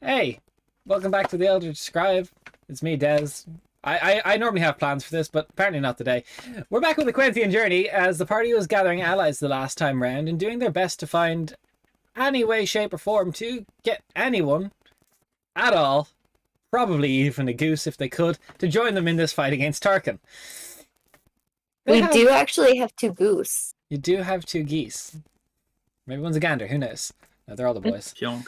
Hey, welcome back to the Elder Scribe. It's me, Des. I normally have plans for this, but apparently not today. We're back with the Quenthian journey as the party was gathering allies the last time round and doing their best to find any way, shape, or form to get anyone at all, probably even a goose if they could, to join them in this fight against Tarkin. We do actually have two goose. You do have two geese. Maybe one's a gander, who knows? No, they're all the boys. Pionk.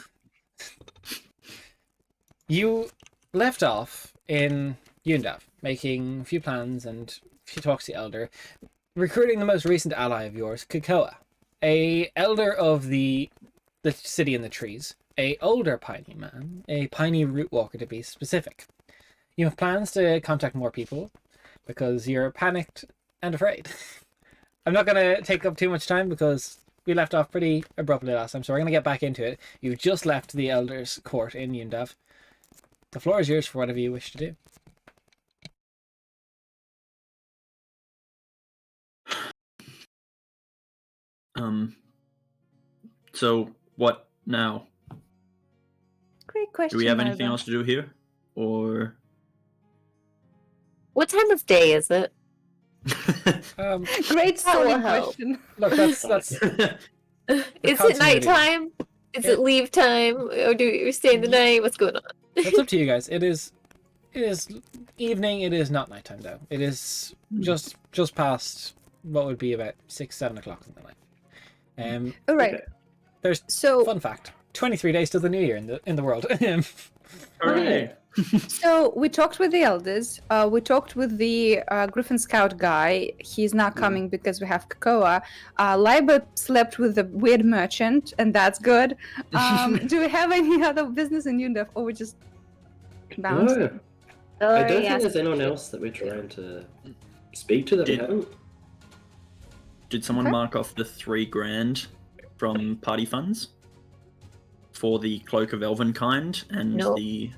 You left off in Yundav, making a few plans and a few talks to the Elder, recruiting the most recent ally of yours, Kakoa, a Elder of the city in the trees, a older piney man, a piney root walker to be specific. You have plans to contact more people because you're panicked and afraid. I'm not going to take up too much time because we left off pretty abruptly last time, so we're going to get back into it. You've just left the Elder's court in Yundav. The floor is yours for whatever you wish to do. So what now? Great question. Do we have anything else to do here? Or What time of day is it? Great starting help. question. Look, that's Is it continuity. nighttime? Is it leave time? Or do we stay in the night? What's going on? That's up to you guys. It is evening. It is not nighttime though. It is just past what would be about 6-7 o'clock in the night. All right. Okay. There's So, fun fact: 23 days till the new year in the world. Hooray! so we talked with the elders. We talked with the Griffin Scout guy. He's not coming because we have Kakoa. Liba slept with the weird merchant, and that's good. Do we have any other business in Yundav, or we just bounce? No, I don't think there's anyone else that we're trying to speak to that we Did- haven't. Did someone Okay. mark off the $3,000 from party funds for the Cloak of Elvenkind and No. the?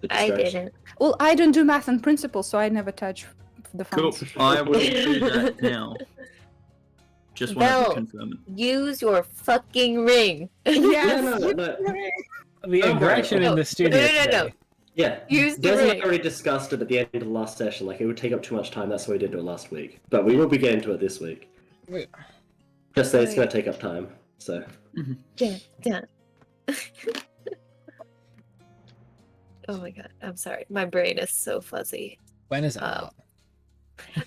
The I distraction. didn't. Well, I don't do math and principles, so I never touch the Cool. funds. I will do that now. Just wanted Belle. to confirm it. Use your fucking ring. Yes. No. The Don't worry. aggression in the studio No. today. Yeah, Use the Des and I ring. already discussed it at the end of the last session. Like, it would take up too much time. That's why we didn't do it last week. But we will be getting to it this week. Wait. Just that it's going to take up time. So Done. Oh my god, I'm sorry. My brain is so fuzzy. When is it?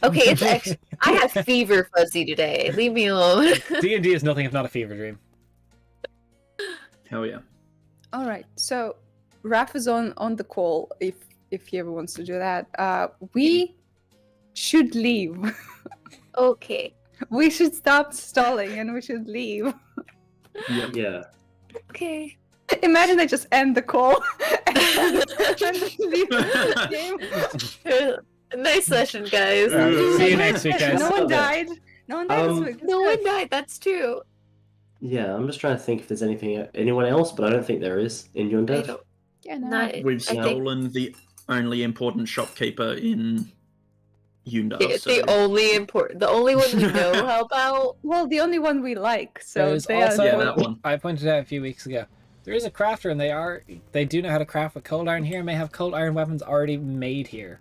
Okay, it's actually I have fever fuzzy today. Leave me alone. D&D is nothing if not a fever dream. Hell yeah. All right. So Raph is on the call if he ever wants to do that. We should leave. Okay. We should stop stalling and we should leave. yeah, Okay. Imagine I just end the call and leave the game. Nice session, guys. See you next week, guys. No one died. No one died this week. No one died. That's true. yeah. I'm just trying to think if there's anyone else, but I don't think there is in I Yundev. don't. Yeah, no. Not. We've I think stolen the only important shopkeeper in Yundav. it's So the only one we know how about. Well, the only one we like. So There's they also, are. Yeah, that one. I pointed out a few weeks ago. There is a crafter, and they do know how to craft with cold iron here. And may have cold iron weapons already made here.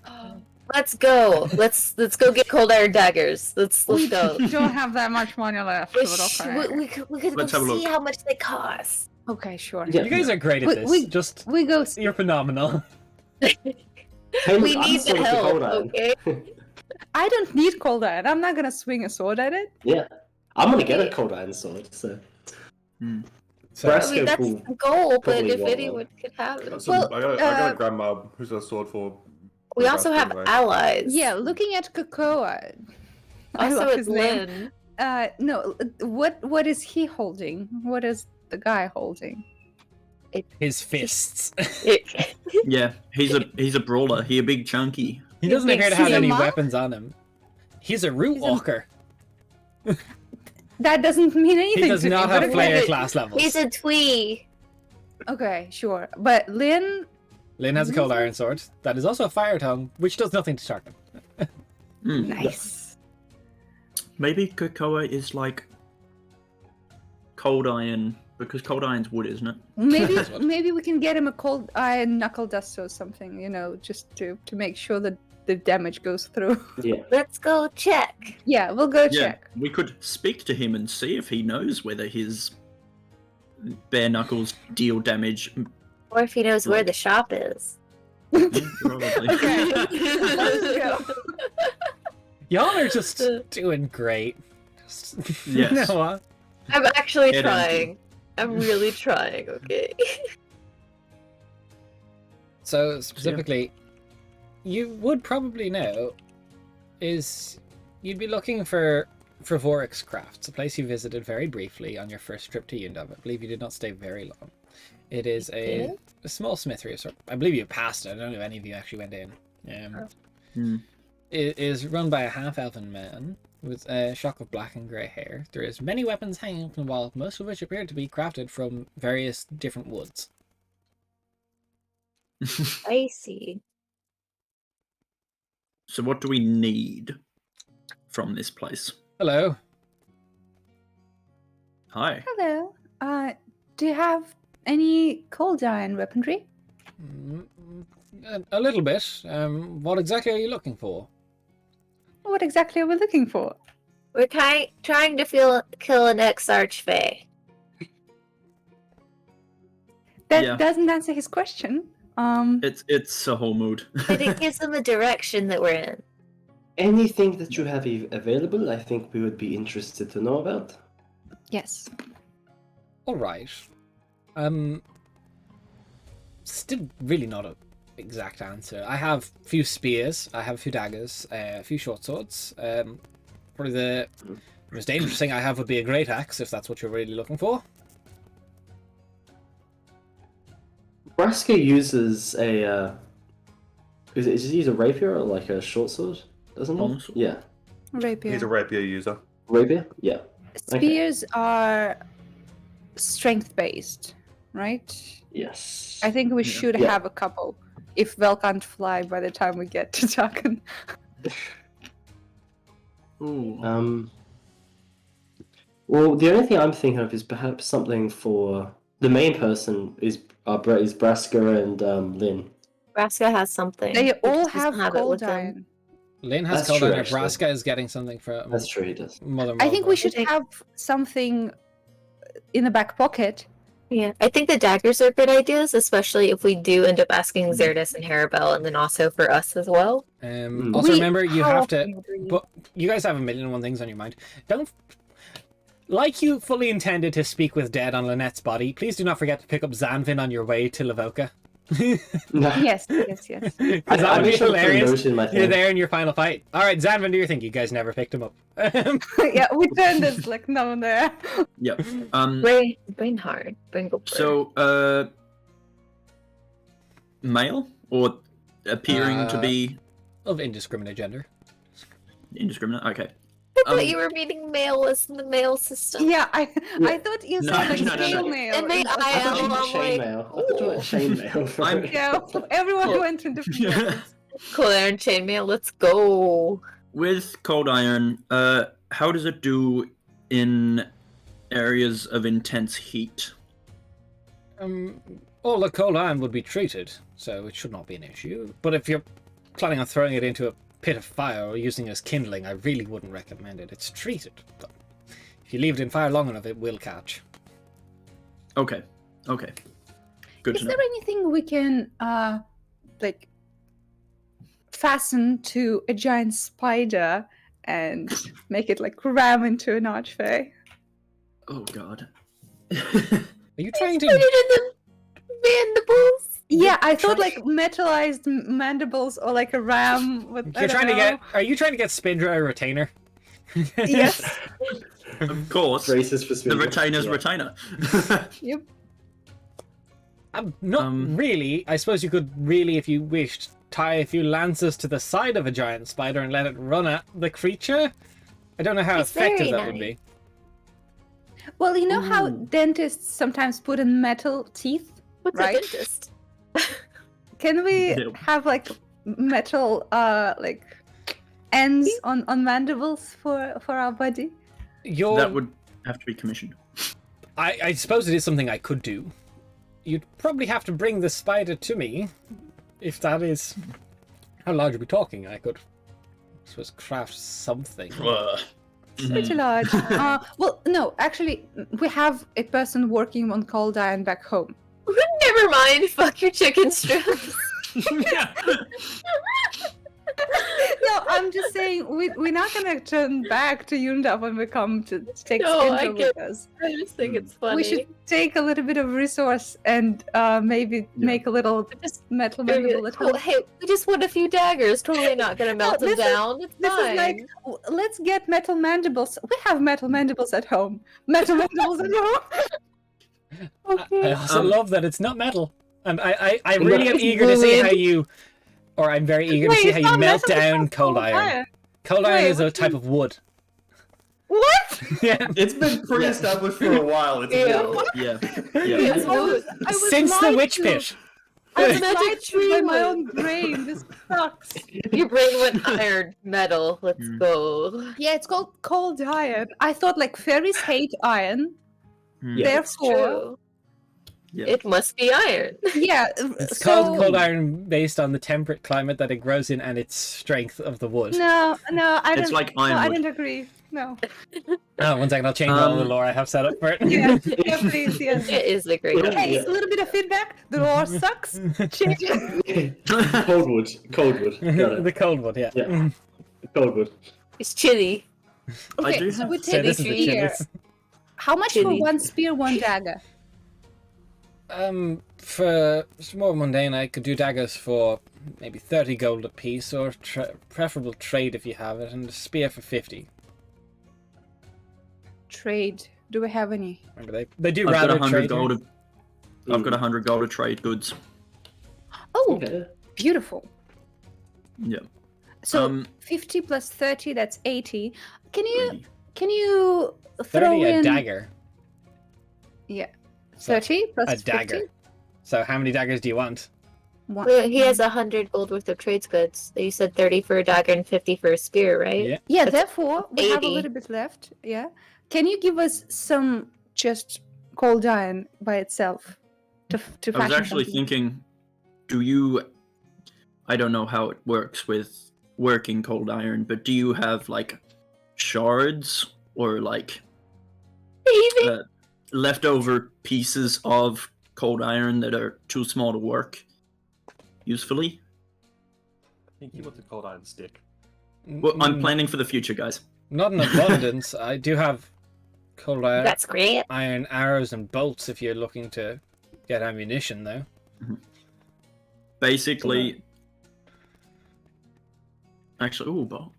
Let's go. Let's go get cold iron daggers. Let's go. We don't have that much money left. We, but okay. we could Let's go have a see look. how much they cost. Okay, sure. Yeah. You guys are great at this. We go. See. You're phenomenal. Hey, We look, I'm need the sorry for help, cold iron. okay? I don't need cold iron. I'm not gonna swing a sword at it. Yeah, I'm gonna get a cold iron sword. So So, Brass- I mean, that's Cool. the goal, but Probably if won't, anyone could have it. So Well, I got a grandma who's got a sword for. We also have allies. Yeah, looking at Kakoa. I Also, love it's his name. Lynn. No. What is he holding? What is the guy holding? his fists. yeah, he's a brawler. He a big chunky. He doesn't appear to have He's a any monk? weapons on him. He's a root He's a- walker. That doesn't mean anything. He does to not me, have but player okay. class levels. He's a twee. Okay, sure. But Lynn, Lynn has a cold iron sword. That is also a fire tongue, which does nothing to Tarkin. Hmm. nice. Maybe Kakoa is like cold iron Because cold iron's wood, isn't it? Maybe we can get him a cold iron knuckle duster or something, just to make sure that the damage goes through. Yeah. Let's go check. Yeah, we'll go Yeah, check. we could speak to him and see if he knows whether his bare knuckles deal damage. Or if he knows where the shop is. Yeah, probably. Okay. Let's go. Y'all are just doing great. Yes. You know what? I'm actually It trying. I'm really trying, okay? So specifically, you would probably know is you'd be looking for Vorix Crafts, a place you visited very briefly on your first trip to Yundav. I believe you did not stay very long. It is a small smithery, so I believe you passed it. I don't know if any of you actually went in. It is run by a half-elven man with a shock of black and grey hair. There is many weapons hanging from the wall, most of which appear to be crafted from various different woods. I see. So what do we need from this place? Hello. Hi. Hello. Do you have any cold iron weaponry? A little bit. What exactly are you looking for? What exactly are we looking for? We're trying to kill an ex-archfey. That Yeah. doesn't answer his question. It's a whole mood. But it gives them a direction that we're in. Anything that you have available, I think we would be interested to know about. Yes. All right. Still really not a exact answer. I have a few spears, I have a few daggers, a few short swords. Probably the most dangerous thing I have would be a great axe, if that's what you're really looking for. Braska uses a. Does he use a rapier or like a short sword? Doesn't he? Long sword. Yeah. Rapier. He's a rapier user. Rapier? Yeah. Spears are strength-based, right? Yes. I think we should Yeah. have a couple. If Vel can't fly by the time we get to Taken. Ooh. Well, the only thing I'm thinking of is perhaps something for the main person is Braska and Lynn. Braska has something. They He all just have doesn't it cold with him. iron. Lynn has That's cold true, iron. actually. Nebraska is getting something from That's true, he does. Mother I think we Malva. should think- have something in the back pocket. Yeah, I think the daggers are good ideas, especially if we do end up asking Xerdis and Harabel, and then also for us as well. Also, We- remember, you how have to. often do you- But you guys have a million and one things on your mind. Don't. Like you fully intended to speak with Dead on Lynette's body, please do not forget to pick up Zanvin on your way to Lavoka. No. Yes. Because I that would be wish I put a hilarious. note in my You're thing. there in your final fight. Alright, Zanvin, do your thing. You guys never picked him up. Yeah, we turned this like no one there. Yep. Brain hard. Brain go So, male or appearing to be Of indiscriminate gender. indiscriminate? Okay. I thought you were meaning male was in the male system. Yeah, I thought you No, said like no, no, no. scale mail. And they- I thought you I'm meant like, chainmail. I thought you meant chainmail. I'm- Yeah, everyone Well, went in different yeah. directions. Cool iron chainmail, let's go. With cold iron, how does it do in areas of intense heat? All the cold iron would be treated, so it should not be an issue. But if you're planning on throwing it into a pit of fire or using it as kindling, I really wouldn't recommend it. It's treated, but if you leave it in fire long enough, it will catch. Okay. Okay. Good Is to know. there anything we can like fasten to a giant spider and make it like ram into an archfey? Oh god. Are you trying Put it to? in the mandibles. Yeah, I thought like metallized mandibles or like a ram with. I You're don't trying to know. get? Are you trying to get Spindra a retainer? Yes. Of course. Racist for The speaking. retainer's Yeah. retainer. Yep. Not really. I suppose you could really, if you wished, tie a few lances to the side of a giant spider and let it run at the creature. I don't know how It's effective very that would nice. be. Well, you know how Ooh. dentists sometimes put in metal teeth? What's Right. a dentist? Can we Yep. have like metal like ends on mandibles for our body? Your That would have to be commissioned. I suppose it is something I could do. You'd probably have to bring the spider to me, if that is... How large are we talking? I could, I suppose, craft something. Pretty large. Well, no, actually, we have a person working on cold iron back home. Never mind. Fuck your chicken strips. No, I'm just saying we're not gonna turn back to Yunda when we come to take No, I Skinto get- with us. I just think it's funny. We should take a little bit of resource and maybe make a little Just metal maybe- mandible at oh, home. hey, we just want a few daggers. Totally not gonna melt them this is- down. It's This fine. is like, let's get metal mandibles. We have metal mandibles at home. Metal mandibles at home. Okay. I also love that it's not metal. And I Well, really am it's eager to see fluid. how you... Or I'm very eager to Wait, see it's how you not melt metal, it's down not cold iron. Cold iron Wait, is a what do type you- of wood. What? Yeah. It's been pre-established for a while. It's Ew. Yeah. It's Yeah. wood. I was Since the lied witch to. pit. I was Magic lied to tree by my wood. own brain. This sucks. Your brain went iron metal. Let's Mm. go. Yeah, it's called cold iron. I thought like fairies hate iron, Hmm. Yeah. therefore, True. Yeah. It must be iron. yeah. It's so, called cold iron based on the temperate climate that it grows in and its strength of the wood. No, I It's don't. like no, I ironwood. don't agree. No. Oh, one second, I'll change all the lore I have set up for it. Yeah, yeah, please, yes. It is a great Yeah. idea. Hey, a little bit of feedback. The lore sucks. Change it. Coldwood. Coldwood. Got it. The cold wood, yeah. Yeah. Coldwood. It's chilly. I Okay, do so have- we So take this the is the spear. chilies. How much for Chili. one spear, one dagger? For more mundane, I could do daggers for maybe 30 gold a piece, or preferable trade if you have it, and a spear for 50. Trade. Do we have any? Remember, they do I've got rather 100 trade. gold. here. I've got 100 gold to trade goods. Oh, Okay. beautiful. Yeah. So 50 plus 30, that's 80. Can you Really. throw 30 a in dagger. Yeah. So, 30 plus a 50? dagger. So how many daggers do you want? One. Well, he has 100 gold worth of trades goods. You said 30 for a dagger and 50 for a spear, right? Yeah. Yeah, That's therefore we have a 80. little bit left. Yeah. Can you give us some just cold iron by itself to I was fashion actually something? thinking, do you... I don't know how it works with working cold iron, but do you have, like, shards or, like, Maybe. leftover pieces of cold iron that are too small to work usefully? I think he wants a cold iron stick. Well, I'm Mm, planning for the future, guys. Not in abundance. I do have cold iron, That's great. iron arrows and bolts if you're looking to get ammunition, though. Basically... Actually, ooh, bow.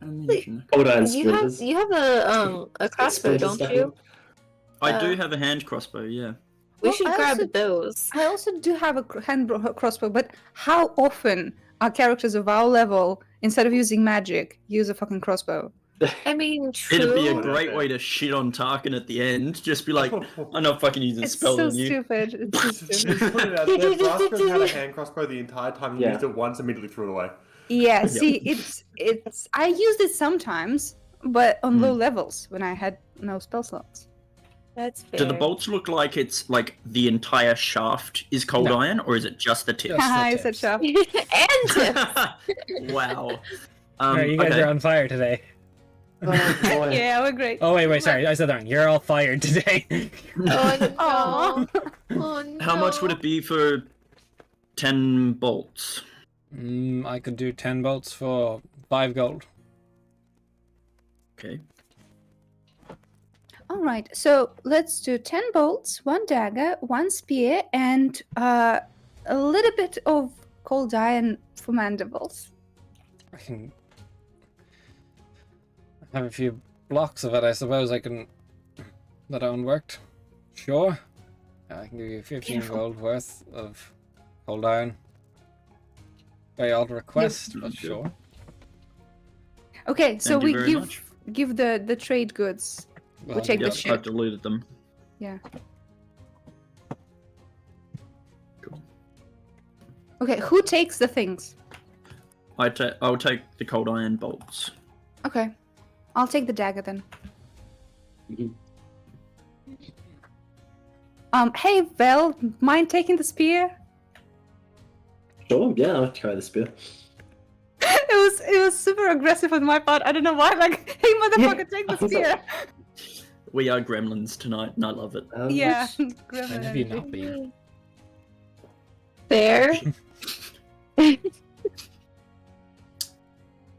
Ammunition. Cold iron You have splinters. a crossbow, Splinters don't stuck you? I do Uh, have a hand crossbow, yeah. We Well, should I grab also- those. I also do have a crossbow, but how often are characters of our level, instead of using magic, use a fucking crossbow? I mean, true. It'd be a great way to shit on Tarkin at the end. Just be like, I'm not fucking using It's spell so on you. stupid. It's so Just stupid. put it out there. Blaster's had a hand crossbow the entire time. He Yeah. used it once, immediately threw it away. Yeah, see, it's. I used it sometimes, but on Hmm. low levels when I had no spell slots. That's fair. Do the bolts look like it's like the entire shaft is cold No. iron, or is it just the tip? Just the Haha, I said tips. sharp. and tips. Wow. Alright, you guys okay. are on fire today. Oh, boy. Yeah, we're great. Oh, wait, sorry. I said that wrong. You're all fired today. Oh, no. Aw. Oh, no. How much would it be for 10 bolts? I could do 10 bolts for 5 gold. Okay. All right, so let's do 10 bolts, 1 dagger, 1 spear, and a little bit of cold iron for mandibles. I can have a few blocks of it, I suppose I can... That one worked. Sure. I can give you 15 Beautiful. gold worth of cold iron. Very odd request, but Good. sure. Okay, so Thank you we very much. give the trade goods. Well, take the Yep, ship. I've deleted them. Yeah. Cool. Okay, who takes the things? I'll take the cold iron bolts. Okay, I'll take the dagger then. Mhm. Hey, Vel, mind taking the spear? Sure, yeah, I'll carry the spear. It was super aggressive on my part. I don't know why. Like, hey, motherfucker, take the spear. We are gremlins tonight, and I love it. Yeah. Which- gremlin When have you energy. not been? Fair.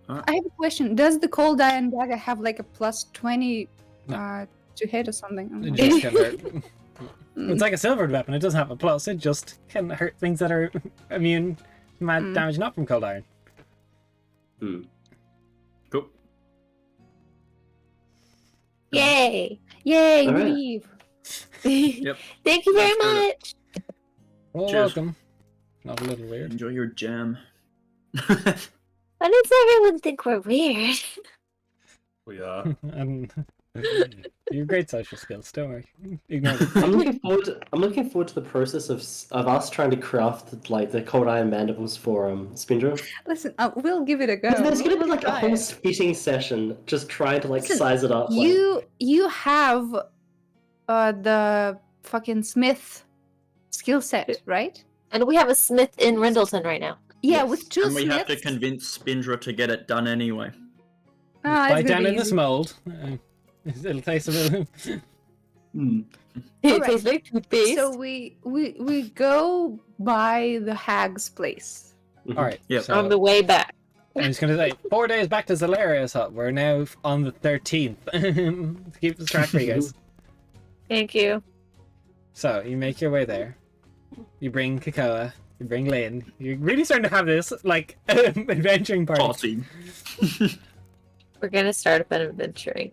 I have a question. Does the cold iron dagger have like a plus 20 No. to hit or something? It just can hurt. It's like a silvered weapon. It doesn't have a plus. It just can hurt things that are immune to damage not from cold iron. Hmm. Cool. Yay. Yay, All we right. leave. Yep. Thank you very That's good. much. Well, Cheers. welcome. Not a little weird. Enjoy your jam. Why does everyone think we're weird? We are. And you're great social skills. Don't worry. Ignore them. I'm looking forward to the process of us trying to craft like the cold iron mandibles for Spindrift. Listen, we'll give it a go. There's gonna be We'll like a try whole it. spitting session just trying to like Listen, size it up. Like, You have the fucking smith skill set, right? And we have a smith in Rendleton right now. Yeah, Yes. with two And we smiths. have to convince Spindra to get it done anyway. Ah, Bite it's down gonna in be this easy. mold. It'll taste a bit. hmm. It Alright. tastes like toothpaste. So we go by the hag's place. All right. Yep. So on the way back. I'm just gonna say 4 days back to Zalaria's hut. We're now on the 13th. To keep this track for you guys. Thank you. So you make your way there. You bring Kakoa. You bring Lynn. You're really starting to have this like adventuring party. Posse. We're gonna start up an adventuring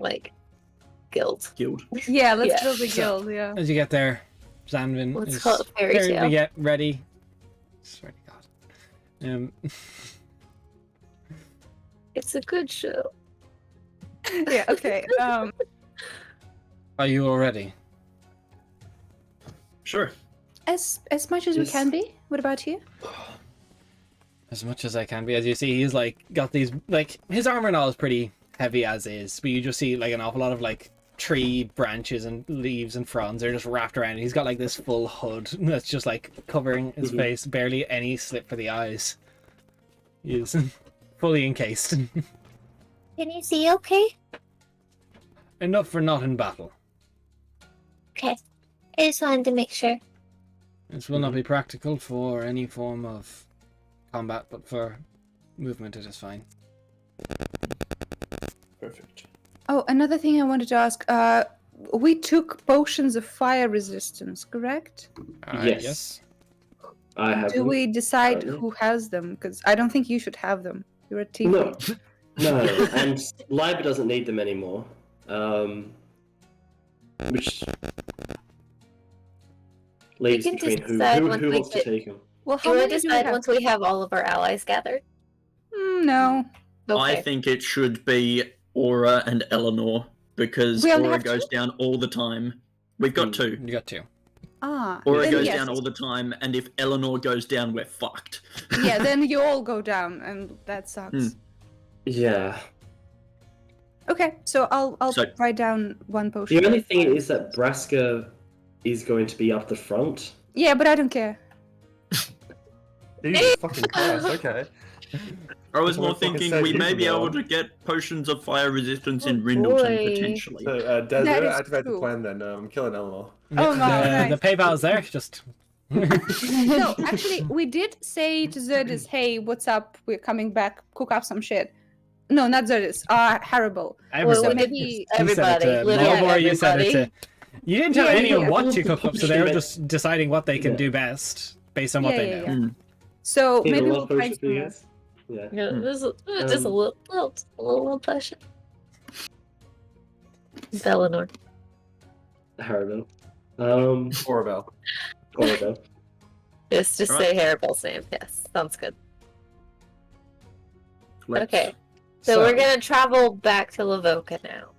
guild. Guild. Yeah, let's Yeah. build a So- guild. Yeah. As you get there, Zanvin Let's is call it fairy starting to tale. get ready. Swear to God. It's a good show. Yeah. Okay. Are you all ready? Sure. As much as we Yes. can be. What about you? As much as I can be. As you see, he's like got these like his armor and all is pretty heavy as is, but you just see like an awful lot of like tree branches and leaves and fronds are just wrapped around. He's got like this full hood that's just like covering his face, barely any slip for the eyes. He's fully encased. Can you see okay? Enough for not in battle. Okay. I just wanted to make sure. This will not be practical for any form of combat, but for movement it is fine. Perfect. Oh, another thing I wanted to ask. We took potions of fire resistance, correct? Yes. I have. Do them. we decide yeah. who has them? Because I don't think you should have them. You're a team. No, no, and Liber doesn't need them anymore. Which leaves can between just who decide who, once who we wants to get- take them. Well, Do how you many want to do we decide have? once we have all of our allies gathered? No. I Okay. think it should be Aura and Eleanor because We only Aura have goes two? down all the time. We've got two. You got two. Ah. Aura then goes yes. down all the time, and if Eleanor goes down, we're fucked. Yeah, then you all go down, and that sucks. Hmm. Yeah. Okay, so I'll So- write down one potion. The only thing is that Braska is going to be up the front. Yeah, but I don't care. Jesus fucking Christ, okay. I was Someone more fucking thinking said we you may be were able wrong. to get potions of fire resistance in Oh, Rindleton boy. potentially. So, Des, That we're gonna is activate true. the plan then. I'm killing Eleanor. Oh, no, the, nice. the PayPal's there. Just No, actually, we did say to Zerdis, "Hey, what's up? We're coming back. Cook up some shit." No, not Zerdis. Haribo. everybody. maybe You said everybody, it to literally Mulgore, you said it to. everybody. You didn't tell Yeah, anyone yeah. what to cook up, so they were Yeah. just deciding what they can Yeah. do best based on what Yeah, they yeah, know. yeah. Hmm. So Need a maybe love we'll try potion for you some. guys? Yeah. Yeah, Hmm. just a Um, little potion. Eleanor. Haribo. Orabel. Ordo. Just say Alright. Haribel's name. Yes, sounds good. Let's- Okay, so we're gonna travel back to Lavoka now.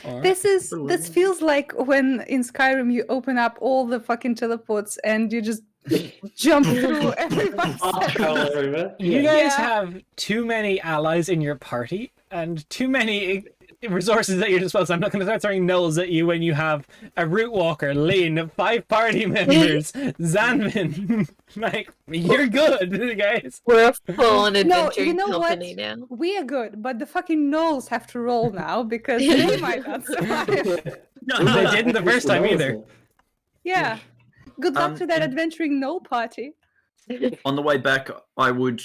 Alright. This feels like when in Skyrim you open up all the fucking teleports and you just jump through every 5 Fast travel seconds. everywhere. You Yeah. guys Yeah. have too many allies in your party and too many resources at your disposal. I'm not going to start throwing nulls at you when you have a root walker, Lynn, 5 party members, Zanvin. Like, you're good, guys. We're a full-on No, adventuring you know what? company now. We are good, but the fucking gnolls have to roll now because they might not survive. They didn't the first time either. Yeah. Good luck to that and- adventuring gnoll party. On the way back, I would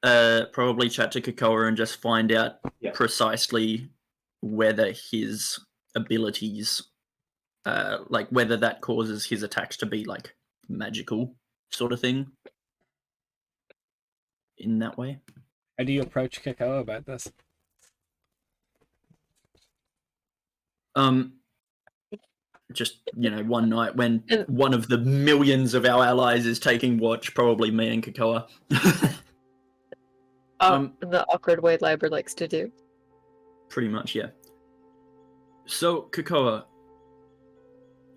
probably chat to Kakoa and just find out Yeah. precisely whether his abilities, like whether that causes his attacks to be like magical sort of thing. In that way. How do you approach Kakao about this? Just, one night when And- one of the millions of our allies is taking watch, probably me and Kakoa. The awkward way Liber likes to do. Pretty much, yeah. So, Kakoa,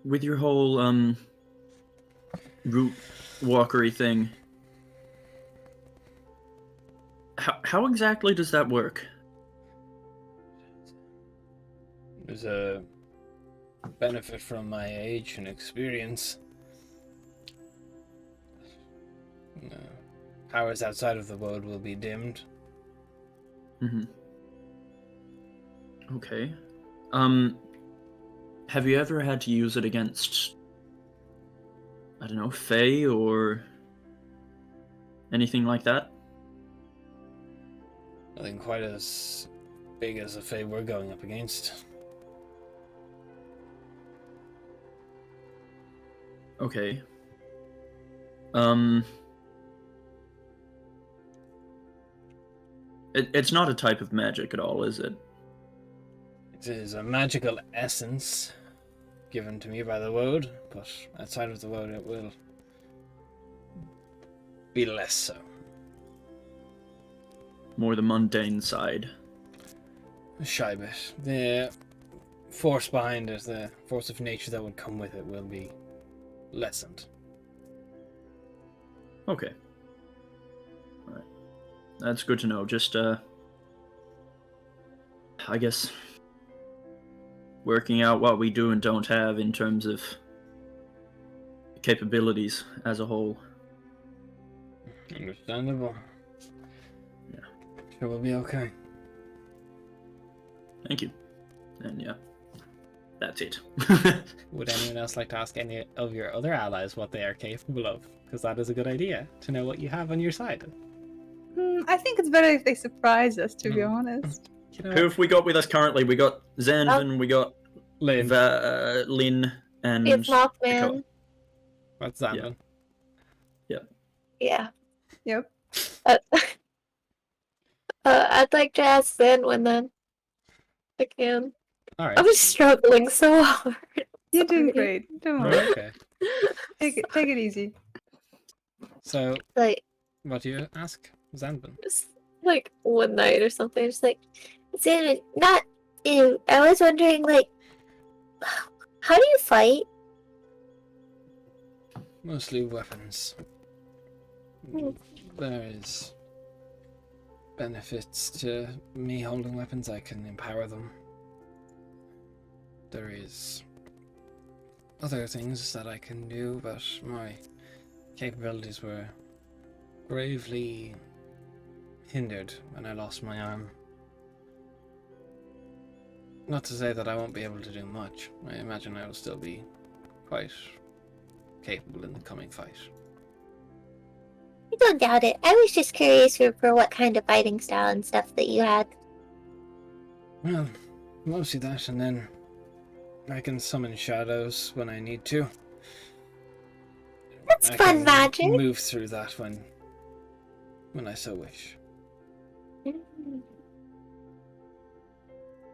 with your whole root walkery thing, how exactly does that work? There's a benefit from my age and experience. Powers outside of the world will be dimmed. Okay. Have you ever had to use it against, I don't know, Fae or anything like that? Nothing quite as big as the Fae we're going up against. Okay. It's not a type of magic at all, is it? It is a magical essence given to me by the world, but outside of the world it will be less so. More the mundane side. A shy bit. The force behind it, the force of nature that would come with it, will be lessened. Okay. Alright. That's good to know. Just, I guess, working out what we do and don't have in terms of capabilities as a whole. Understandable. Yeah. Sure, we'll be okay. Thank you. And yeah, that's it. Would anyone else like to ask any of your other allies what they are capable of? Because that is a good idea, to know what you have on your side. I think it's better if they surprise us, to be honest. You know Who what? have we got with us currently? We got Zanvin, we got Lynn, Lynn, and It's Dakota. Mothman. that's Zanvin. Yeah. Yep. I'd like to ask Zanwin then. I can. Alright. I'm struggling so hard. You're doing Sorry. great. Don't worry. Okay. Take it easy. So, Like, what do you ask Zanvin? just, like one night or something, just like, Zanwin, not you. I was wondering, like, how do you fight? Mostly weapons. Hmm. There is benefits to me holding weapons. I can empower them. There is other things that I can do, but my capabilities were gravely hindered when I lost my arm. Not to say that I won't be able to do much. I imagine I will still be quite capable in the coming fight. I don't doubt it. I was just curious for what kind of fighting style and stuff that you had. Well, mostly that, and then I can summon shadows when I need to. That's I fun can magic. Move through that when I so wish.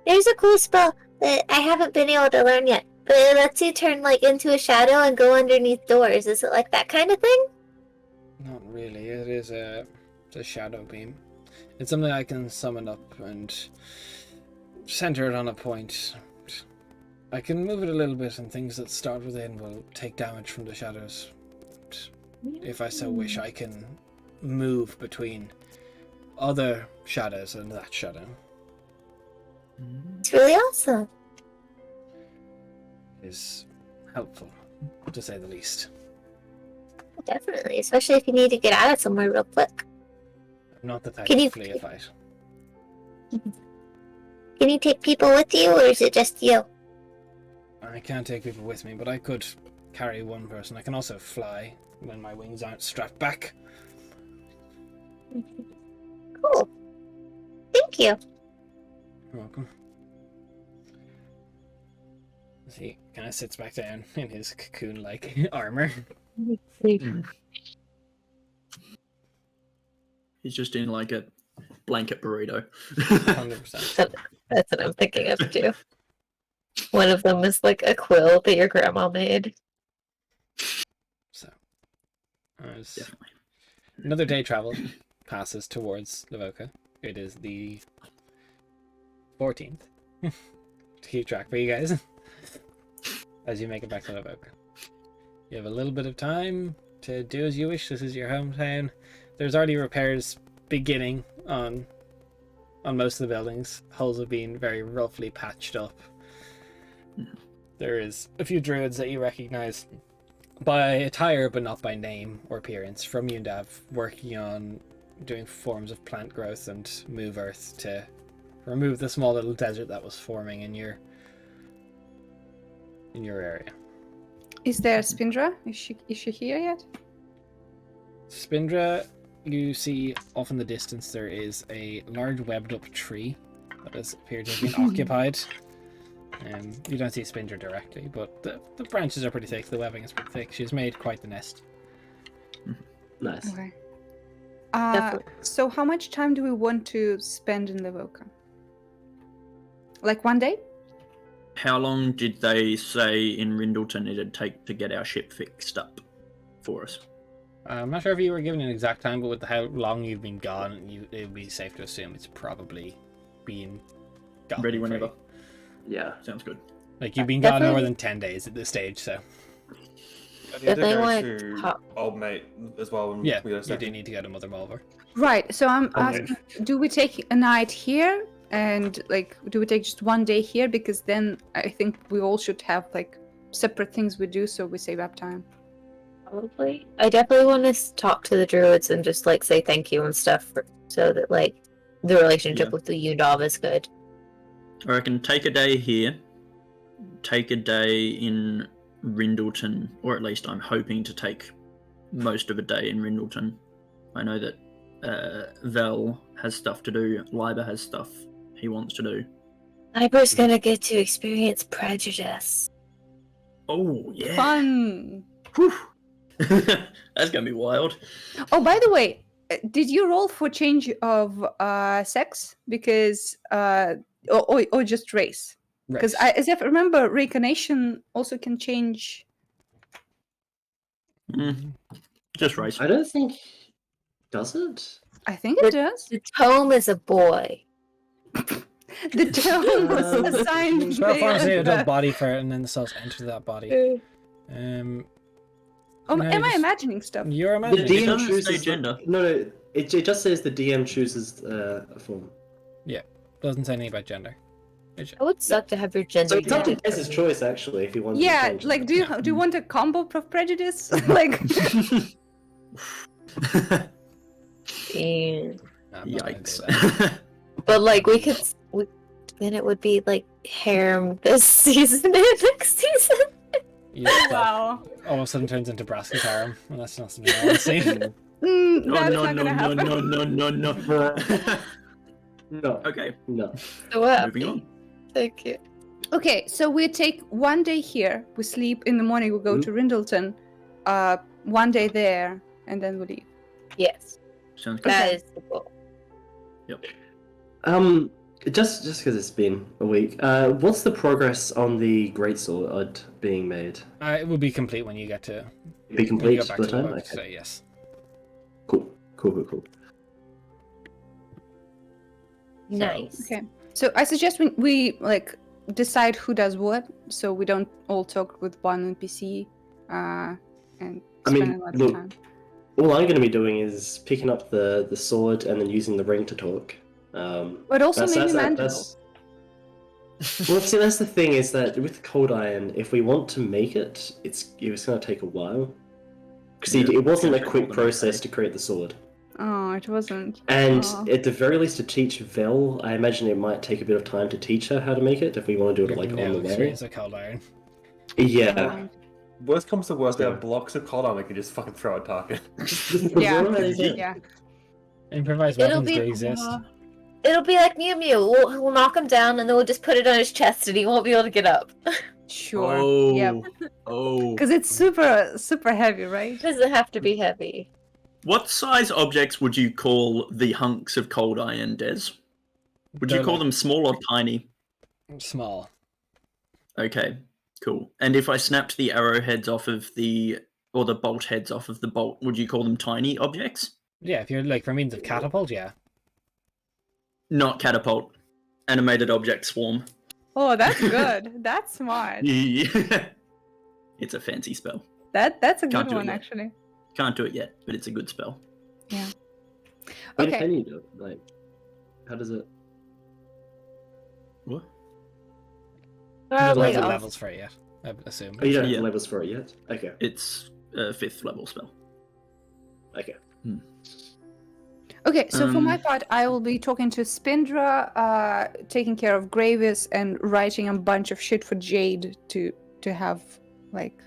There's a cool spell that I haven't been able to learn yet, but it lets you turn like into a shadow and go underneath doors. Is it like that kind of thing? Not really. It is it's a shadow beam. It's something I can summon up and center it on a point. I can move it a little bit, and things that start within will take damage from the shadows. If I so wish, I can move between other shadows and that shadow. It's really awesome. Is helpful, to say the least. Definitely, especially if you need to get out of somewhere real quick. I'm not the type Can to you- flee a fight. Can you take people with you, or is it just you? I can't take people with me, but I could carry one person. I can also fly when my wings aren't strapped back. Cool. Thank you. You're welcome. He kind of sits back down in his cocoon-like armor. He's just in like a blanket burrito. 100%. That's what I'm thinking of too. One of them is like a quill that your grandma made. So, Definitely. another day travel passes towards Livoka. It is the 14th. To keep track for you guys. As you make it back to Livoka. You have a little bit of time to do as you wish. This is your hometown. There's already repairs beginning on most of the buildings. Holes have been very roughly patched up. There is a few druids that you recognize by attire but not by name or appearance from Yundav, working on doing forms of plant growth and move earth to remove the small little desert that was forming in your area. Is there Spindra? Is she here yet? Spindra, you see off in the distance there is a large webbed up tree that has appeared to have been occupied. You don't see Spindra directly, but the branches are pretty thick, the webbing is pretty thick. She's made quite the nest. Nice. Okay. Definitely. So how much time do we want to spend in Livoka? Like 1 day? How long did they say in Rindleton it'd take to get our ship fixed up for us? I'm not sure if you were given an exact time, but with how long you've been gone, it would be safe to assume it's probably been gone. Ready for whenever. you. Yeah, sounds good. Like, you've been gone more Definitely. than 10 days at this stage, so I need If to they go want to top- old mate as well. When yeah, we go you do second. need to go to Mother Mulver. Right. So I'm Okay. asking, do we take a night here? And like, do we take just 1 day here? Because then I think we all should have like separate things we do, so we save up time. Probably. I definitely want to talk to the druids and just like say thank you and stuff, so that like the relationship Yeah. with the Yundav is good. I reckon take a day here, take a day in Rindleton, or at least I'm hoping to take most of a day in Rindleton. I know that Vel has stuff to do, Liber has stuff he wants to do. Iber's gonna get to experience prejudice. Oh, yeah. Fun. Whew. That's going to be wild. Oh, by the way, did you roll for change of sex? Because or just race? Because Right. as if I remember, reincarnation also can change. Just race. I don't think. Does it? I think it does. The tome is a boy. The tone was Um, assigned. So forms an adult there. body for it, and then the cells enter that body. Oh, No, am I just- imagining stuff? You're The imagining. It DM doesn't say chooses gender. No, it just says the DM chooses a form. Doesn't say anything about gender. It would suck to have your gender. So it's up to be- Jess's choice, actually, if he wants. to Yeah, change it. like do you want a combo of prejudice? Like Yeah. I'm not gonna do Yikes. that. But like then it would be like harem this season and next season. You just, wow. all of a sudden turns into Braska's harem, and that's not something I want to see. Mm, No, that's no, not no, gonna no, happen. no, no, no, no. No, Okay, no. So what? moving on. Thank you. Okay, so we take 1 day here. We sleep in the morning. We go to Rindleton. 1 day there, and then we leave. Yes, Sounds good. that is the goal. Just because it's been a week, what's the progress on the greatsword being made? It will be complete when you get to Be when you complete go back by to the the time? book. Okay. So yes. Cool. Nice. Okay. So I suggest we like decide who does what, so we don't all talk with one NPC and I spend mean, a lot look, of time. All I'm going to be doing is picking up the sword and then using the ring to talk. But also that's- maybe that's- Mandeville. that's- Well, see, that's the thing is that with cold iron, if we want to make it, it's going to take a while. Because Yeah, it wasn't a potentially quick more than a process day. to create the sword. Oh, it wasn't. And Oh. at the very least, to teach Vel, I imagine it might take a bit of time to teach her how to make it if we want to do You it have like on no the way. experience of cold iron. Yeah. Right. Worst comes to worst, we So- have blocks of cold iron. We can just fucking throw at Tarkin. Yeah. Improvised It'll weapons be do exist. it'll be like Mew Mew. We'll knock him down and then we'll just put it on his chest and he won't be able to get up. Sure. Oh. Yep. Oh. Because it's super heavy, right? Doesn't have to be heavy. What size objects would you call the hunks of cold iron, Des? Would you They're call like them small or tiny? small? Okay, cool. And if I snapped the arrowheads off of the bolt heads off of the bolt, would you call them tiny objects? Yeah, if you're like for means of catapult, yeah. Not catapult. Animated object swarm. Oh, that's good. That's smart. Yeah. It's a fancy spell. That's a Can't good do it one, yet. actually. Can't do it yet, but it's a good spell. When Okay. can you do it? Like, how does it? What? You don't Probably have the off. levels for it yet, I assume. Oh, you don't have Yeah. the levels for it yet? Okay. It's a 5th level spell. Okay. Okay, so for my Um, part, I will be talking to Spindra, taking care of Gravis, and writing a bunch of shit for Jade to have like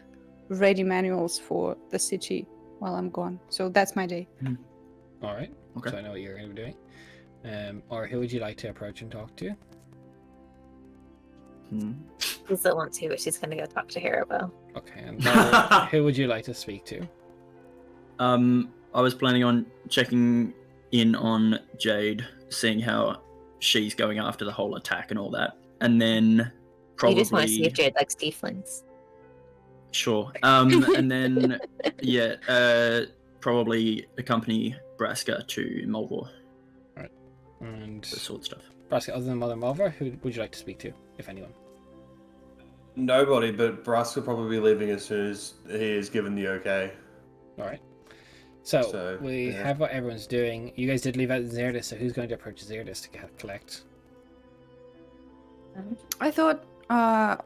ready manuals for the city while I'm gone. So that's my day. All right. Okay. So I know what you're going to be doing. Or who would you like to approach and talk to? He's the one too, but she's gonna go talk to Haribo. Okay. And Tyler, who would you like to speak to? I was planning on checking in on Jade, seeing how she's going after the whole attack and all that, and then probably You just want to see if Jade likes tieflings. sure. And then probably accompany Braska to Mulvor And for sword stuff. Braska, other than Mother Mulver, who would you like to speak to, if anyone? Nobody, but Brass will probably be leaving as soon as he is given the okay. All right. So, So, we yeah. have what everyone's doing. You guys did leave out Zerdis, so who's going to approach Zerdis to collect? I thought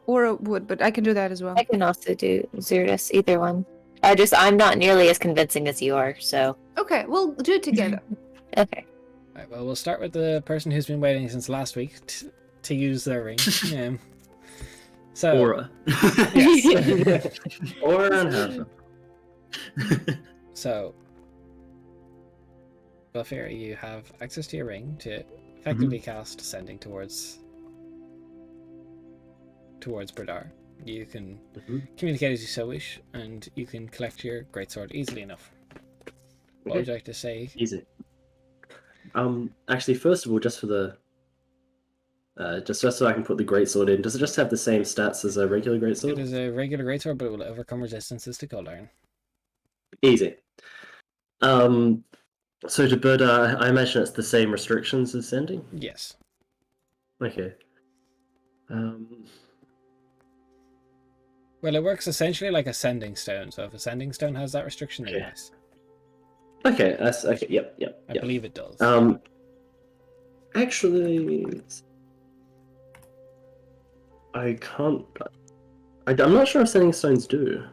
Aura would, but I can do that as well. I can also do Zerdus, either one. I'm not nearly as convincing as you are, so Okay, we'll do it together. okay. All right, well, we'll start with the person who's been waiting since last week to use their ring. So, Aura. yes. Or around half. So, Belfair, you have access to your ring to effectively cast Ascending towards Bradar. You can communicate as you so wish, and you can collect your greatsword easily enough. What would you like to say? Easy. Actually, first of all, just for the just so I can put the greatsword in, does it just have the same stats as a regular It greatsword? is a regular greatsword, but it will overcome resistances to cold iron. Easy. So to Birda, I imagine it's the same restrictions as sending. Yes. Okay. Well, it works essentially like a sending stone. So if a sending stone has that restriction, then Okay. yes, Okay. That's okay. Yep. I believe it does. Actually, I can't. I'm not sure if sending stones do.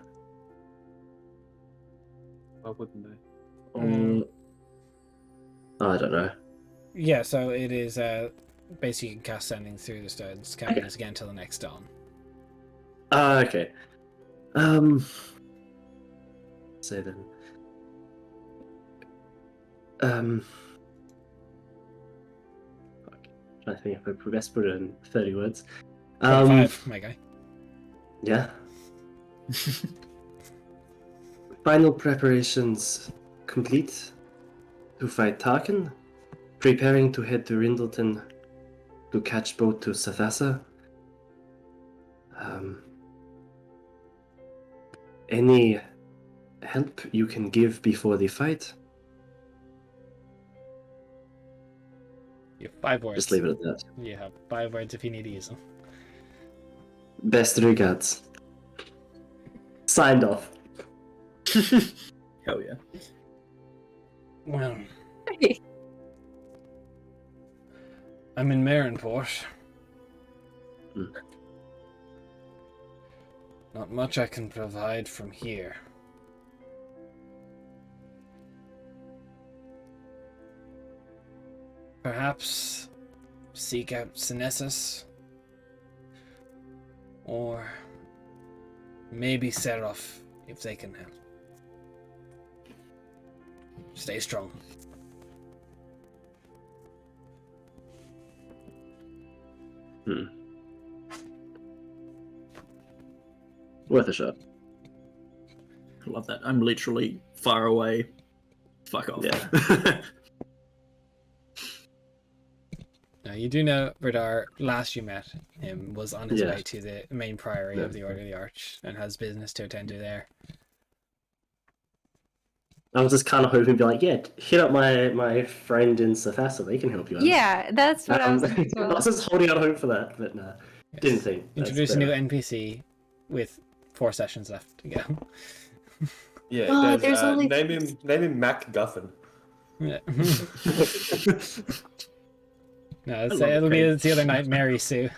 Why wouldn't they? I don't know. Yeah, so it is basically you can cast sending through the stones. Can't use again until the next dawn. Okay. Say then. I think if I best put it in 30 words. 25, my guy. Yeah. Final preparations complete to fight Tarkin. Preparing to head to Rindleton to catch boat to Sathasa. Any help you can give before the fight? You have 5 words. Just leave it at that. You have 5 words if you need to use them. Best regards. Signed off. Hell yeah. Well, I'm in Marinport. Not much I can provide from here. Perhaps seek out Synessus, or maybe Seraph if they can help. Stay strong. Worth a shot. I love that. I'm literally far away. Fuck off. Yeah. Now, you do know Berdar, last you met him, was on his Yeah. way to the main priory Yeah. of the Order of the Arch and has business to attend to there. I was just kind of hoping to be like, yeah, hit up my friend in Safasa, they can help you out. Yeah, that's what I was thinking. I was just holding out hope for that, but no, Yes. didn't think. That's Introduce a new better. NPC with 4 sessions left to go. Yeah, Oh, there's, there's only- name him Mac Guffin. Yeah. No, love it, it'll be Craig. it's the other night, Mary Sue.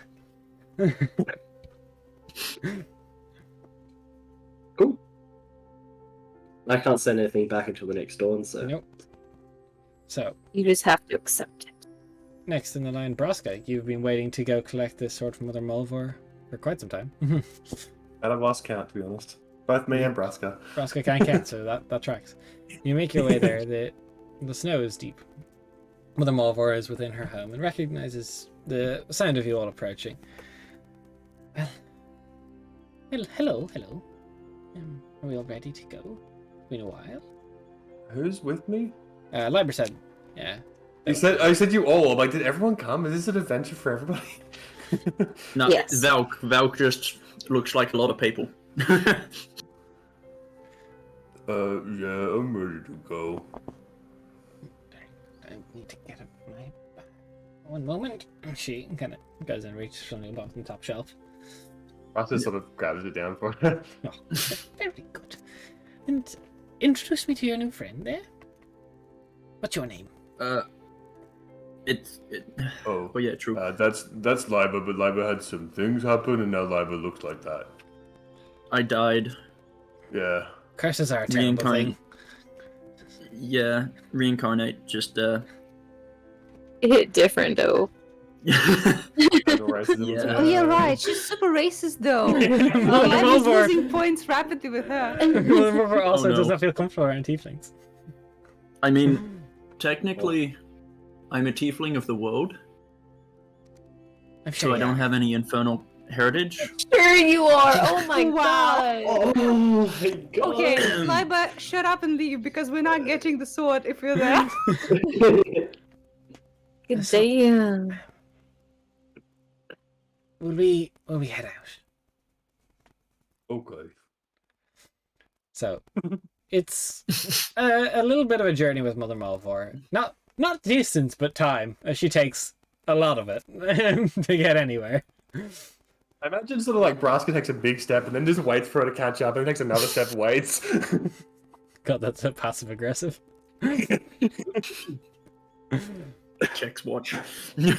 Cool. I can't send anything back until the next dawn, so Nope. So, You just have to accept it. next in the line, Braska. You've been waiting to go collect this sword from Mother Mulvor for quite some time. And I've lost count, to be honest. Both me and Braska. Braska can't count, so that tracks. You make your way there. The snow is deep. Mother Mulvor is within her home and recognizes the sound of you all approaching. Well, hello. Are we all ready to go? It's been a while. Who's with me? Liber said, yeah. You said you all. I'm like, did everyone come? Is this an adventure for everybody? No, Yes. Valk just looks like a lot of people. Yeah, I'm ready to go. I need to get up my... One moment. She kind of goes and reaches from the bottom top shelf. Braska sort of grabs it down for her. Oh, very good. And introduce me to your new friend there. What's your name? It's. Oh, Oh yeah, true. that's Liber, but Liber had some things happen, and now Liber looks like that. I died. Yeah. Curses are a terrible Reincarnate. thing. Yeah, reincarnate. Just It hit different though. Racism. Yeah. Oh yeah, right. She's super racist though. Mother Life is Mulvor losing points rapidly with her. Mother Mulvor also Oh, no. does not feel comfortable around tieflings. I mean, technically, I'm a tiefling of the world, I'm sure so I you don't are. have any infernal heritage. Sure you are. Oh my Wow. god. Oh my god. Okay, Liba, shut up and leave because we're not getting the sword if you're there. Good damn. Will we head out? Okay. So, it's a little bit of a journey with Mother Mulvor. Not distance, but time, as she takes a lot of it to get anywhere. I imagine sort of like Braska takes a big step and then just waits for her to catch up and takes another step, waits. God, that's so passive aggressive. Checks watch. You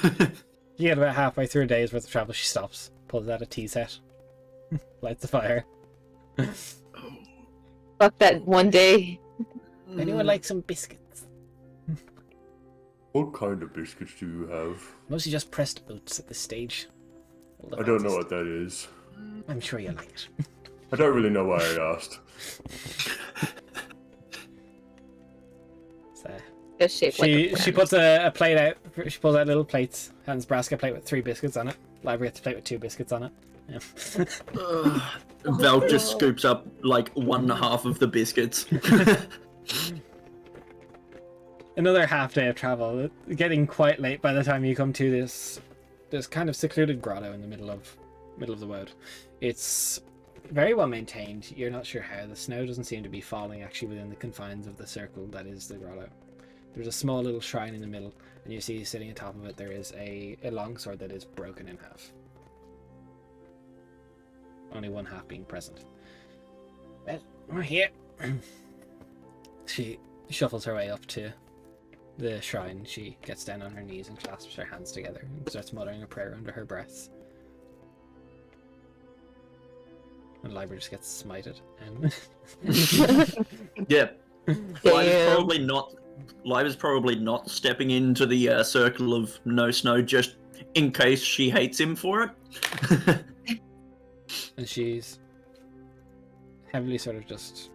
get about halfway through a day's worth of travel, she stops, pulls out a tea set, lights the fire. Fuck that one day. Anyone like some biscuits? What kind of biscuits do you have? Mostly just pressed oats at this stage. All the I don't know fanciest. what that is. I'm sure you like it. I don't really know why I asked. So, Just shaped like a she puts a plate out. She pulls out little plates. Hands Braska a plate with 3 biscuits on it. Library gets a plate with 2 biscuits on it. Yeah. Valk just scoops up like 1.5 of the biscuits. Another half day of travel. It's getting quite late by the time you come to this kind of secluded grotto in the middle of the wood. It's very well maintained. You're not sure how. The snow doesn't seem to be falling actually within the confines of the circle that is the grotto. There's a small little shrine in the middle, and you see sitting on top of it there is a longsword that is broken in half. Only one half being present. Well, we're here. She shuffles her way up to the shrine. She gets down on her knees and clasps her hands together and starts muttering a prayer under her breath. And Liber just gets smited. And Yeah. Damn. Libra's probably not stepping into the circle of no snow just in case she hates him for it. and she's heavily sort of just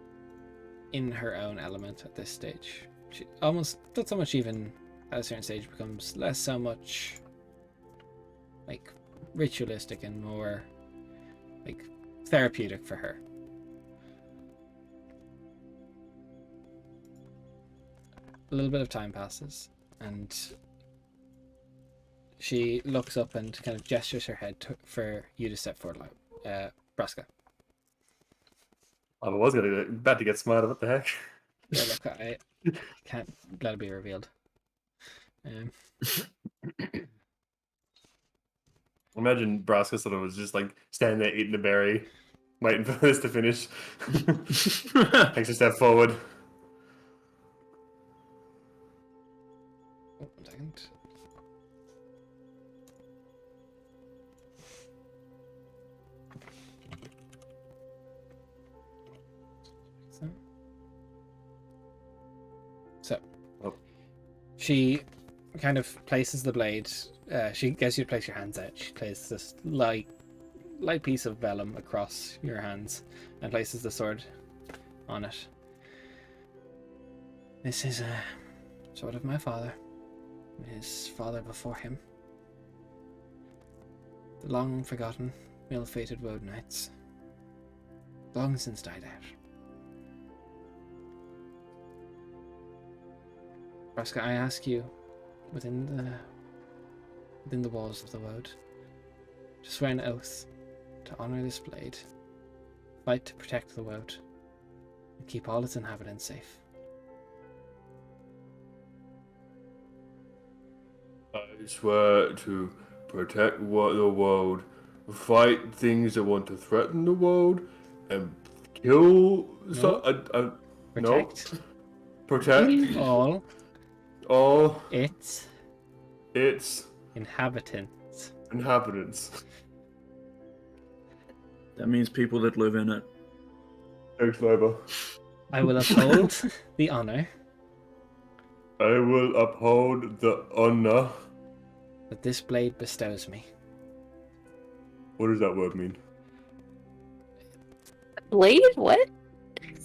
in her own element at this stage. She almost not so much even at a certain stage becomes less so much like ritualistic and more like therapeutic for her. A little bit of time passes and she looks up and kind of gestures her head for you to step forward, Braska. I was about to get smarter. What the heck? Yeah, look, I can't let it be revealed. Imagine Braska sort of was just like standing there eating a berry, waiting for this to finish. Takes a step forward. Oh, 1 second. So, Oh. she kind of places the blade. She gets you to place your hands out. She places this light piece of vellum across your hands and places the sword on it. This is a sword of my father, and his father before him. The long forgotten, ill-fated Woad Knights, long since died out. Braska, I ask you, within the walls of the Woad, to swear an oath to honor this blade, fight to protect the Woad, and keep all its inhabitants safe. I swear to protect the world, fight things that want to threaten the world, and kill. Protect Protect all all its inhabitants. inhabitants. That means people that live in it. Thanks, Neighbor. I will uphold the honor I will uphold the honor. that this blade bestows me. What does that word mean? Blade? What?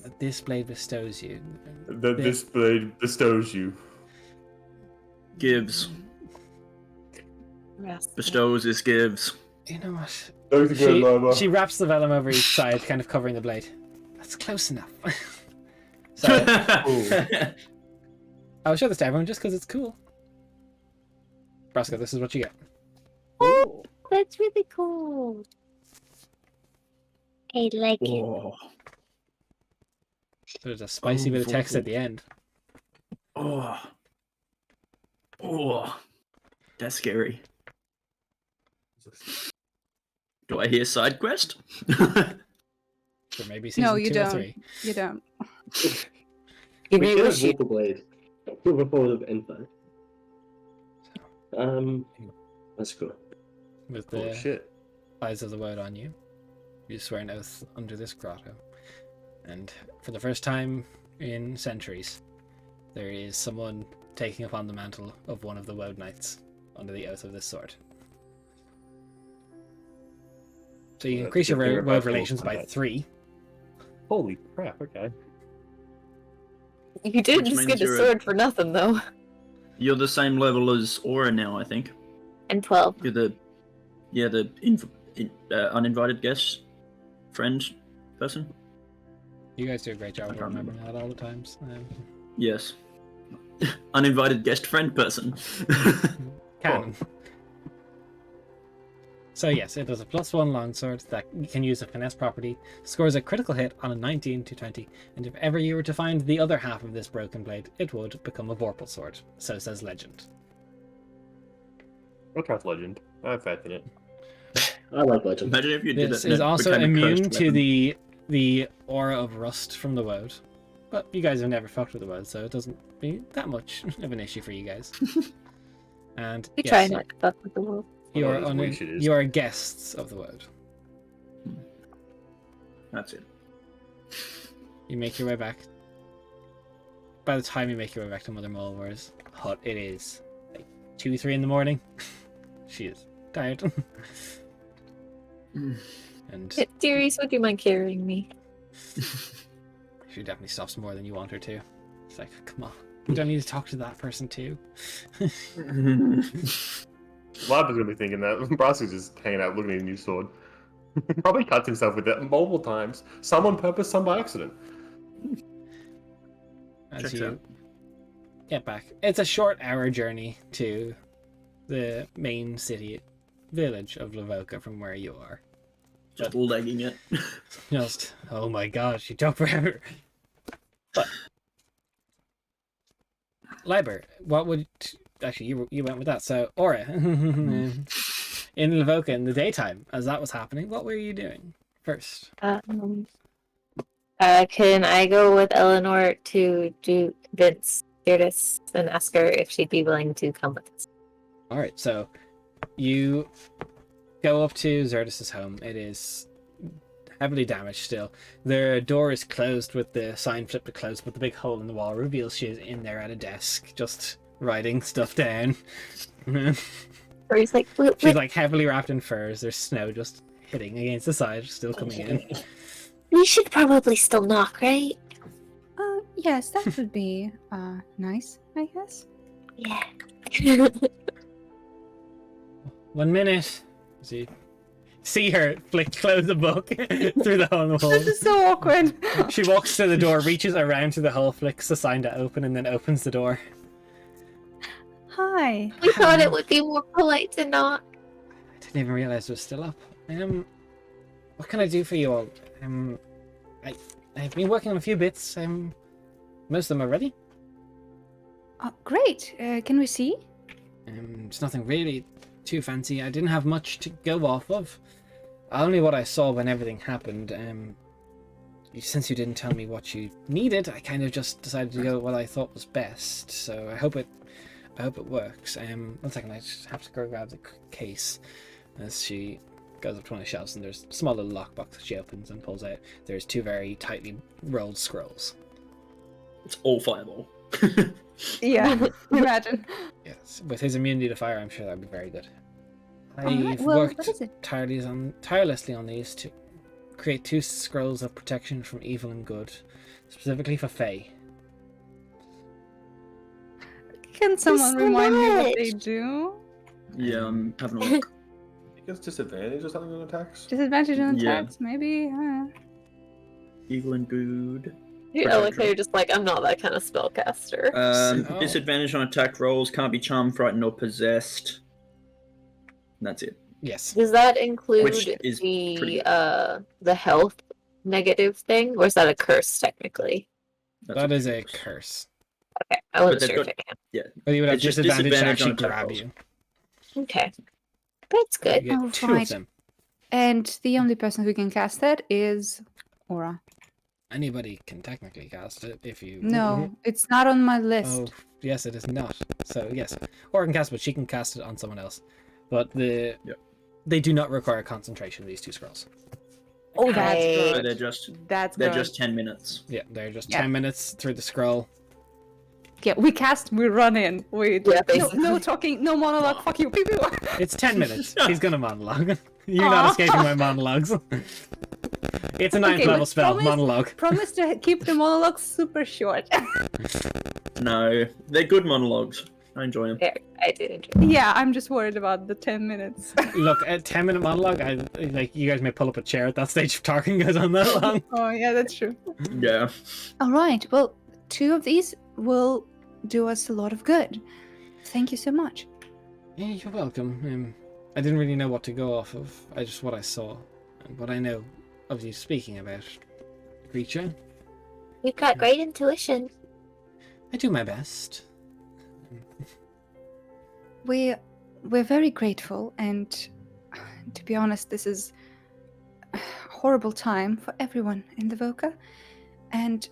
That this blade bestows you. That this blade bestows you. Gives. Bestows is gives. You know what? Thanks again, Neighbor. She wraps the vellum over each side, kind of covering the blade. That's close enough. So I'll show this to everyone just because it's cool. Braska, this is what you get. Oh, that's really cool. I like it. Oh, There's a spicy bit of text at the end. oh, oh, that's scary. Do I hear side quest? So maybe season No, you 2 or don't. 3. You don't. You We know get what a she... vocal blade. Prove a forward of info. Let's go. With Oh the shit. eyes of the Woad on you, you swear an oath under this grotto. And for the first time in centuries, there is someone taking upon the mantle of one of the Woad Knights under the oath of this sword. So you Well, increase your that's a good thing Woad about relations by combat. 3. Holy crap, okay. You didn't Which just means get a you're sword for nothing, though. You're the same level as Aura now, I think. And 12. You're the uninvited guest, friend, person. You guys do a great job of I can't remembering that all the times. Yes. Uninvited guest friend person. Canon. So yes, it does a +1 longsword that you can use a finesse property, scores a critical hit on a 19 to 20, and if ever you were to find the other half of this broken blade, it would become a Vorpal sword. So says legend. I'll trust Legend. I have faith in it. I like Legend. Imagine if you did This it. and is it also became a immune cursed to weapon. the aura of rust from the Woad. But you guys have never fucked with the Woad, so it doesn't be that much of an issue for you guys. And We yes, try not to fuck with the wolf. you Well, are that's weak shit is. you are guests of the Woad. That's it. You make your way back. By the time you make your way back to Mother Mulwar's hut, it is like 2, 3 in the morning. She is tired. And Dearies, would you mind carrying me? she definitely stops more than you want her to. It's like, come on. You don't need to talk to that person too. Lab is gonna be thinking that. Brassi's just hanging out looking at a new sword. Probably cuts himself with it multiple times. Some on purpose, some by accident. As Checks you out. get back. It's a short hour journey to the main city village of Lavoka from where you are. Just legging it. Just, oh my gosh, you took forever. But Liber, what would actually you went with that? So Aura, in Lavoka in the daytime, as that was happening, what were you doing first? Can I go with Eleanor to convince Beardis and ask her if she'd be willing to come with us? All right, so you go up to Zerdus's home. It is heavily damaged still. The door is closed with the sign flipped to close, but the big hole in the wall reveals she is in there at a desk, just writing stuff down. Or he's like, She's like heavily wrapped in furs. There's snow just hitting against the side, still coming in. we should probably still knock, right? Yes, that would be nice, I guess. Yeah. 1 minute. See her close the book through the hole in the wall. This is so awkward. She walks to the door, reaches around to the hole, flicks the sign to open, and then opens the door. Hi. We thought it would be more polite to knock. I didn't even realize it was still up. What can I do for you all? I've been working on a few bits. Most of them are ready. Great. Can we see? It's nothing really too fancy. I didn't have much to go off of. Only what I saw when everything happened. Since you didn't tell me what you needed, I kind of just decided to go with what I thought was best. So I hope it works. 1 second, I just have to go grab the case. As she goes up to one of the shelves, and there's a small little lockbox that she opens and pulls out. There's 2 very tightly rolled scrolls. It's all fireball. Yeah, imagine. Yes, with his immunity to fire, I'm sure that'd be very good. Alright, I've well, worked what is it? tirelessly on these to create 2 scrolls of protection from evil and good, specifically for Fae. Can someone so remind me what much. they do? Yeah, I'm having a look. He gets disadvantage or something on attacks. Disadvantage on Yeah. attacks, maybe? Evil and good. You're just like, I'm not that kind of spellcaster. Oh. Disadvantage on attack rolls, can't be charmed, frightened, or possessed. And that's it. Yes. Does that include Which is pretty- the health negative thing, or is that a curse technically? That's That it. is a curse. Okay, I wasn't they've sure if got- it can. Yeah. But you would have It's just disadvantage to disadvantage on actually attack grab rolls. you. Okay, that's You good. get Oh, 2 right. of them. And the only person who can cast that is Aura. Anybody can technically cast it if you... No, it's not on my list. Oh, yes, it is not. So, yes. Or can cast it, but she can cast it on someone else. But they do not require concentration, these 2 scrolls. Oh, that's I- So good. they're Good. just 10 minutes. Yeah, they're just Yeah. 10 minutes through the scroll. Yeah, we cast, we run in. We Yeah, no, basically. no talking, no monologue. Fuck you, pew pew. It's 10 minutes. He's gonna monologue. You're not Aw. escaping my monologues. It's a 9th Okay, level but spell, promise- monologue. Promise to keep the monologue super short. No, they're good monologues. I enjoy them. Yeah, I did enjoy. Yeah, I'm just worried about the 10 minutes. Look, a 10-minute monologue, you guys may pull up a chair at that stage if talking goes on that long. Oh, yeah, that's true. Yeah. All right, well, 2 of these will do us a lot of good. Thank you so much. Yeah, you're welcome. I didn't really know what to go off of. Just what I saw. And what I know of you speaking about the creature. You've got great intuition. I do my best. We're very grateful, and to be honest, this is a horrible time for everyone in the Voka, and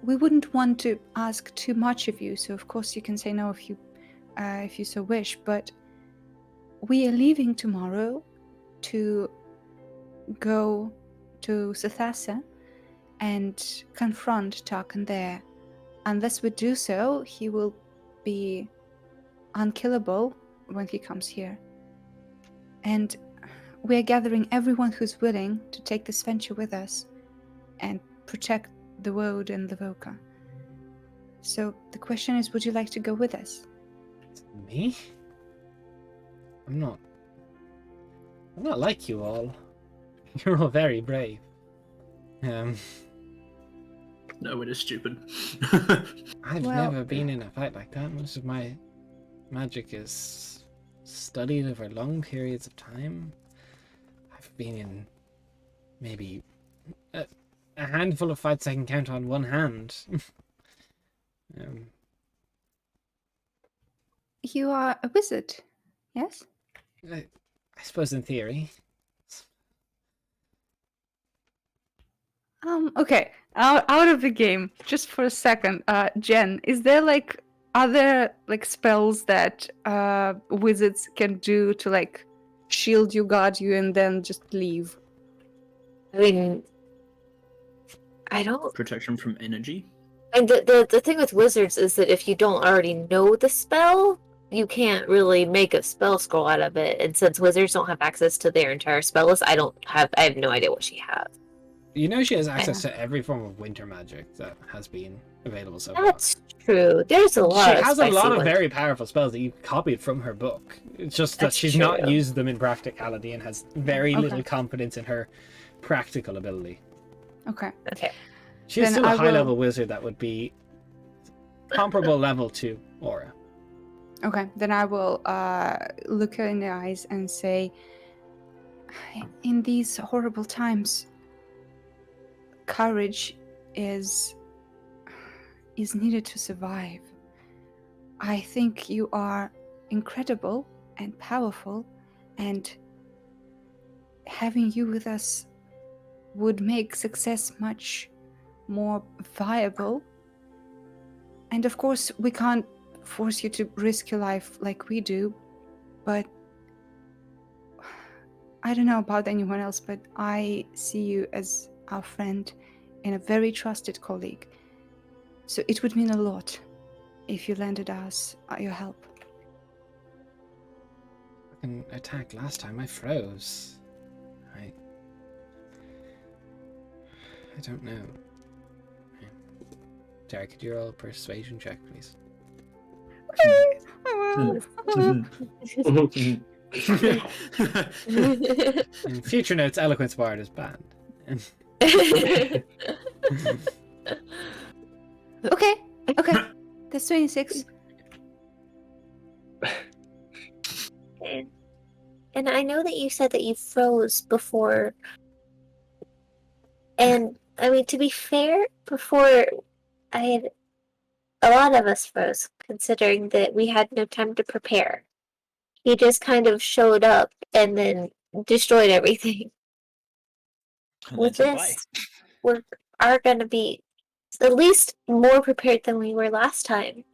we wouldn't want to ask too much of you. So of course you can say no if you so wish. But we are leaving tomorrow to go to Sathasa and confront Tarkan there. Unless we do so, he will be unkillable when he comes here. And we are gathering everyone who's willing to take this venture with us and protect the world and Livoka. So the question is, would you like to go with us? Me? I'm not like you all. You're all very brave. No, it is stupid. I've Well- never been in a fight like that. Most of my magic is studied over long periods of time. I've been in maybe a handful of fights I can count on one hand. You are a wizard, yes? I suppose in theory. Okay. Out of the game, just for a second. Jen, is there like other like spells that wizards can do to like shield you, guard you, and then just leave? I mean, I don't. Protection from energy. And the thing with wizards is that if you don't already know the spell, you can't really make a spell scroll out of it. And since wizards don't have access to their entire spell list, I have no idea what she has. You know she has access to every form of winter magic that has been available so far. That's true. There's a lot. She of has a spicy lot of ones. very powerful spells that you copied from her book. It's just that That's she's not true. used them in practicality and has very Okay. little confidence in her practical ability. Okay. Okay. She's Then still a I high will- level wizard that would be comparable level to Aura. Okay. Then I will look her in the eyes and say, in these horrible times, courage is needed to survive. I think you are incredible and powerful, and having you with us would make success much more viable. And of course, we can't force you to risk your life like we do, but I don't know about anyone else, but I see you as our friend and a very trusted colleague. So it would mean a lot if you lended us your help. Fucking attack last time I froze. I don't know. Jerry, could you roll a persuasion check, please? In future notes, Eloquence Bard is banned. Okay, that's 26. And I know that you said that you froze before. And I mean, to be fair, before a lot of us froze, considering that we had no time to prepare. He just kind of showed up and then destroyed everything. And With then said, this, we are going to be at least more prepared than we were last time.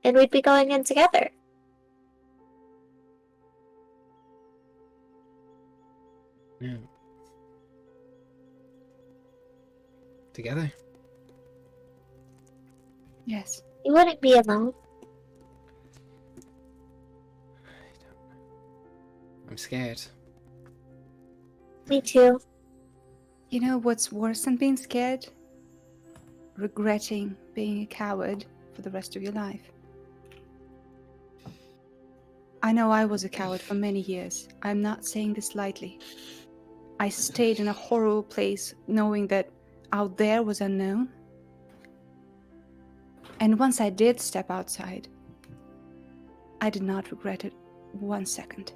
And we'd be going in together. Yeah. Together? Yes. You wouldn't be alone. I'm scared. Me too. You know what's worse than being scared? Regretting being a coward for the rest of your life. I know I was a coward for many years. I'm not saying this lightly. I stayed in a horrible place knowing that out there was unknown. And once I did step outside, I did not regret it 1 second.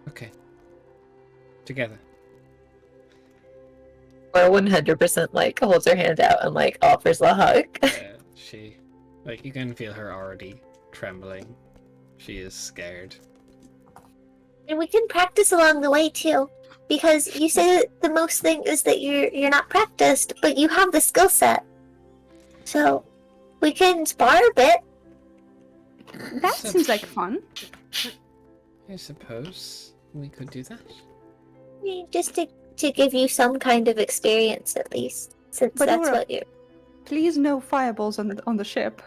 Okay. Together. Or 100% like holds her hand out and like offers a hug. She, like, you can feel her already trembling. She is scared. And we can practice along the way too. Because you say that the most thing is that you're not practiced, but you have the skill set. So we can spar a bit. That seems like fun. I suppose. We could do that. Just to give you some kind of experience at least, since But that's Aura- what you're. Please, no fireballs on the ship.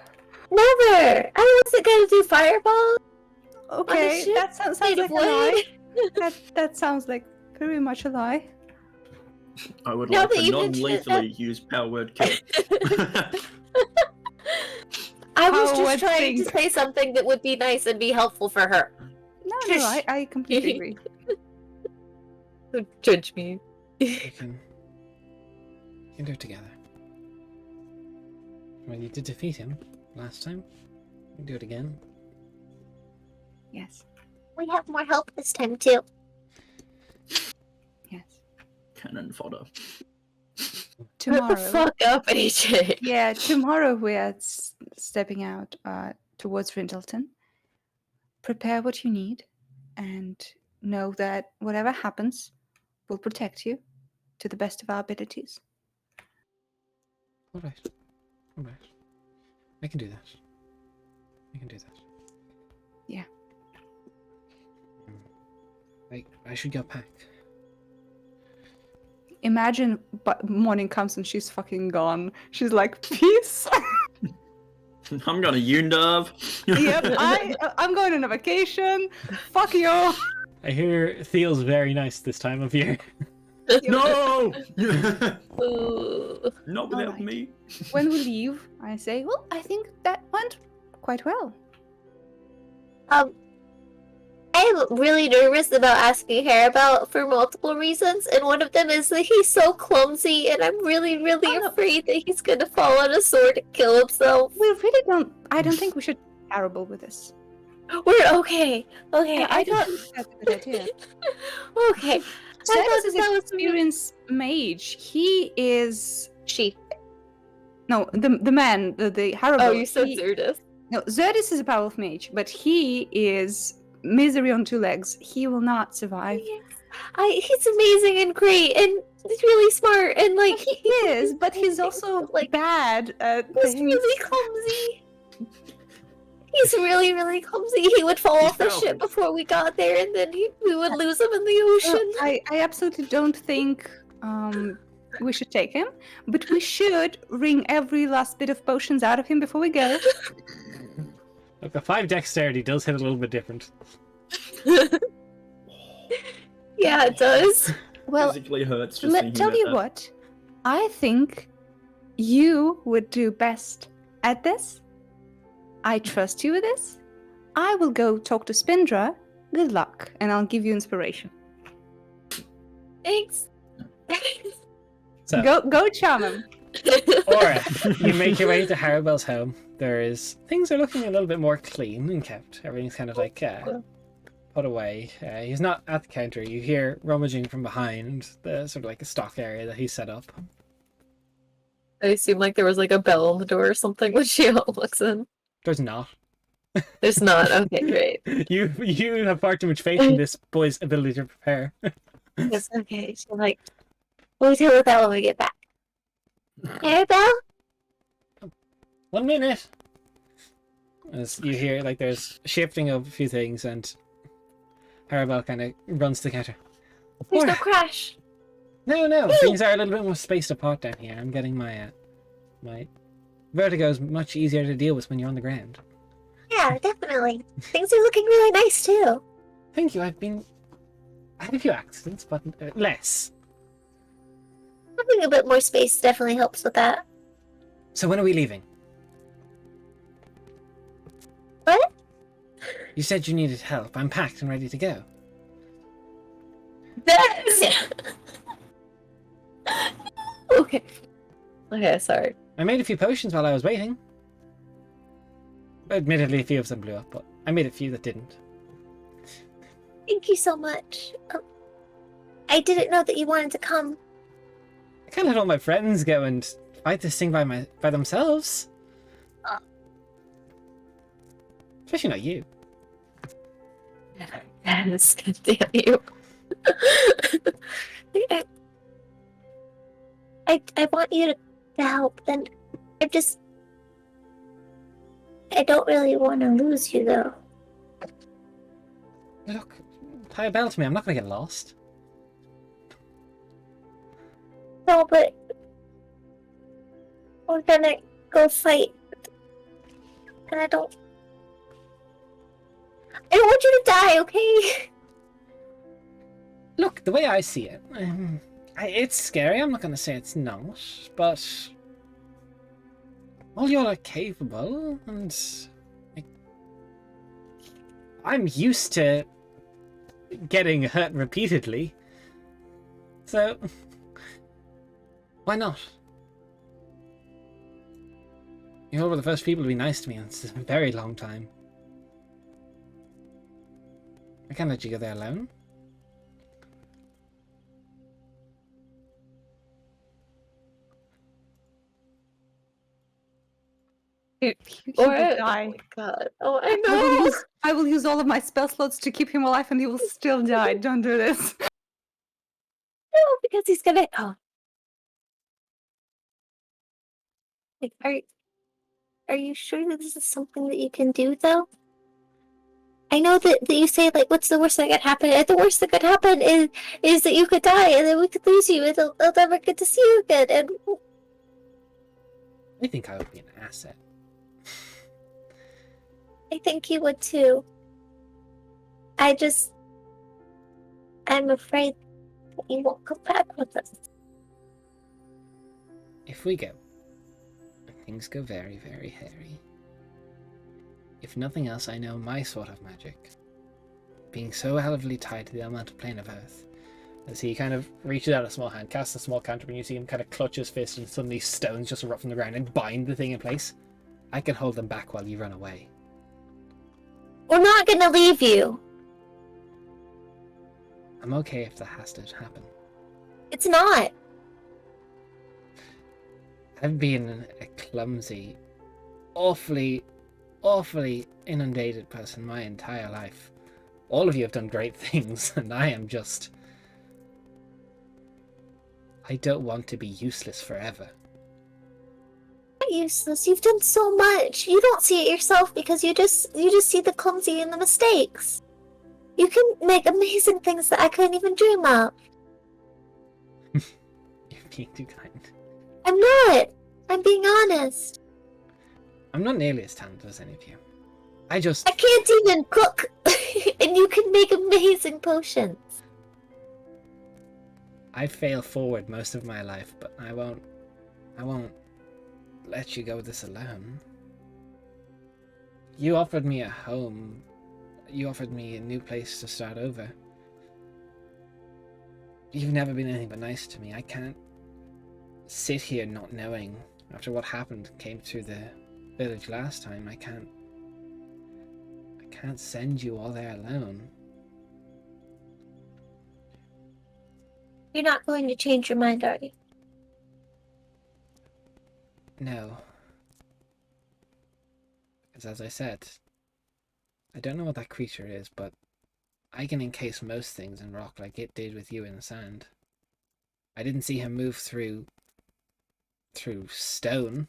Never! I wasn't gonna do fireball. Okay, ship that sounds made like of a lie. wood. That sounds like very much a lie. I would Now like that to you mention it, non-lethally use power word kill. I was How just would trying to think- say something that would be nice and be helpful for her. No, I completely agree. Don't judge me. We can do it together. Well, you did defeat him last time. We can do it again. Yes, We have more help this time too. yes. Cannon fodder. Tomorrow. Fuck up, AJ. Yeah, tomorrow we are stepping out towards Rindleton. Prepare what you need, and know that whatever happens, we'll protect you to the best of our abilities. All right. All right. I can do that. I can do that. Yeah. I should go pack. Imagine morning comes and she's fucking gone. She's like, peace. I'm gonna Yundav. Yep, I'm going on a vacation. Fuck you. I hear Theal's very nice this time of year. No! Ooh. Not without Alright. me. When we leave, I say, well, I think that went quite well. I'm really nervous about asking Harabout for multiple reasons, and one of them is that he's so clumsy, and I'm really, really Oh, no. afraid that he's gonna fall on a sword and kill himself. We really don't. I don't think we should be terrible with this. We're okay. Okay, Yeah, I I thought. don't think that's a good idea. Okay. Zedis is that was experienced mage. He is she. no the man, the Haribo. Oh, you said he, Zerdis. No, Zerdis is a powerful mage, but he is misery on two legs. He will not survive. He's amazing and great, and he's really smart, and like He is, but he's also like bad at he's things. really clumsy. He's really, really clumsy. He would fall He's off the powerful. ship before we got there, and then we would lose him in the ocean. I absolutely don't think we should take him, but we should wring every last bit of potions out of him before we go. Look, a 5 dexterity does hit a little bit different. Yeah, it does. Well, Physically hurts just thinking tell about you that. what, I think you would do best at this. I trust you with this. I will go talk to Spindra. Good luck, and I'll give you inspiration. Thanks. So, Go charm him. Aura, you make your way to Haribel's home. Things are looking a little bit more clean and kept. Everything's kind of like put away. He's not at the counter. You hear rummaging from behind the sort of like a stock area that he set up. I assume like there was like a bell on the door or something when she looks in. There's not. There's not. Okay, great. You have far too much faith in this boy's ability to prepare. Yes, okay. So like, we'll deal with that when we get back. Hey, Belle? 1 minute. As you hear, like there's shifting of a few things, and Haribel kind of runs to the counter. There's no Aura. crash. No, things are a little bit more spaced apart down here. I'm getting my vertigo is much easier to deal with when you're on the ground. Yeah, definitely. Things are looking really nice too. Thank you. I had a few accidents, but less. Having a bit more space definitely helps with that. So when are we leaving? What? You said you needed help. I'm packed and ready to go. That's... Okay. Okay, sorry. I made a few potions while I was waiting. Admittedly, a few of them blew up, but I made a few that didn't. Thank you so much. I didn't know that you wanted to come. I can't let all my friends go and fight this thing by themselves. Especially not you. Yes, damn you. I want you to help, and I don't really want to lose you, though. Look, Tie a bell to me. I'm not gonna get lost. No, but we're gonna go fight. And I don't want you to die, okay? Look, the way I see it, it's scary. I'm not gonna say it's not, but all y'all are capable, and I'm used to getting hurt repeatedly. So why not? You were the first people to be nice to me in a very long time. I can't let you go there alone. He Or will die. God. Oh, I know. I will use all of my spell slots to keep him alive, and he will still die. Don't do this. No, because he's gonna. Oh, like, are you sure that this is something that you can do, though? I know that you say, like, what's the worst that could happen? And the worst that could happen is that you could die, and then we could lose you, and they'll never get to see you again. And I think I would be an asset. I think you would too. I'm afraid that you won't come back with us. If we go, things go very, very hairy. If nothing else, I know my sort of magic. Being so heavily tied to the elemental plane of Earth. As he kind of reaches out a small hand, casts a small cantrip, and you see him kind of clutch his fist, and suddenly stones just erupt from the ground and bind the thing in place. I can hold them back while you run away. We're not gonna leave you. I'm okay if that has to happen. It's not. I've been a clumsy, awfully inundated person my entire life. All of you have done great things, and I am just... I don't want to be useless forever. Not useless. You've done so much. You don't see it yourself because you just see the clumsy and the mistakes. You can make amazing things that I couldn't even dream of. You're being too kind. I'm not. I'm being honest. I'm not nearly as talented as any of you. I can't even cook, and you can make amazing potions. I fail forward most of my life, but I won't let you go this alone. You offered me a home. You offered me a new place to start over. You've never been anything but nice to me. I can't sit here not knowing after what happened came through the village last time. I can't send you all there alone. You're not going to change your mind, are you? No. Because as I said, I don't know what that creature is, but I can encase most things in rock like it did with you in the sand. I didn't see him move through stone.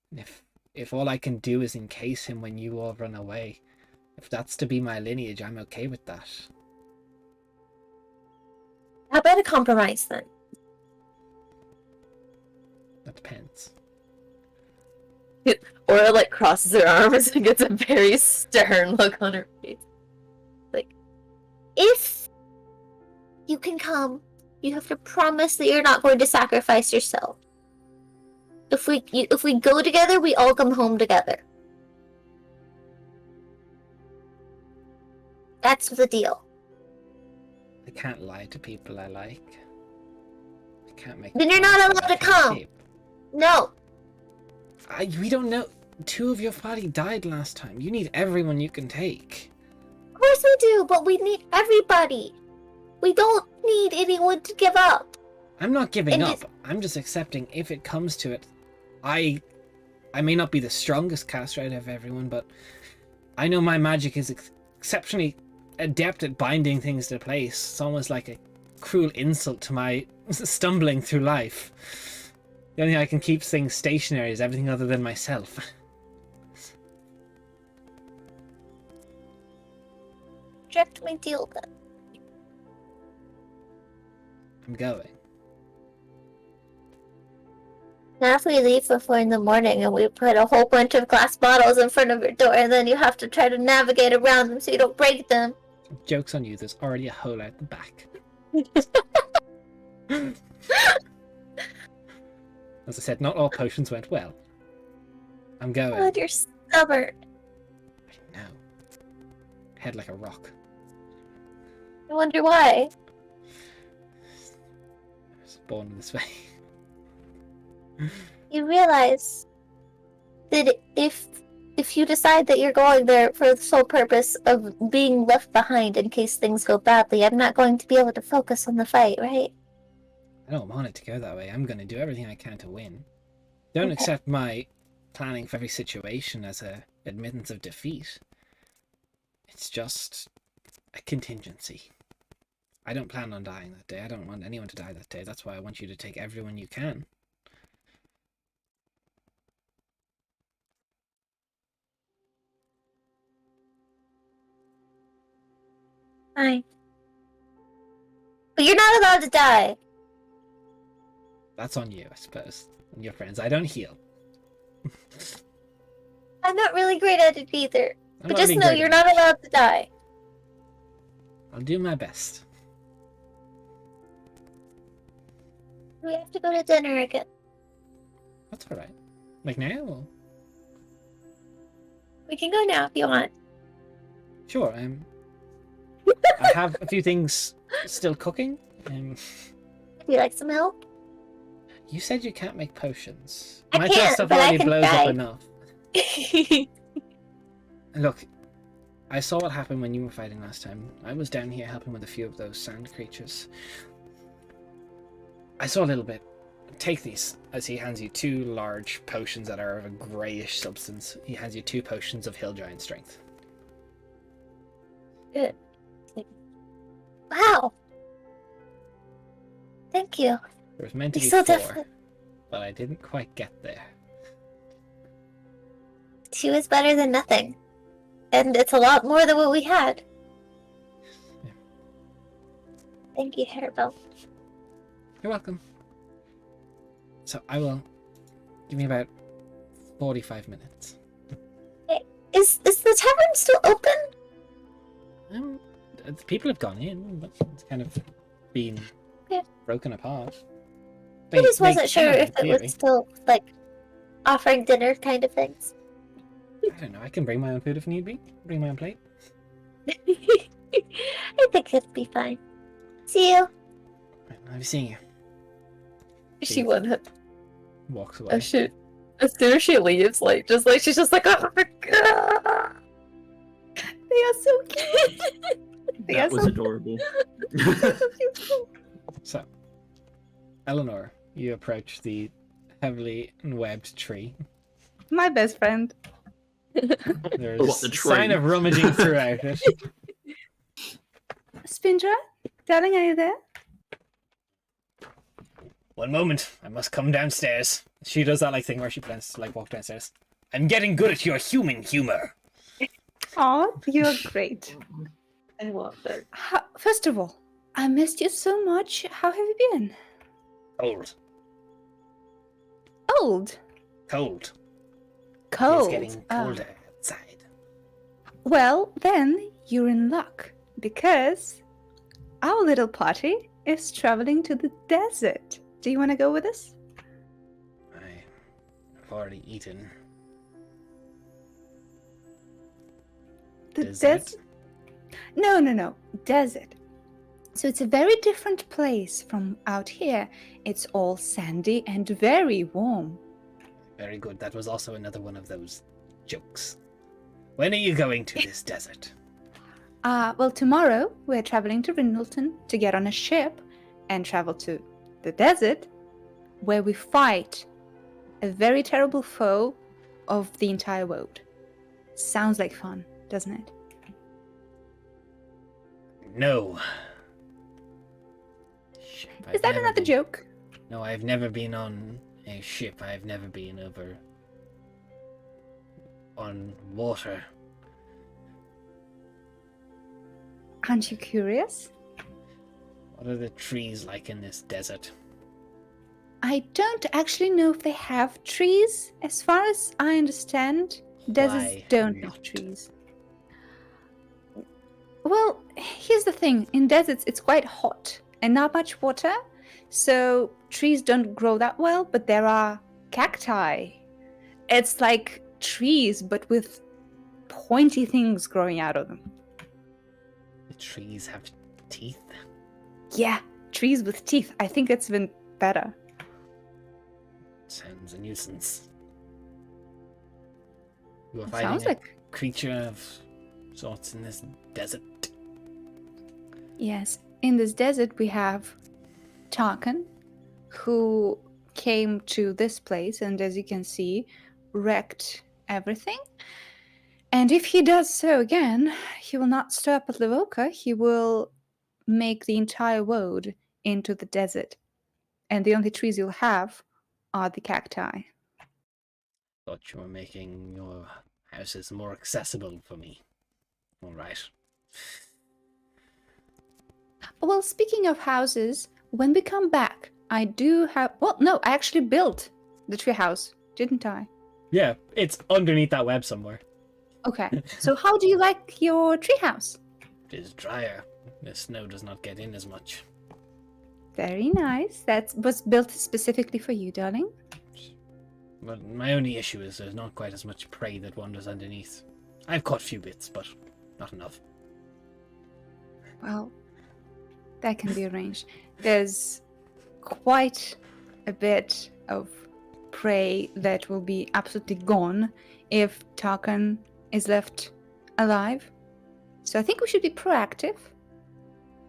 And if all I can do is encase him when you all run away, if that's to be my lineage, I'm okay with that. How about a compromise then? That depends. Aura like crosses her arms and gets a very stern look on her face. Like, if you can come, you have to promise that you're not going to sacrifice yourself. If we go together, we all come home together. That's the deal. I can't lie to people I like. I can't make. Then you're not allowed to come. No. We don't know. 2 of your party died last time. You need everyone you can take. Of course we do, but we need everybody. We don't need anyone to give up. I'm not giving And up. I'm just accepting if it comes to it. I may not be the strongest caster out of everyone, but I know my magic is exceptionally adept at binding things to place. It's almost like a cruel insult to my stumbling through life. The only thing I can keep things stationary is everything other than myself. Reject my deal then. I'm going. Now if we leave before in the morning and we put a whole bunch of glass bottles in front of your door and then you have to try to navigate around them so you don't break them. Joke's on you, there's already a hole out the back. As I said, not all potions went well. I'm going. God, you're stubborn. I know. Head like a rock. I wonder why. I was born this way. You realize that if you decide that you're going there for the sole purpose of being left behind in case things go badly, I'm not going to be able to focus on the fight, right? I don't want it to go that way. I'm going to do everything I can to win. Don't accept my planning for every situation as a admittance of defeat. It's just a contingency. I don't plan on dying that day. I don't want anyone to die that day. That's why I want you to take everyone you can. Fine. But you're not allowed to die. That's on you, I suppose. And your friends. I don't heal. I'm not really great at it either. I'm But not just being know great you're at not it. allowed to die. I'll do my best. We have to go to dinner again. That's alright. Like now? Or... We can go now if you want. Sure, I have a few things still cooking. Would you like some help? You said you can't make potions. I My can't, stuff but I already can blows try. up enough. Look, I saw what happened when you were fighting last time. I was down here helping with a few of those sand creatures. I saw a little bit. Take these, as he hands you 2 large potions that are of a greyish substance. He hands you 2 potions of hill giant strength. Good. Wow. Thank you. There was meant to You be so 4, definitely. but I didn't quite get there. 2 is better than nothing. And it's a lot more than what we had. Yeah. Thank you, Hairbell. You're welcome. So I will give me about 45 minutes. Is the tavern still open? The people have gone in, but it's kind of been broken apart. I just wasn't sure can, if in it was theory. still, like, offering dinner kind of things. I don't know. I can bring my own food if need be. Bring my own plate. I think it'll be fine. See you. Right, I'll be seeing you. She went hit. Walks away. Oh shit. As soon as she leaves, like, she's just like, oh my god. They are so cute. They are That was so adorable. So, Eleanor, you approach the heavily webbed tree. my best friend. There's What, the a sign tree? of rummaging throughout it. Spindra, darling, are you there? One moment, I must come downstairs. She does that like thing where she plans to like walk downstairs. I'm getting good at your human humor. Oh, you're great. I love that. First of all, I missed you so much. How have you been? Cold. Old. Cold. Cold. It's getting colder outside. Well, then you're in luck because our little party is traveling to the desert. Do you want to go with us? I've already eaten. The Desert? No. Desert. So it's a very different place from out here. It's all sandy and very warm. Very good. That was also another one of those jokes. When are you going to this desert? Well, tomorrow we're traveling to Rindleton to get on a ship and travel to the desert where we fight a very terrible foe of the entire world. Sounds like fun, doesn't it? No. Ship. Is that another joke? No, I've never been on a ship. I've never been over on water. Aren't you curious? What are the trees like in this desert? I don't actually know if they have trees. As far as I understand, deserts Why don't not? have trees. Well, here's the thing. In deserts, it's quite hot and not much water. So trees don't grow that well, but there are cacti. It's like trees, but with pointy things growing out of them. The trees have teeth? Yeah, trees with teeth. I think it's even better. Sounds a nuisance. You are It fighting sounds a like creature of sorts in this desert. yes. In this desert, we have Tarkan, who came to this place and, as you can see, wrecked everything. And if he does so again, he will not stop at Livoka. He will make the entire world into the desert. And the only trees you'll have are the cacti. Thought you were making your houses more accessible for me. All right. Well, speaking of houses, when we come back, I do have. Well, no, I actually built the treehouse, didn't I? Yeah, it's underneath that web somewhere. Okay. So, how do you like your treehouse? It is drier. The snow does not get in as much. Very nice. That was built specifically for you, darling. But my only issue is there's not quite as much prey that wanders underneath. I've caught a few bits, but not enough. Well, that can be arranged. There's quite a bit of prey that will be absolutely gone if Tarkan is left alive. So I think we should be proactive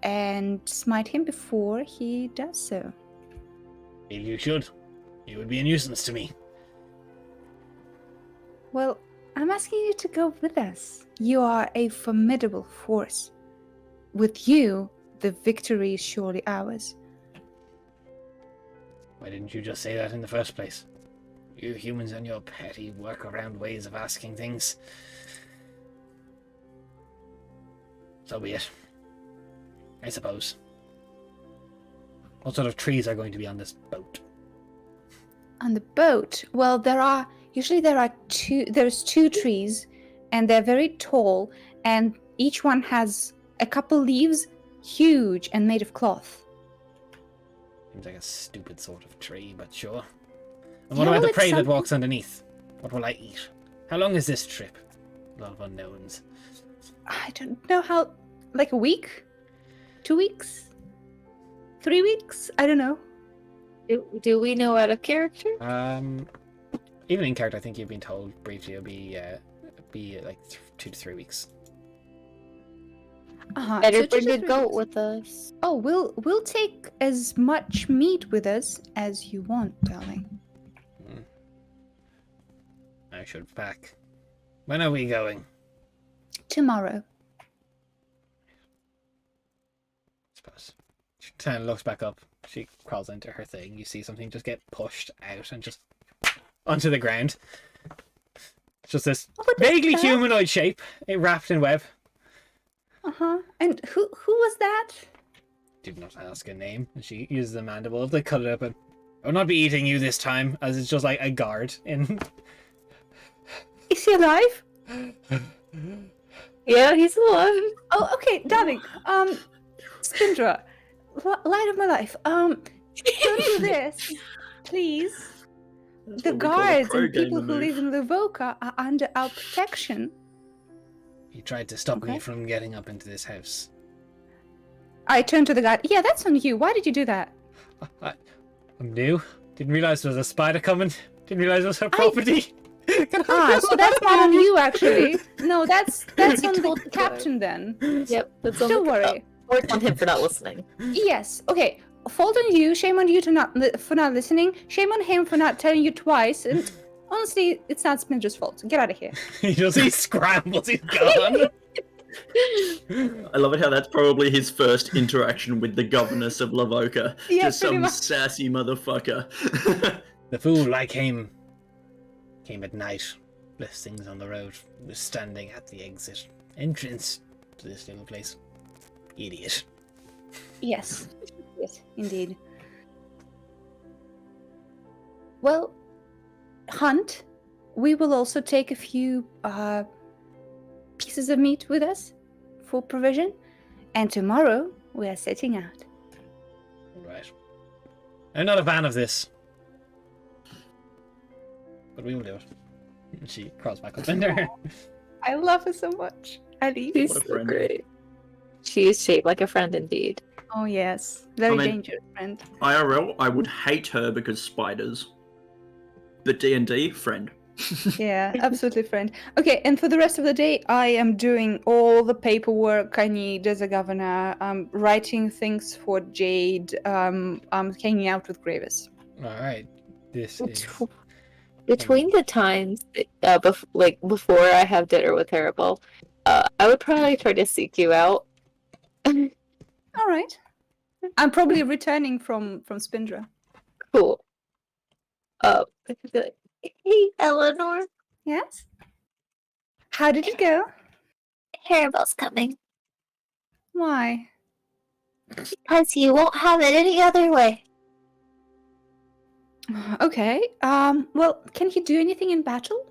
and smite him before he does so. Feel you should. You would be a nuisance to me. Well, I'm asking you to go with us. You are a formidable force. With you, the victory is surely ours. Why didn't you just say that in the first place? You humans and your petty workaround ways of asking things. So be it. I suppose. What sort of trees are going to be on this boat? On the boat, well, there's two trees, and they're very tall, and each one has a couple leaves, huge and made of cloth. Seems like a stupid sort of tree, but sure. And what Yeah, about the well, prey it's that walks underneath? What will I eat? How long is this trip? A lot of unknowns. I don't know how, like a week? 2 weeks? 3 weeks? I don't know. Do we know out of character? Even in character, I think you've been told briefly it'll be like 2 to 3 weeks. Better so bring 2 to a 3 goat weeks. with us. Oh, we'll take as much meat with us as you want, darling. I should pack. When are we going? Tomorrow. Suppose. She kind of looks back up. She crawls into her thing. You see something just get pushed out and just onto the ground. It's just this What is vaguely that? humanoid shape, wrapped in web. And who was that? Did not ask a name. And she uses the mandible to cut it open. I will not be eating you this time, as it's just like a guard in. Is he alive? Yeah, he's alive. Oh, okay, darling. Spindra, light of my life. Don't do this, please. That's The what we call a guards pro and people gamer who move. live in Livoka are under our protection. He tried to stop me Okay. from getting up into this house. I turned to the guard. Yeah, that's on you. Why did you do that? I'm new. Didn't realize there was a spider coming. Didn't realize it was her property. So that's not on you, actually. No, that's on the told the captain then. Yep, that's on Don't the- worry. Or it's on him for not listening. Yes. Okay. Fault on you. Shame on you for not listening. Shame on him for not telling you twice. And honestly, it's not Spindra's fault. Get out of here. he scrambles. He's gone. I love it how that's probably his first interaction with the governess of Lavoka. Yeah, Just pretty some much. sassy motherfucker. The fool like him came at night. Left things on the road. Was standing at the exit entrance to this little place. Idiot. Yes. Yes, indeed. Well, Hunt, we will also take a few pieces of meat with us for provision, and tomorrow we are setting out. Right. I'm not a fan of this, but we will do it. And she crawls back up in there. I love her so much. Ali. She's What a so friend. great. She is shaped like a friend indeed. Oh yes, very I mean- dangerous friend. IRL, I would hate her because spiders. But D&D, friend. Yeah, absolutely, friend. Okay, and for the rest of the day, I am doing all the paperwork I need as a governor. I'm writing things for Jade. I'm hanging out with Gravis. All right. This is. Between the times, before I have dinner with Terrible, I would probably try to seek you out. All right. I'm probably returning from Spindra. Cool. I could be like, hey, Eleanor, Yes. How did it go? Haribel's coming. Why? Because you won't have it any other way. Okay. Well, can he do anything in battle?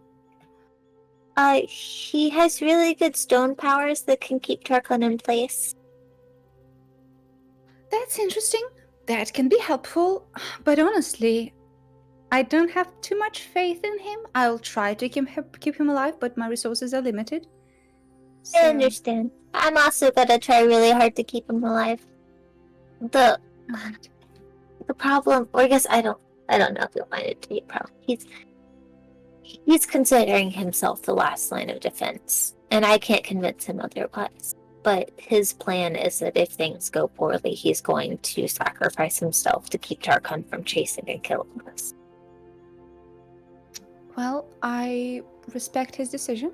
He has really good stone powers that can keep Tarkon in place. That's interesting. That can be helpful. But honestly, I don't have too much faith in him. I'll try to keep him alive, but my resources are limited. I understand. I'm also gonna try really hard to keep him alive. The Alright. problem, or I guess I don't know if you'll find it to be a problem. He's considering himself the last line of defense, and I can't convince him otherwise. But his plan is that if things go poorly, he's going to sacrifice himself to keep Tarkon from chasing and killing us. Well, I respect his decision.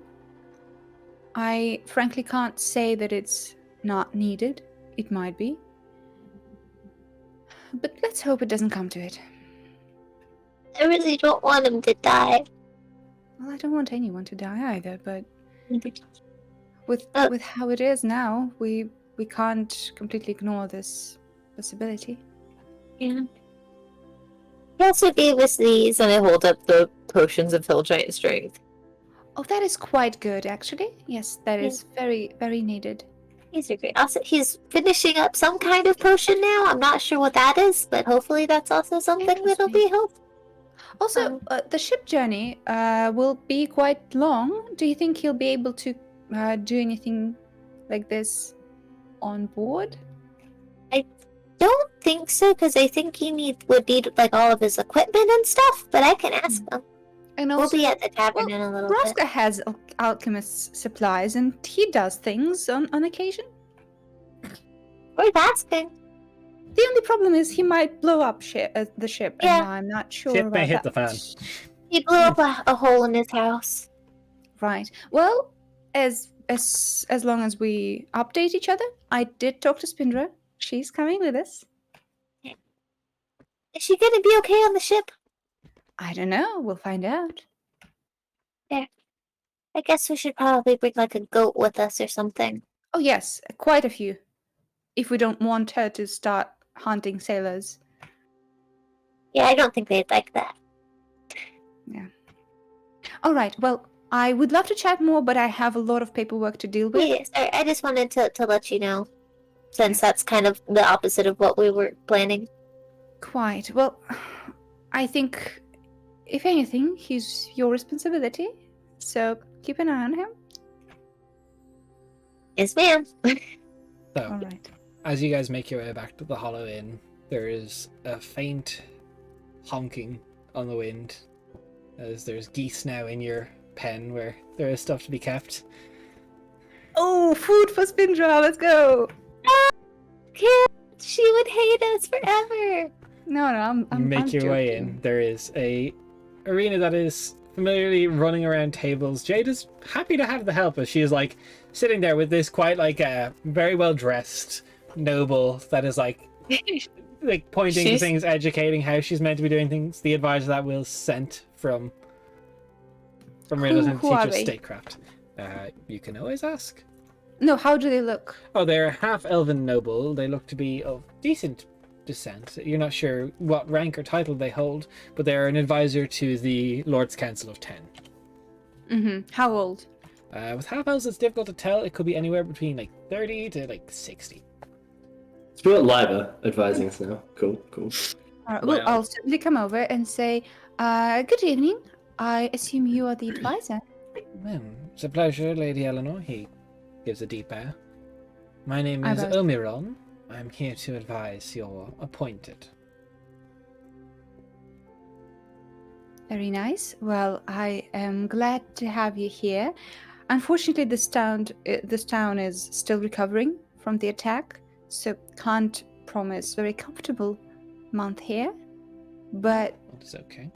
I frankly can't say that it's not needed. It might be. But let's hope it doesn't come to it. I really don't want him to die. Well, I don't want anyone to die either, but with Uh. with how it is now, we can't completely ignore this possibility. Yeah. He also gave us these. and I hold up the potions of Hill Giant Strength. Oh, that is quite good, actually. Yes, that is very, very needed. These are great. Also, he's finishing up some kind of potion now. I'm not sure what that is, but hopefully that's also something that'll be helpful. Also, the ship journey will be quite long. Do you think he'll be able to do anything like this on board? Don't think so, because I think he would need like all of his equipment and stuff. But I can ask him. And We'll also, be at the tavern in a little bit. Rosca has alchemist supplies, and he does things on occasion. We're asking. The only problem is he might blow up the ship, Yeah. and I'm not sure Ship about may hit that. the fan. He blew up a hole in his house. Right. Well, as long as we update each other, I did talk to Spindra. She's coming with us. Is she gonna be okay on the ship? I don't know. We'll find out. I guess we should probably bring like a goat with us or something. Oh yes, quite a few. If we don't want her to start hunting sailors. Yeah, I don't think they'd like that. All right. Well, I would love to chat more, but I have a lot of paperwork to deal with. Yes, I just wanted to let you know, since that's kind of the opposite of what we were planning. Quite. Well, I think, if anything, he's your responsibility. So keep an eye on him. Yes, ma'am. So, All right. as you guys make your way back to the Hollow Inn, there is a faint honking on the wind, as there's geese now in your pen where there is stuff to be kept. Oh, food for Spindra. Let's go. Kid, she would hate us forever. No, I'm You make I'm your way joking. in. There is a arena that is familiarly running around tables. Jade is happy to have the help, as she is like sitting there with this quite like a very well dressed noble that is like pointing to She's- things, educating how she's meant to be doing things. The advisor that was sent from Riddleton to who are teach us they? statecraft. You can always ask. No, how do they look? Oh, they're a half-elven noble. They look to be of decent descent. You're not sure what rank or title they hold, but they're an advisor to the Lord's Council of 10. Mm-hmm. How old? With half-elves, it's difficult to tell. It could be anywhere between like 30 to like 60. It's brought Liva advising us now. Cool. Well, Wow. I'll simply come over and say, good evening. I assume you are the advisor. It's a pleasure, Lady Eleanor. He gives a deep bow. My name is Advise. Omiron. I'm here to advise your appointed. Very nice. Well, I am glad to have you here. Unfortunately, this town is still recovering from the attack, so can't promise very comfortable month here. But It's okay.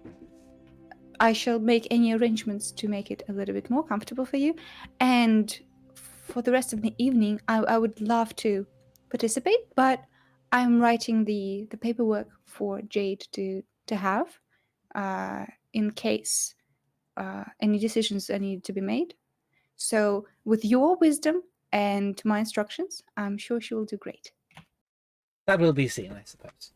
I shall make any arrangements to make it a little bit more comfortable for you. And for the rest of the evening, I would love to participate, but I'm writing the paperwork for Jade to have in case any decisions are needed to be made. So with your wisdom and my instructions, I'm sure she will do great. That will be seen, I suppose.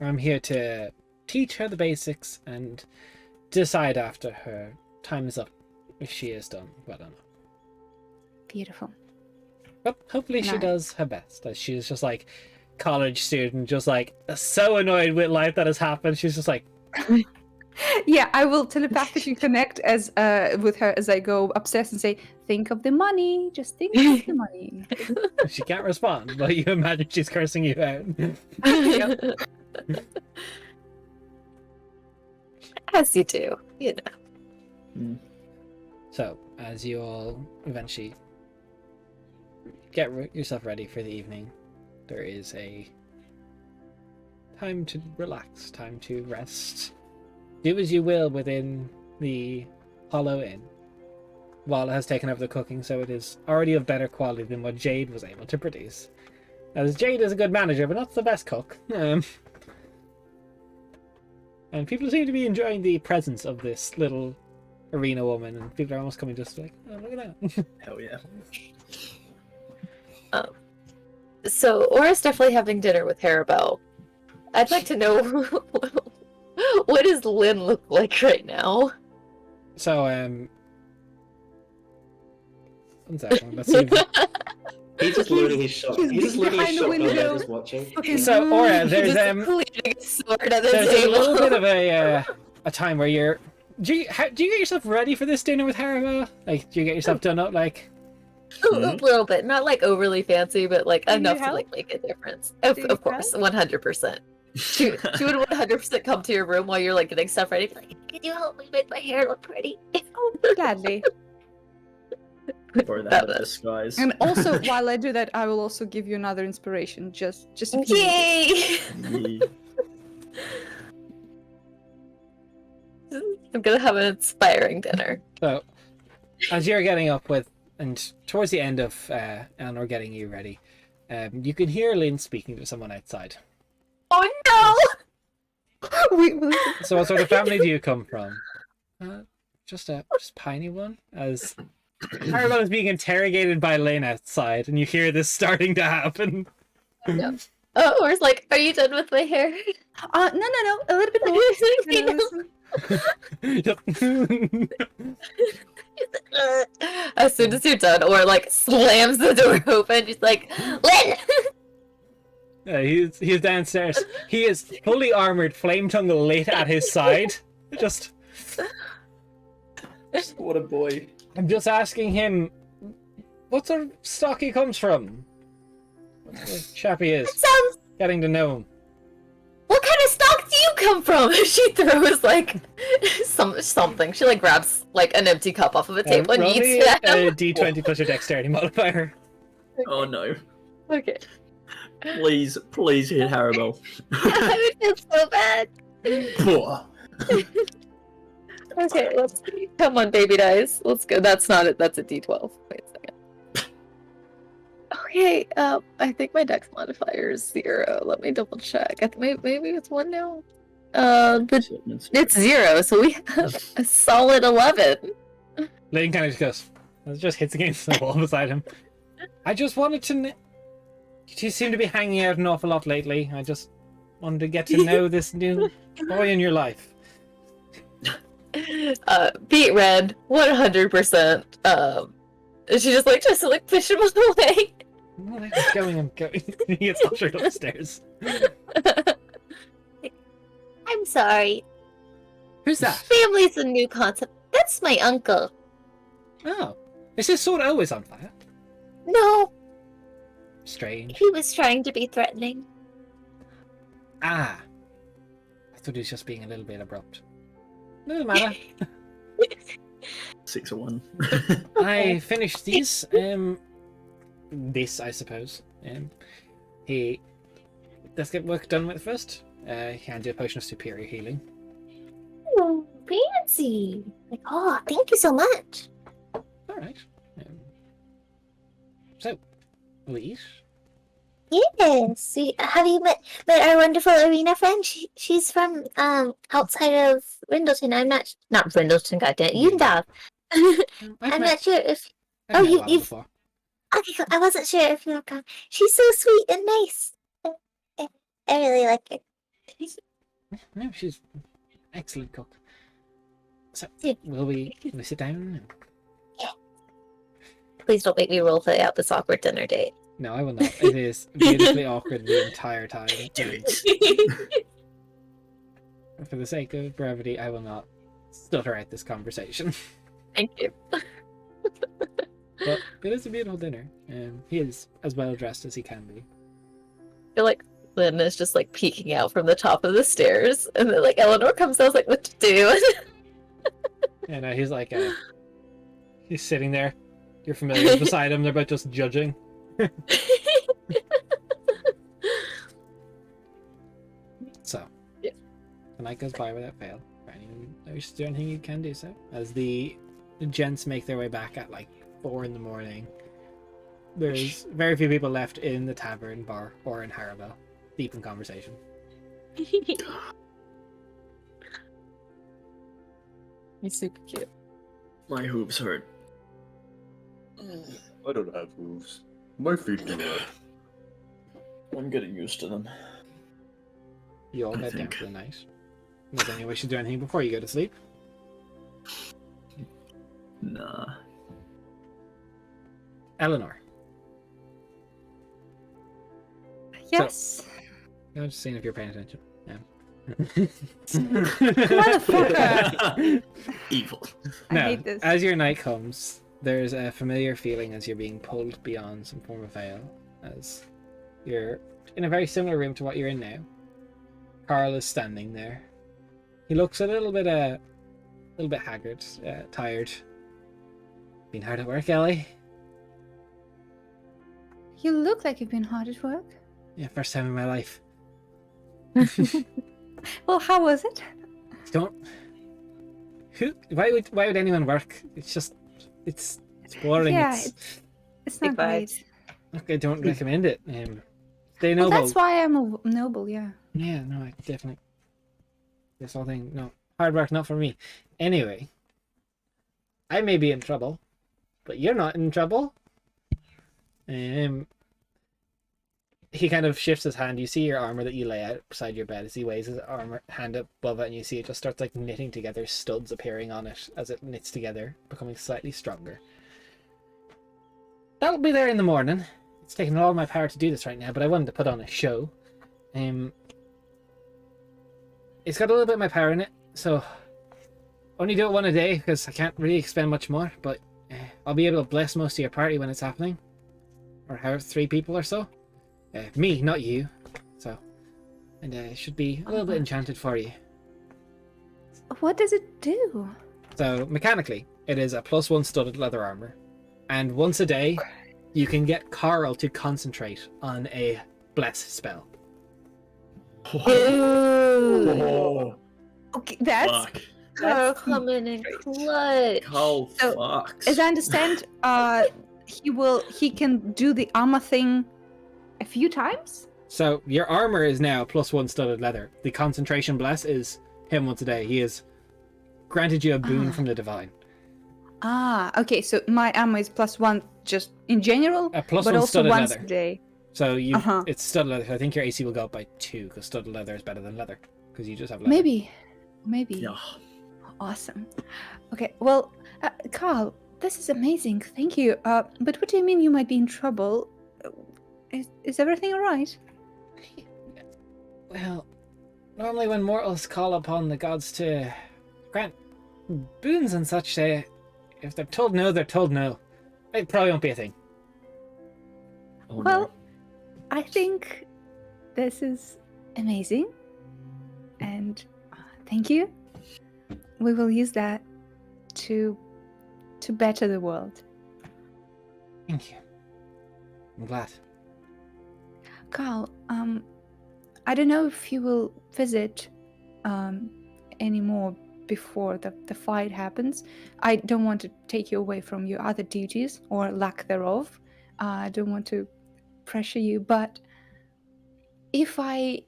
I'm here to teach her the basics and decide after her time is up if she is done well enough. Beautiful. But hopefully she Nice. does her best, as she's just like college student, just like so annoyed with life that has happened. She's just like, Yeah, I will telepathically connect as with her as I go upstairs and say, think of the money. Just think of the money. she can't respond, but you imagine she's cursing you out. As you do, you know. So, as you all eventually get yourself ready for the evening, there is a time to relax, time to rest. Do as you will within the Hollow Inn. Walla has taken over the cooking, so it is already of better quality than what Jade was able to produce. As Jade is a good manager, but not the best cook. And people seem to be enjoying the presence of this little arena woman, and people are almost coming just like, oh, look at that. Hell yeah. So Aura's definitely having dinner with Harabelle. I'd like to know what does Lynn look like right now? So, one second, let's see. He's just loading his shot. he's He's just loading his behind the shot while window. they're just watching. Okay, So, Aura, there's Just cleaning a sword at the there's a table. little bit of a time where you're. Do you get yourself ready for this dinner with Harabelle? Like, do you get yourself done up like? A little bit, not like overly fancy, but like you enough to help? like make a difference. Of Do you course, 100%. She would 100% come to your room while you're like getting stuff ready. Be like, can you help me make my hair look pretty? Oh, gladly. Or that That of was- disguise. And also, while I do that, I will also give you another inspiration. Just if you need it. Yay! Yeah. I'm gonna have an inspiring dinner. So, as you're getting up with, and towards the end of Eleanor getting you ready, you can hear Lynn speaking to someone outside. Oh no! So, what sort of family do you come from? Just piney one. As Harabelle is being interrogated by Lynn outside, and you hear this starting to happen. Oh, Aura's like, are you done with my hair? No, a little bit more. As soon as you're done, or like slams the door open, just like, Lynn! He's downstairs. He is fully armored, flame tongue lit at his side. Just, What a boy. I'm just asking him what sort of stock he comes from. What sort of chap he is. Sounds. Getting to know him. What kind of stock do you come from? She throws like something. She like grabs like an empty cup off of a table and Roll eats me it. a d20 plus your dexterity modifier. Oh no. Okay. Please hit Harabelle. I would feel so bad. Poor. Okay, let's come on, baby dice. Let's go. That's not it. That's a D12. Wait a second. Okay, I think my dex modifier is 0. Let me double check. I think maybe it's 1 now. It's 0, so we have a solid 11. Lane kind of just goes, It just hits against the wall beside him. I just wanted to. You seem to be hanging out an awful lot lately. I just wanted to get to know this new boy in your life. Beat red, 100%. She just push him away. Well, I'm going. He gets ushered upstairs. I'm sorry. Who's that? Family's a new concept. That's my uncle. Oh, is his sword always on fire? No, Strange. he was trying to be threatening. Ah, I thought he was just being a little bit abrupt. No matter. 6 or 1. I finished these. This, I suppose. Let's get work done with first. He hands you a potion of superior healing. Oh, fancy. Like, oh, thank you so much. All right. So, we'll eat. Yes. Have you met our wonderful arena friend? She's from outside of Rindleton. I'm not Rindleton. Goddamn, Yundav. I'm not sure if. I've met you've- Lana before. Okay, cool. I wasn't sure if you'll come. She's so sweet and nice. I really like her. No, she's an excellent cook. So, Yeah. will we sit down? Please don't make me roll play out this awkward dinner date. No, I will not. It is beautifully awkward the entire time. Do it. For the sake of brevity, I will not stutter out this conversation. Thank you. But it is a beautiful dinner. He is as well dressed as he can be. I feel like Lynn is just like peeking out from the top of the stairs, and then like Eleanor comes out, like, what to do? And he's like, he's sitting there. You're familiar beside him. They're both just judging. So, Yeah. the night goes by without fail. If anyone wishes to do anything, you can do so. As the gents make their way back at like 4 in the morning, there's very few people left in the tavern, bar, or in Harrowville, deep in conversation. He's super cute. My hooves hurt. I don't have hooves. My feet do that. I'm getting used to them. You all I bed down think. for the night. Does anyone wish to do anything before you go to sleep? Nah. Eleanor. Yes. I'm just seeing if you're paying attention. Yeah. Motherfucker. Evil. I Now, hate this. as your night comes, there's a familiar feeling as you're being pulled beyond some form of veil, as you're in a very similar room to what you're in now. Carl is standing there. He looks a little bit haggard, tired. Been hard at work, Ellie? You look like you've been hard at work. Yeah, first time in my life. Well, how was it? Don't. Why would anyone work? It's boring. Yeah, It's, it's not Big great. look, I don't recommend it. Stay Well, noble. that's why I'm a noble, yeah. Yeah, no, I definitely. This whole thing, no. Hard work, not for me. Anyway, I may be in trouble, but you're not in trouble. He kind of shifts his hand. You see your armor that you lay out beside your bed as he waves his armor hand above it, and you see it just starts like knitting together, studs appearing on it as it knits together, becoming slightly stronger. That'll be there in the morning. It's taking all my power to do this right now, but I wanted to put on a show. It's got a little bit of my power in it, so only do it one a day because I can't really expend much more, but I'll be able to bless most of your party when it's happening. Or how 3 people or so. Me, not you. So, and it should be a little bit enchanted for you. What does it do? So, mechanically, it is a +1 studded leather armor. And once a day, you can get Carl to concentrate on a bless spell. Oh, Okay, that's fuck. Carl coming in clutch. Carl So, fucks. as I understand, he can do the armor thing a few times. So, your armor is now +1 studded leather. The concentration bless is him once a day. He has granted you a boon from the divine. Okay, so my ammo is +1 just in general, A plus but one also studded once leather. a day. So you, Uh-huh. it's studded leather. So I think your AC will go up by 2 because studded leather is better than leather because you just have leather. Maybe. Yeah. Awesome. Okay, well, Carl, this is amazing. Thank you. But what do you mean you might be in trouble? Is everything alright? Well, normally when mortals call upon the gods to grant boons and such, if they're told no, they're told no. It probably won't be a thing. Oh, Well, no. I think this is amazing. And thank you. We will use that to better the world. Thank you. I'm glad. Carl, I don't know if you will visit anymore before the fight happens. I don't want to take you away from your other duties or lack thereof. I don't want to pressure you, but if I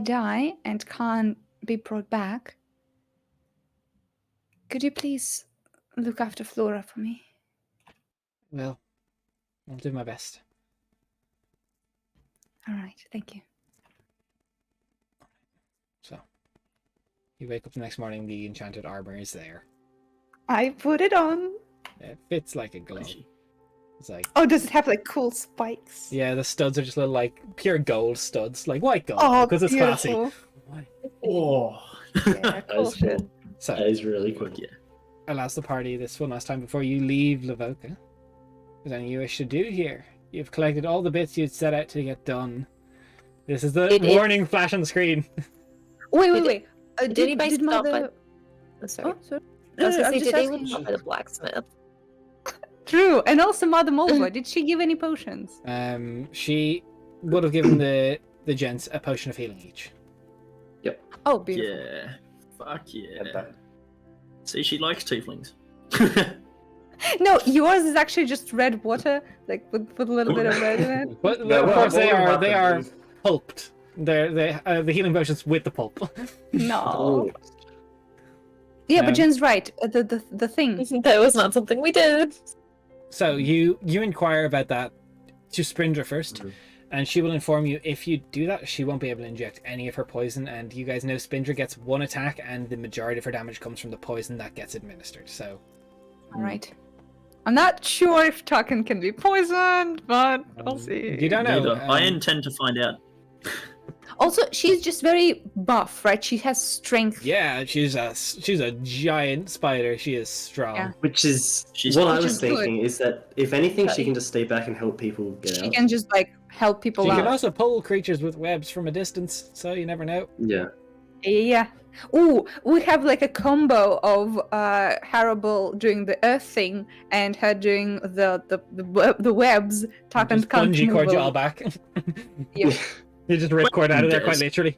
die and can't be brought back, could you please look after Flora for me? Well, I'll do my best. All right, thank you. So, you wake up the next morning, the enchanted armor is there. I put it on. It fits like a glove. It's like, Oh, does it have like cool spikes? yeah, the studs are just little like pure gold studs, like white gold, Oh, because it's classy. beautiful. Oh. Yeah, That cool is shit. cool. So, That is really cool. Yeah. allows the party this one last time before you leave Lavoka. There's anything you wish to do here? You've collected all the bits you'd set out to get done. This is the It is- warning flash on the screen. Wait. Did anybody did stop mother... at- Oh, sorry. Oh, sorry. I was No, gonna I'm say, just did anyone asking. stop at the blacksmith? True, and also Mother Mulva, did she give any potions? She would have given the gents a potion of healing each. Oh, beautiful. Yeah. Fuck At yeah. that. See, she likes tieflings. No, yours is actually just red water, like with a little bit of red in it. But No, of well, course what they would are happen is- pulped. They're the healing potions with the pulp. No. Oh, Yeah, but Um, Jen's right. The thing. That was not something we did. So you inquire about that to Springer first, Mhm. and she will inform you if you do that, she won't be able to inject any of her poison. And you guys know Springer gets one attack, and the majority of her damage comes from the poison that gets administered. So All right. I'm not sure if Tarkin can be poisoned, but we'll see. you don't know. Neither. I intend to find out. Also, she's just very buff, right? She has strength. Yeah, she's a giant spider. She is strong. Yeah. which is She's- what I Which was is good. thinking is that if anything, she Okay. can just stay back and help people get She out. can just like help people She out. can also pull creatures with webs from a distance, so you never know. Yeah. Yeah. Ooh, we have like a combo of Harable doing the earth thing and her doing the webs. Tarkin Just can't bungee move cord a you all lot. back. Yeah. You just rip cord out of there quite Does. literally.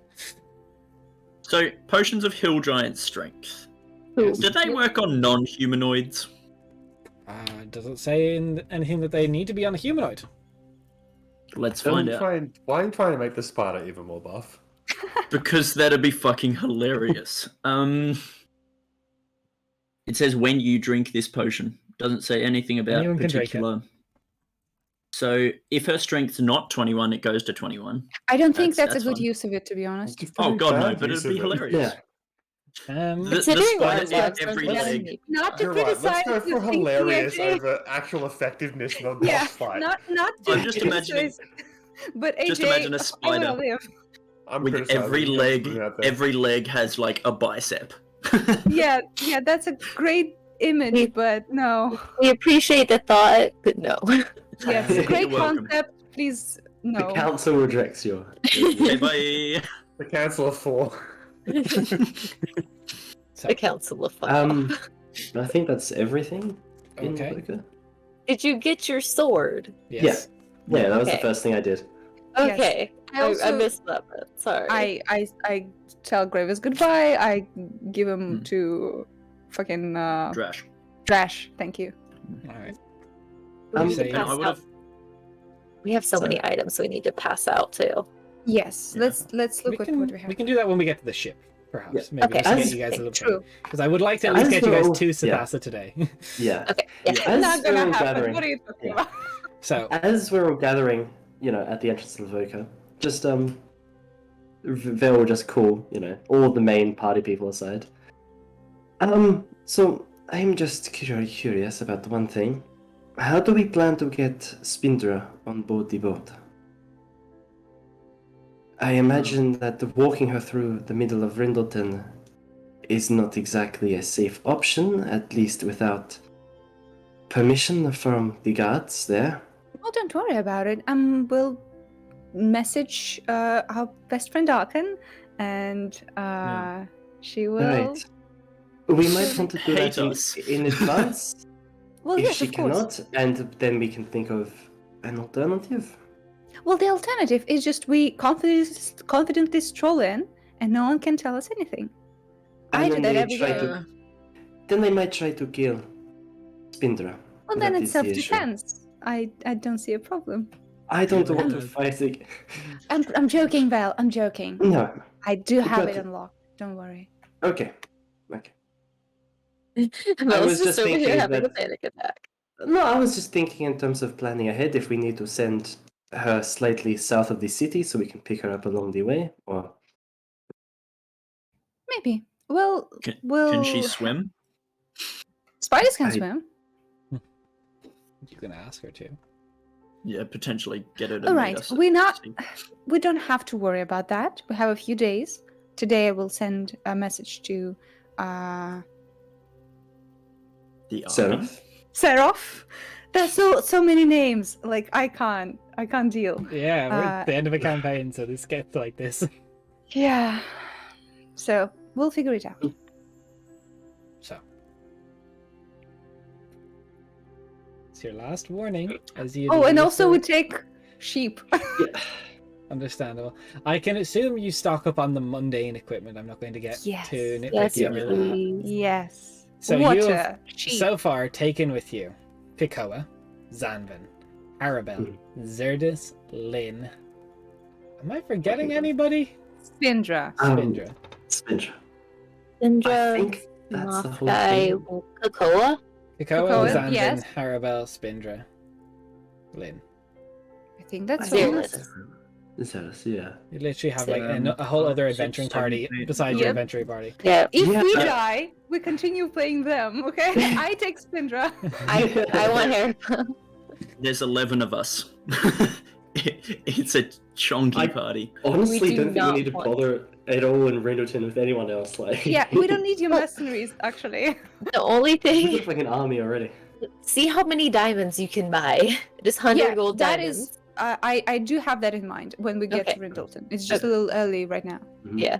So, potions of hill giant strength. Yes. Do they work on non-humanoids? Does it say in anything that they need to be on a humanoid? Let's Why find are you out. trying to make the spider even more buff? Because that'd be fucking hilarious. It says when you drink this potion. Doesn't say anything about Anyone can drink it. particular. So if her strength's not 21, it goes to 21. I don't think that's a That's good fine. use of it, to be honest. It's a Oh pretty god, no, bad but use it'd be of it. hilarious. Yeah. The Considering spider what got Blackstone's every letting leg. me- Not to You're right. criticize. Let's go the for thing hilarious AJ. over actual effectiveness in a boss Yeah, fight. not to I'm just imagining- criticize, But AJ, Just imagine a I spider wanna live. I'm With criticizing every you, I'm leg, putting it out there. every leg has like a bicep. Yeah, that's a great image, but no. We appreciate the thought, but no. Yes, great You're welcome. concept. Please, The no. council rejects your. Okay, bye. The Council of Four. So, The Council of Fire. I think that's everything. In okay. Rebecca? Did you get your sword? Yes. Yeah, that was Okay. the first thing I did. Yes. Okay. I I also- missed that bit. Sorry. I tell Gravis goodbye. I give him Hmm. to fucking Drash. Trash. Thank you. All right. We Um, need to and And I pass would out. have. We have so many items we need to pass out too. Yes, Yeah. let's look We at can, what we have. we can do that when we get to the ship. perhaps. Yeah. Maybe Okay. just to get As- you guys a little True. because I would like to at least As get you we're guys all- to yeah. Sathasa today. Yeah. Okay. Yeah. As Not we're gonna all happen. gathering, What are you talking yeah. about? So As we're all gathering, at the entrance to Lavoka, just they're all just cool, all the main party people aside. So I'm just curious about one thing. How do we plan to get Spindra on board the boat? I imagine that walking her through the middle of Rindleton is not exactly a safe option, at least without permission from the guards there. Oh, don't worry about it. We'll message our best friend Arkan, and she will. Right. We might want to do Hate that us. in advance Well, if yes, she of course. cannot, and then we can think of an alternative. Well, the alternative is just we confidently stroll in, and no one can tell us anything. I do then that they every try day. to- Then they might try to kill Spindra. Well, then That it's is the issue. self-defense. I don't see a problem. I don't want to Yeah. fight it. I'm joking, Val. I'm joking. No. I do have got it it. unlocked. Don't worry. Okay. Mel's was just over here thinking having a that- panic attack. No, I was just thinking in terms of planning ahead if we need to send her slightly south of the city so we can pick her up along the way, or Maybe. Well, Can she swim? Spiders can I- swim. you can ask her to. Yeah, potentially get her to All meet right, us. we're not. We don't have to worry about that. We have a few days. Today, I will send a message to The Sarah. army. Seraph. There's so many names. Like I can't deal. Yeah, we're at the end of a campaign, so this gets like this. Yeah. So we'll figure it out. So it's your last warning as you. Oh, and leave also for- we take sheep. Understandable. I can assume you stock up on the mundane equipment. I'm not going to get Yes. too nitpicky Yes, about that. please. Yes. So Water. you have Sheep. so far taken with you Pikoa, Zanvin, Arabelle, Zerdis, Lynn. Am I forgetting anybody? Spindra. Spindra. Spindra. I Indra, think that's the Moth whole Guy, thing. Kakoa. Pikoa, Pikoa, Zanvin, yes. Arabelle, Spindra, Lynn. I think that's I all. think Zealous. Zealous, yeah. You literally have like Seven, a whole other six, adventuring seven, party eight. besides your Yep. adventuring party. Yeah, If Yeah. we die, we continue playing them. Okay. I take Spindra. I want her. There's 11 of us. It's a chonky I- party. Honestly, We do don't think we not need to want- bother at all in Rendleton with anyone else. Like, Yeah, we don't need your mercenaries actually. The only we thing, look like an army already. see how many diamonds you can buy. Just 100 gold that diamonds. is. I do have that in mind when we get Okay. to Rindleton. It's just a little early right now. Mhm. Yeah.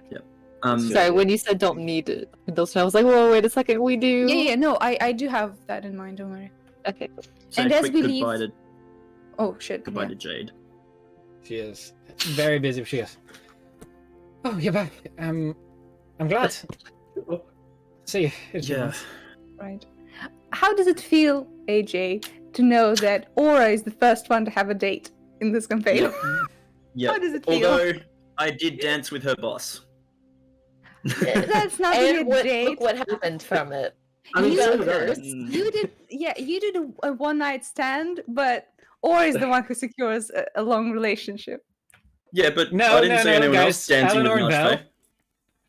Sorry, when you said don't need it, those I was like, whoa, wait a second, we do. Yeah. No, I do have that in mind. Don't worry. Okay. Say And a as quick we goodbye leave- to Oh shit. goodbye yeah. to Jade. She is very busy. But she is. Oh, you're back. I'm glad. See you. It's Yeah. Right. How does it feel, AJ, to know that Aura is the first one to have a date in this campaign? Yep. Yeah. How does it feel? Although I did dance with her boss. That's not really a And date. look what happened from it. I mean, You fair got enough. cursed. You did, you did a one night stand, but Aura is the one who secures a long relationship. Yeah, but No, I didn't no, see no, anyone guys. else dancing Eleanor and with Val.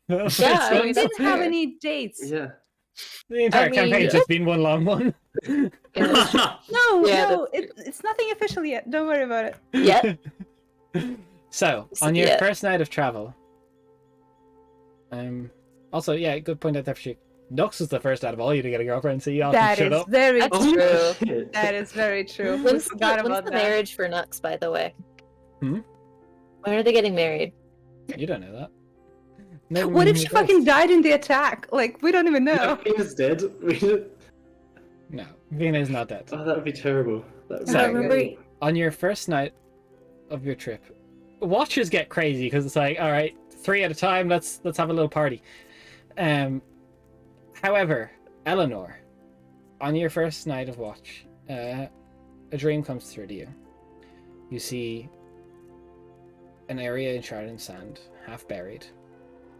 Nashville. Yeah, I We mean, didn't that's have fair. any dates. Yeah. The entire I mean, campaign's yeah. just been one long one. Yeah, that's true. No, Yeah, no, it's nothing official yet. Don't worry about it. Yeah. So, So, on your yeah. first night of travel, also, yeah, good point out there for you. Nux was the first out of all you to get a girlfriend, so you all That can shut is up. very That's true. true. Shit. That is very true. We When's the, forgot when's about the that. marriage for Nux, by the way? Hmm? When are they getting married? You don't know that. No What if one she knows. fucking died in the attack? Like, we don't even know. Yeah, Venus dead. We should... No, Vina is not dead. Oh, that would be terrible. That would be So- terrible. Remember- On your first night of your trip, watches get crazy because it's like, all right, 3 at a time. Let's have a little party. However, Eleanor, on your first night of watch, a dream comes through to you. You see an area enshrouded in sand, half buried,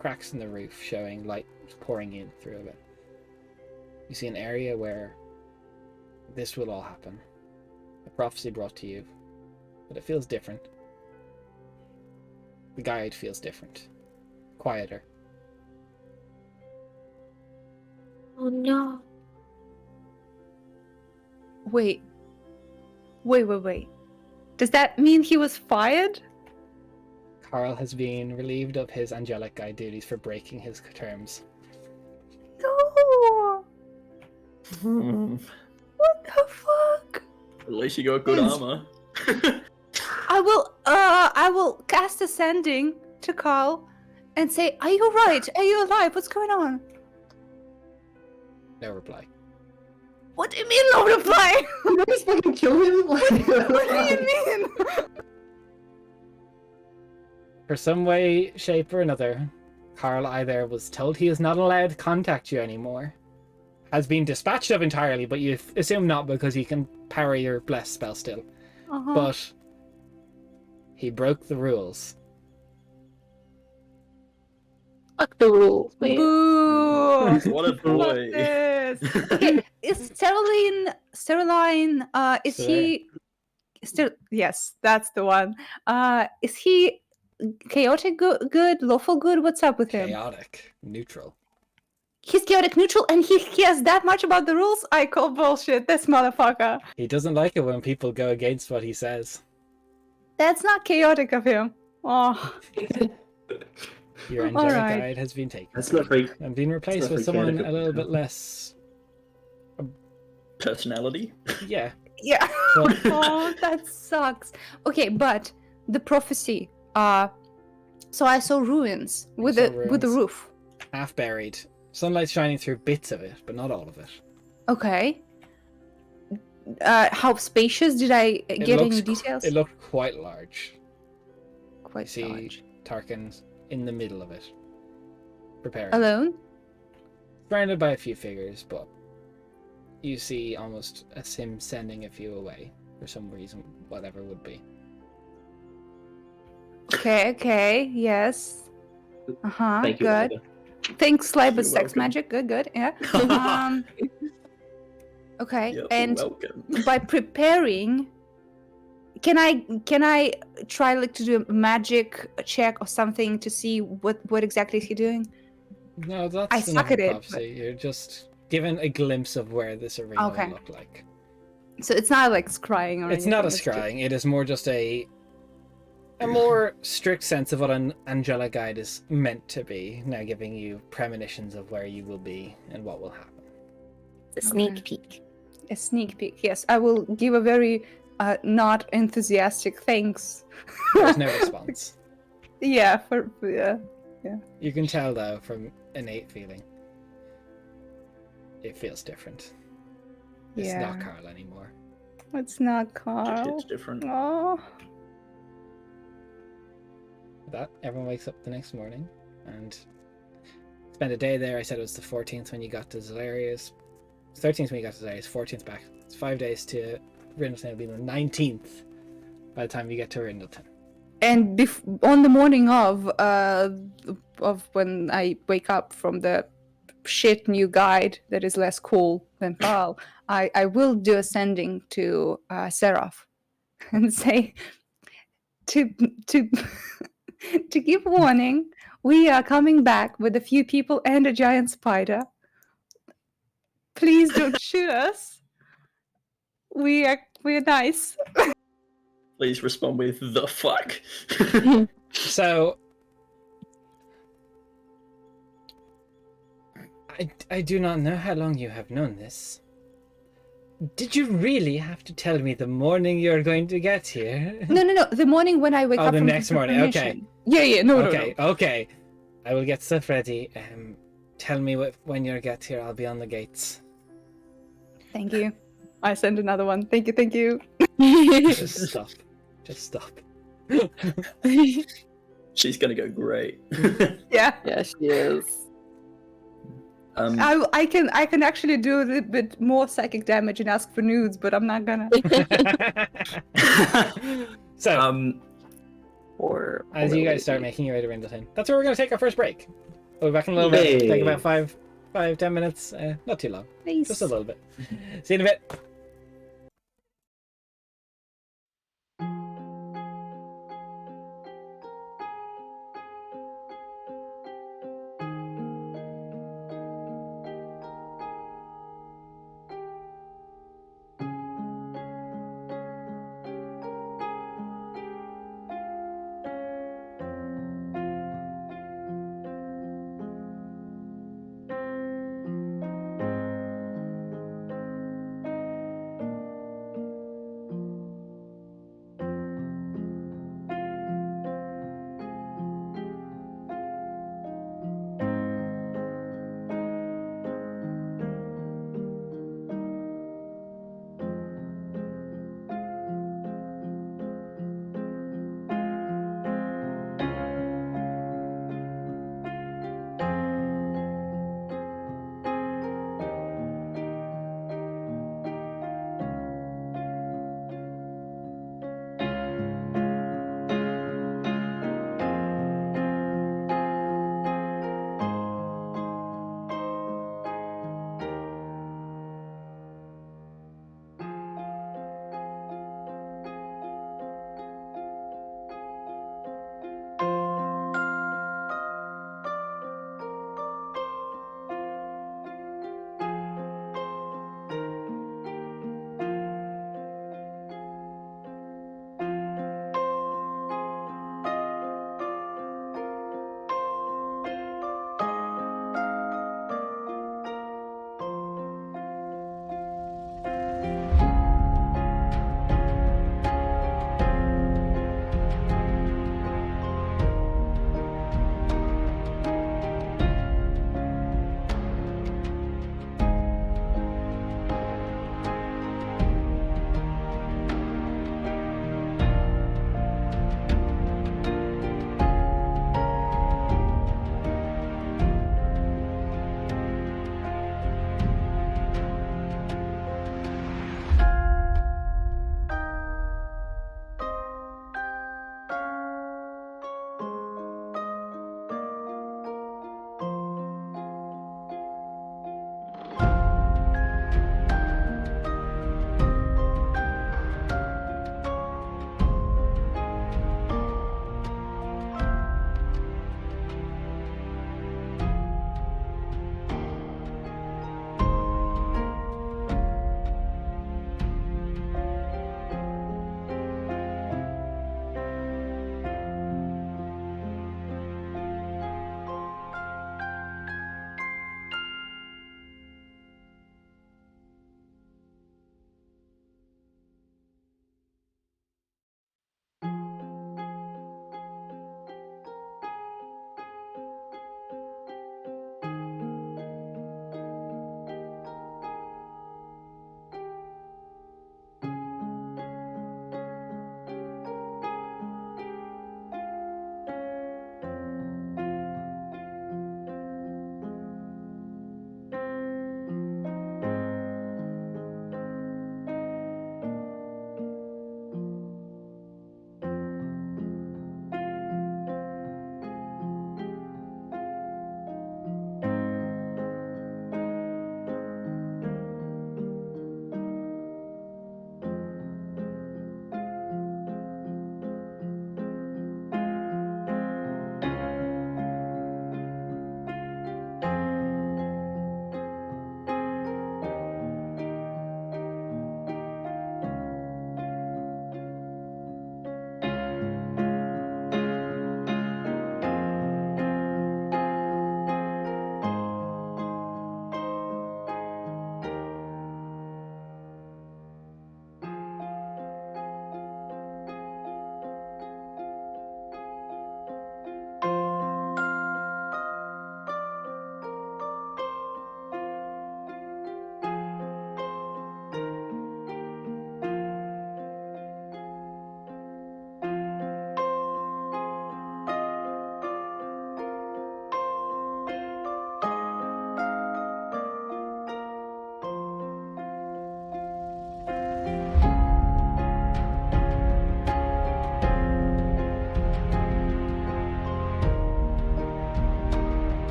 cracks in the roof showing light pouring in through it. You see an area where this will all happen. A prophecy brought to you, but it feels different. The guide feels different. Quieter. Oh no. Wait. Does that mean he was fired? Carl has been relieved of his angelic guide duties for breaking his terms. No! Hmm. What the fuck? At least you got good armor. I will cast Ascending to Carl and say, "Are you right? Are you alive? What's going on?" No reply. What do you mean no reply? You guys fucking kill him? What do you mean? For some way, shape, or another, Carl either was told he is not allowed to contact you anymore, has been dispatched of entirely, but you assume not because he can power your bless spell still. Uh-huh. But he broke the rules. Fuck the rules, man. Boo! What a Fuck boy. this. Okay, is Steroline, is Still he still, yes, that's the one. Is he chaotic good, lawful good? What's up with him? Chaotic. Neutral. He's chaotic neutral and he cares that much about the rules? I call bullshit, this motherfucker. He doesn't like it when people go against what he says. That's not chaotic of him. Oh, Your angelic Alright. guide has been taken That's not very. and been replaced not with very someone chaotic a of little him. bit less. Personality. Yeah. yeah. Well, Oh, that sucks. Okay, but the prophecy. So I saw ruins with saw the ruins. roof. half buried. Sunlight shining through bits of it, but not all of it. Okay. How spacious? Did I get any looks details? It looked quite large. You Quite see large. Tarkin's in the middle of it, preparing. Alone? Surrounded by a few figures, but you see almost as him sending a few away for some reason, whatever would be. Okay, yes. Uh-huh, Thank you. good. Ida. Thanks, Slibe, You're sex welcome. magic. Good, yeah. Okay, You're and welcome. by preparing, can I try like to do a magic check or something to see what exactly is he doing? No, that's I enough suck at it, prophecy. You're just given a glimpse of where this arena Okay. will look like. So it's not like scrying or It's anything. not a just- scrying. It is more just a more strict sense of what an angelic guide is meant to be, now giving you premonitions of where you will be and what will happen. It's a sneak Okay. peek. A sneak peek. Yes, I will give a very not enthusiastic thanks. There's no response. Yeah, for yeah. You can tell, though, from innate feeling, it feels different. It's not Yeah. Carl anymore. It's not Just Carl. it's different. Oh. With that, everyone wakes up the next morning and spend a day there. I said it was the 14th when you got to Zalarius. 13th when you got to Zalarius, 14th back. It's 5 days to Rindleton. It'll be the 19th by the time you get to Rindleton. And on the morning of when I wake up from the shit new guide that is less cool than Carl, I will do ascending to Seraph and say to to give warning, we are coming back with a few people and a giant spider. Please don't shoot us. We're nice. Please respond with the fuck. So, I do not know how long you have known this. Did you really have to tell me the morning you're going to get here? No. The morning when I wake Oh, up the from next morning, okay. premonition. Yeah. No. Okay. I will get stuff ready. Tell me when you get here. I'll be on the gates. Thank you. I send another one. Thank you. Just stop. Just stop. She's gonna go great. Yeah. Yeah, she is. I can actually do a little bit more psychic damage and ask for nudes, but I'm not gonna. So, um, Or as you guys start making your way to Rindleton, that's where we're going to take our first break. We'll be back in a little bit. Take Yay. about 5-10 minutes. Not too long. Nice. Just a little bit. See you in a bit.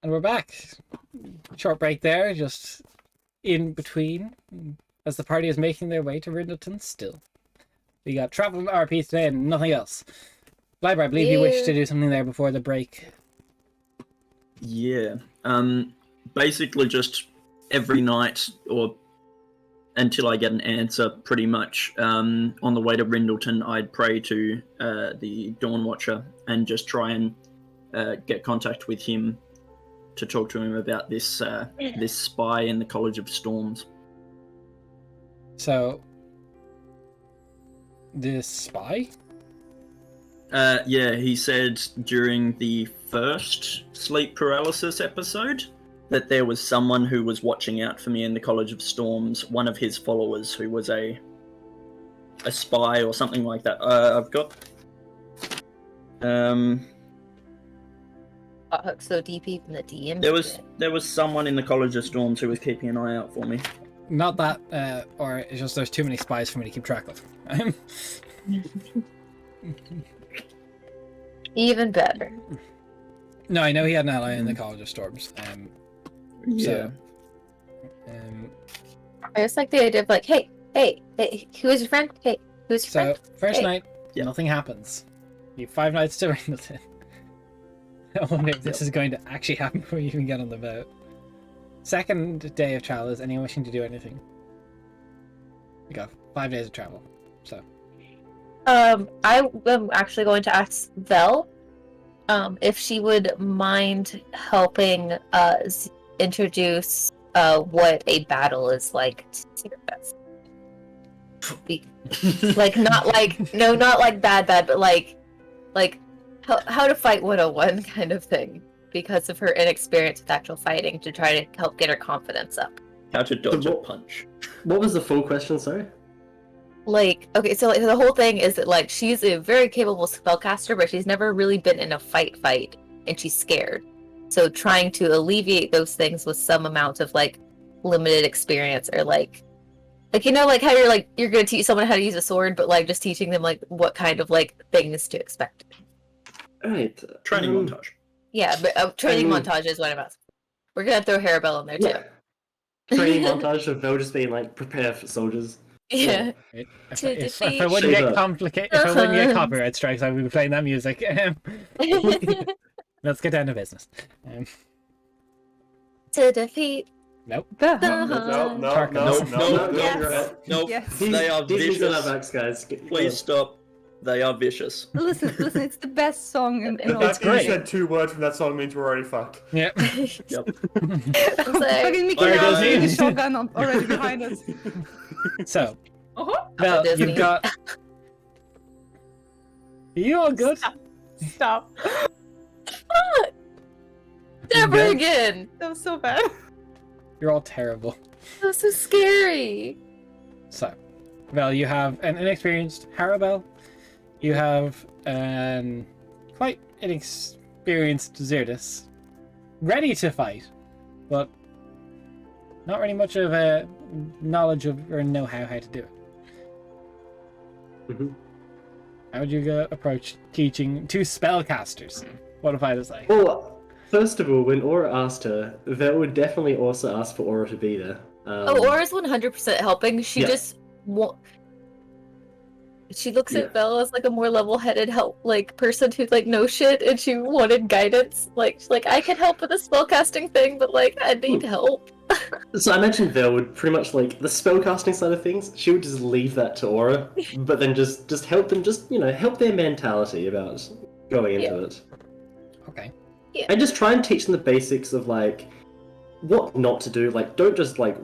And we're back. Short break there, just in between, as the party is making their way to Rindleton still. We got travel and RP today and nothing else. Blyber, I believe you wish to do something there before the break. Yeah. Basically just every night or until I get an answer, pretty much. On the way to Rindleton, I'd pray to the Dawn Watcher and just try and get contact with him to talk to him about this this spy in the College of Storms. So, this spy? Yeah, he said during the first sleep paralysis episode that there was someone who was watching out for me in the College of Storms, one of his followers who was a spy or something like that. I've got... So DP from the DM. There was someone in the College of Storms who was keeping an eye out for me. Not that, or it's just there's too many spies for me to keep track of. Even better. No, I know he had an ally in the College of Storms. Yeah. I just like the idea of like, hey, who is your friend? Hey, who's your So, friend? first Hey. night, Yeah. nothing happens. You have 5 nights to Rindleton. I wonder if this is going to actually happen before you even get on the boat. Second day of travel, is anyone wishing to do anything? We got 5 days of travel, so. I am actually going to ask Vel, if she would mind helping us introduce what a battle is like to Sirius. Like not like not like bad, but like how to fight 101 kind of thing, because of her inexperience with actual fighting, to try to help get her confidence up. How to dodge a what- punch. What was the full question, sorry? Like, okay, so like the whole thing is that like she's a very capable spellcaster, but she's never really been in a fight, and she's scared. So trying to alleviate those things with some amount of like limited experience, or like you know, like how you're gonna teach someone how to use a sword, but like just teaching them like what kind of like things to expect. Alright. Training montage. Yeah, but training Um, montage is what I'm asking. We're gonna throw Harabelle in there too. Yeah. Training montage of Vel just being like, prepare for soldiers. Yeah. Right? If, To if I defeat- wouldn't get Shiva. complicated, if I wouldn't get Uh-huh. copyright strikes, I would be playing that music. Let's get down to business. To defeat Nope. The the Huns. No, no, Tarkin. no, Nope, no, nope, no, yes. you're right. Nope, Yes. they are Disney's on our vicious. backs, guys. Please stop. They are vicious. Listen, it's the best song in The all fact that great. you said 2 words from that song means we're already fucked. Yeah. Yep. I'm like, Fucking Mickey Sorry, Mouse Disney. with the shotgun already behind us. So, Uh-huh. well, Disney. you've got. Are you all good? Stop. never good? again. That was so bad. You're all terrible. That was so scary. So, well, you have an inexperienced Harabelle. You have an quite inexperienced Zerdus, ready to fight, but not really much of a knowledge of or know-how to do it. Mhm. How would you go approach teaching 2 spellcasters? What if I was like, Well, first of all, when Aura asked her, Vel would definitely also ask for Aura to be there. Oh, Aura's 100% helping. She yeah. just she looks Yeah. at Belle as like a more level-headed person who like knows shit, and she wanted guidance. Like she's like, I can help with the spellcasting thing, but like I need help. So I imagine Vel would pretty much like the spellcasting side of things. She would just leave that to Aura, but then just help them, help their mentality about going into it, okay, and just try and teach them the basics of like what not to do. Like, don't just like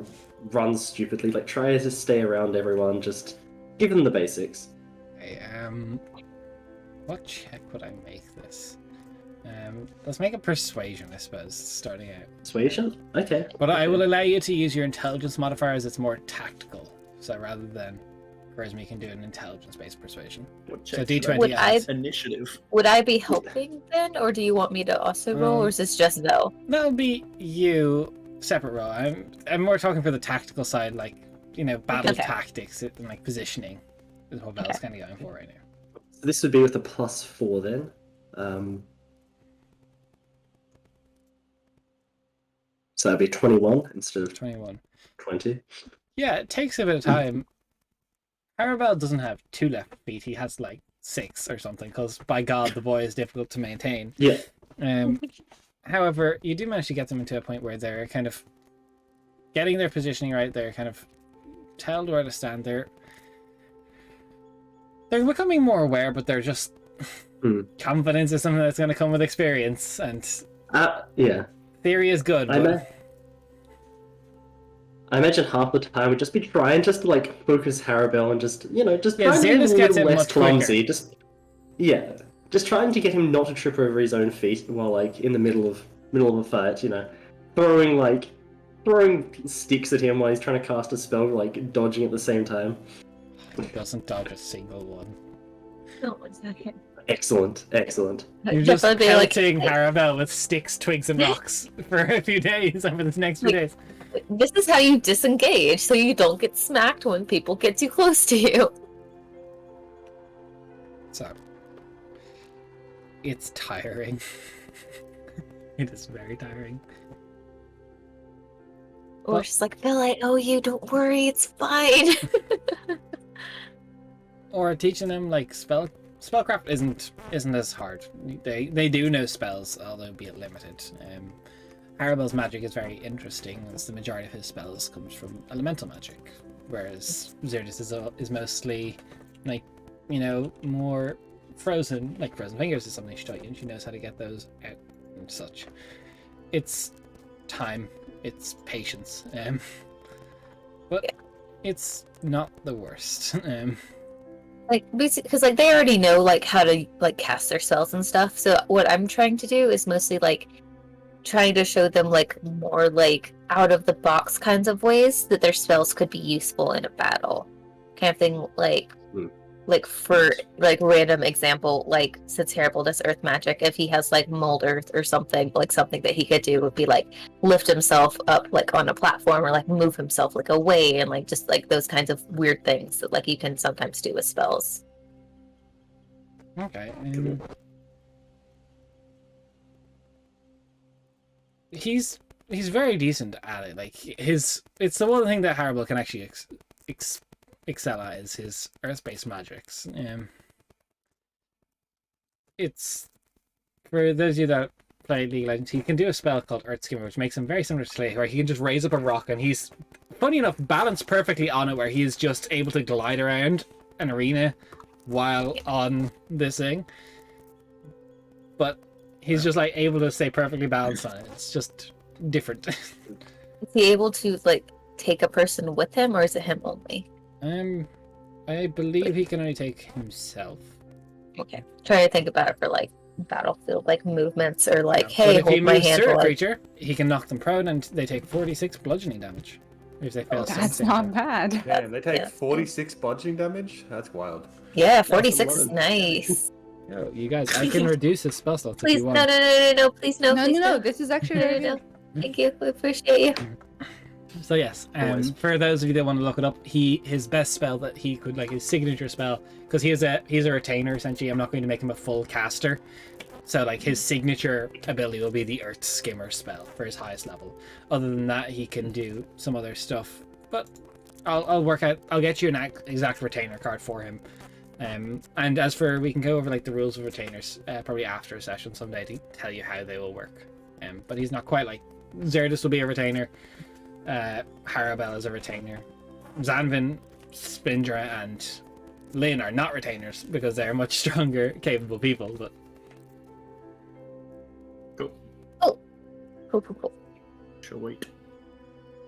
run stupidly. Like, try to stay around everyone. Just give them the basics. okay, what check would I make this? Let's make a persuasion, I suppose, starting out. Persuasion? Okay. But I will allow you to use your intelligence modifier as it's more tactical. So rather than charisma, you can do an intelligence-based persuasion. What So checks should D20 Would I- adds. Initiative. Would I be helping then, or do you want me to also roll, or is this just Vel? That'll be you, separate roll. I'm more talking for the tactical side, like, battle Okay. tactics and like positioning is what Val's kind of going for right now. So this would be with a +4 then. So that'd be 21 instead of 21. 20. Yeah, it takes a bit of time. Arabelle doesn't have 2 left feet. He has like 6 or something, because by God, the boy is difficult to maintain. Yeah. However, you do manage to get them into a point where they're kind of getting their positioning right. They're kind of told where to stand. They're becoming more aware, but they're just confidence is something that's going to come with experience, and Yeah. theory is good. But I imagine half the time we'd just be trying just to like focus Harabelle and just trying to be a Xerxes gets little him less much quicker. clumsy. Just trying to get him not to trip over his own feet while like in the middle of a fight. Throwing sticks at him while he's trying to cast a spell, like dodging at the same time. he doesn't dodge a single one. No, 1 second. Excellent. You're just Definitely, like, pelting Harabelle with sticks, twigs, and rocks for a few days over the next few days. This is how you disengage, so you don't get smacked when people get too close to you. So, it's tiring. It is very tiring. Or she's like, Phil, I owe you, don't worry, it's fine. Or teaching them like spellcraft isn't as hard. They do know spells, although be it limited. Arabelle's magic is very interesting, as the majority of his spells comes from elemental magic, whereas Xerxes is mostly like, more frozen. Like frozen fingers is something she taught you, and she knows how to get those out and such. It's time, it's patience, but it's not the worst. Like, basically, because like they already know like how to like cast their spells and stuff. So what I'm trying to do is mostly like trying to show them like more like out of the box kinds of ways that their spells could be useful in a battle, kind of thing. Like for like random example, like since Hannibal does earth magic, if he has like mold earth or something, like something that he could do would be like lift himself up like on a platform, or like move himself like away, and like just like those kinds of weird things that like you can sometimes do with spells. Okay. He's very decent at it. Like it's the one thing that Hannibal can actually excel at is his earth-based magics. It's for those of you that play League of Legends, he can do a spell called Earth Skimmer, which makes him very similar to Slay, where he can just raise up a rock, and he's funny enough balanced perfectly on it, where he is just able to glide around an arena while on this thing. But he's just like able to stay perfectly balanced on it. It's just different. Is he able to like take a person with him, or is it him only? I believe he can only take himself. Okay, trying to think about it for like battlefield like movements, or like, But hey, if he hold my moves hand. through a While I... creature, he can knock them prone, and they take 46 bludgeoning damage if they fail. That's sensing not check. bad. Damn, they take Yeah. 46 bludgeoning damage? That's wild. Yeah, 46 lot is of- nice. Yo, you guys, I can reduce his spell slots if Please, you no, want. no, please no, No, please no, this is actually No, very no, good. no. Thank you, we appreciate you. So yes, Always. for those of you that want to look it up, his best spell that he could, like his signature spell, because he's a retainer essentially. I'm not going to make him a full caster, so like his signature ability will be the Earth Skimmer spell for his highest level. Other than that, he can do some other stuff, but I'll work out. I'll get you an exact retainer card for him. And as for, we can go over like the rules of retainers probably after a session someday to tell you how they will work. But he's not quite like Xerxes will be a retainer. Harabelle is a retainer. Zanvin, Spindra, and Lynn are not retainers because they're much stronger, capable people. But Cool. Shall wait.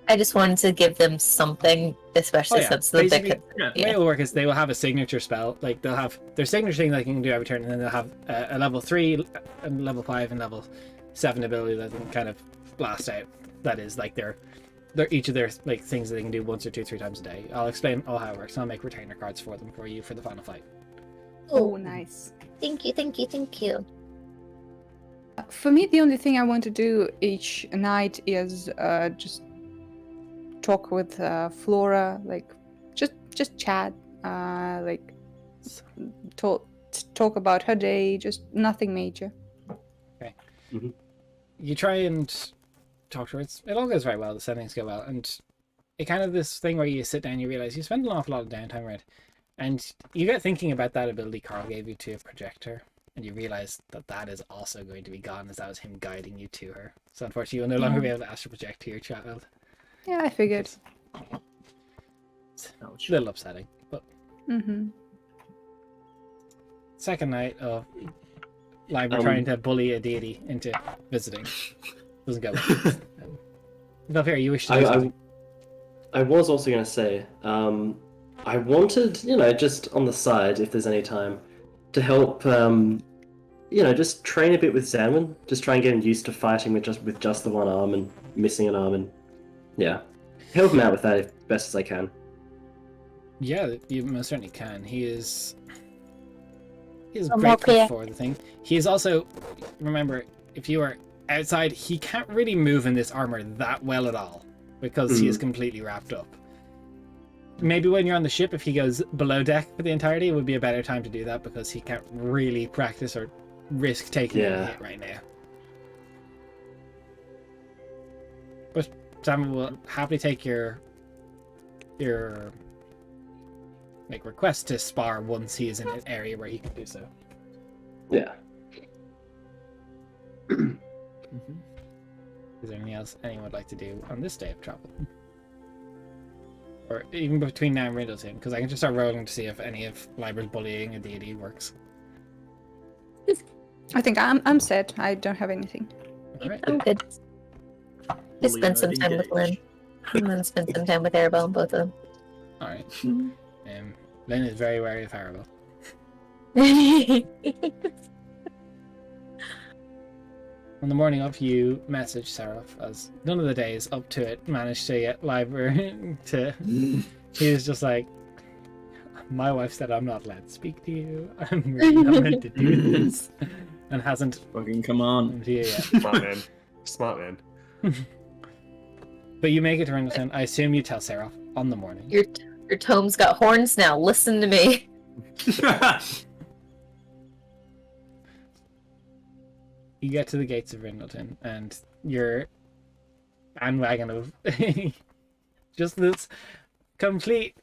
I just wanted to give them something, especially since the basically, big. Yeah. the way it will work is they will have a signature spell. Like they'll have their signature thing they can do every turn, and then they'll have a level 3, and level 5, and level 7 ability that they can kind of blast out. That is like their each of their like things that they can do once or 2-3 times a day. I'll explain all how it works. I'll make retainer cards for them for you for the final fight. Oh, nice. Thank you. For me, the only thing I want to do each night is just talk with Flora, like just chat, like talk about her day, just nothing major. You try and talk to her. It all goes very well. The settings go well, and it kind of this thing where you sit down, you realize you spend an awful lot of downtime around, and you get thinking about that ability Carl gave you to project her, and you realize that that is also going to be gone, as that was him guiding you to her. So unfortunately, you'll no longer be able to astral project to your child. Yeah, I figured. It's a little upsetting, but second night of Liber trying to bully a deity into visiting doesn't go well. Valkyria, you wish to do something? I was also going to say, I wanted, just on the side, if there's any time, to help, just train a bit with Zanwin. Just try and get him used to fighting with just the one arm and missing an arm, and yeah, help him out with that as best as I can. Yeah, you most certainly can. He is I'm grateful okay. for the thing. He is also, remember, if you are outside, he can't really move in this armor that well at all because he is completely wrapped up. Maybe when you're on the ship, if he goes below deck for the entirety, it would be a better time to do that because he can't really practice or risk taking a hit right now. But Sam will happily take your request to spar once he is in an area where he can do so. Yeah. Is there anything else anyone would like to do on this day of travel? Or even between now and Rindleton? Because I can just start rolling to see if any of Liber's bullying a deity works. I think I'm set. I don't have anything. Alright. I'm good. Just spend some time with Lynn. And then spend some time with Arabelle, both of them. Alright. Lynn is very wary of Haribo. On the morning of, you message Seraph, as none of the days up to it managed to get Liber to... He was just like, my wife said I'm not allowed to speak to you. I'm really not meant to do this. And hasn't... Fucking come on. To you yet. Smart man. Smart man. But you make it to Rindleton. I assume you tell Seraph on the morning. Your tome's got horns now. Listen to me. You get to the gates of Rindleton, and your bandwagon of just this complete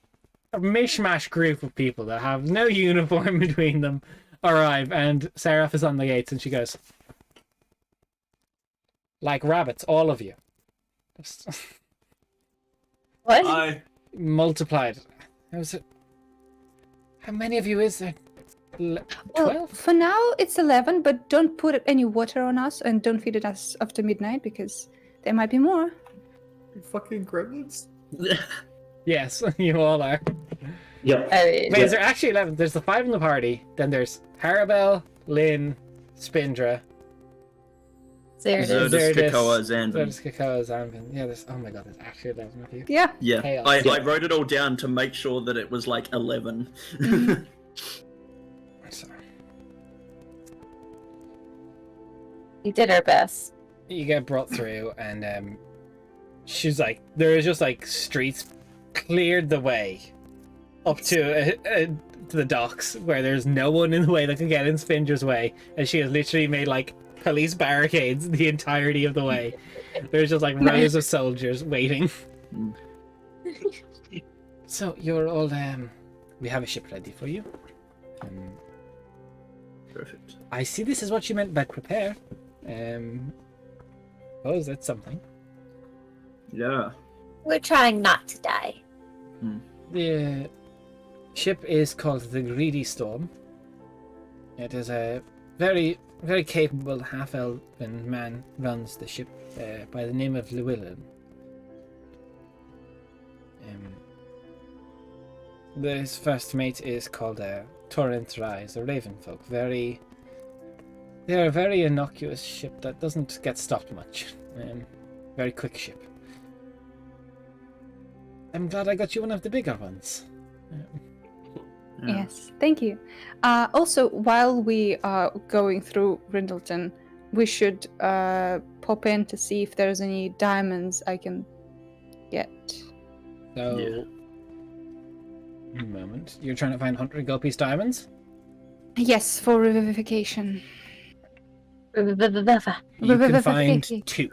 mishmash group of people that have no uniform between them arrive, and Seraph is on the gates, and she goes, like rabbits, all of you. Just What? Hi. multiplied. How many of you is there? 12? Well, for now it's 11, but don't put any water on us and don't feed it us after midnight because there might be more. You fucking gremlins. Yes, you all are. Yep. I mean, Wait, is there actually 11? There's the 5 in the party, then there's Harabelle, Lynn, Spindra, there it is. Zerdus, Zerdus, Kakoa, Zanvin. Zerdus, Kakoa, Zanvin. Yeah, there's... Oh my god, there's actually 11 of you. Yeah. Yeah, Chaos. I wrote it all down to make sure that it was like 11. So, We did our best. you get brought through, and she's like, there is just like streets cleared the way up to the docks where there's no one in the way that can get in Spindra's way, and she has literally made like police barricades the entirety of the way. There's just like rows of soldiers waiting. So you're all we have a ship ready for you. Perfect. I see this is what you meant by prepare. Oh, that's something. Yeah. We're trying not to die. The ship is called the Greedy Storm. It is a very, very capable half-elven man runs the ship by the name of Llewellyn. His first mate is called Torrent Rise, a raven folk. They are a very innocuous ship that doesn't get stopped much. Very quick ship. I'm glad I got you one of the bigger ones. Yeah. Yes, thank you. Also, while we are going through Rindleton, we should pop in to see if there's any diamonds I can get. So, Yeah. a moment. You're trying to find 100 gold piece diamonds? Yes, for revivification. You can find 2.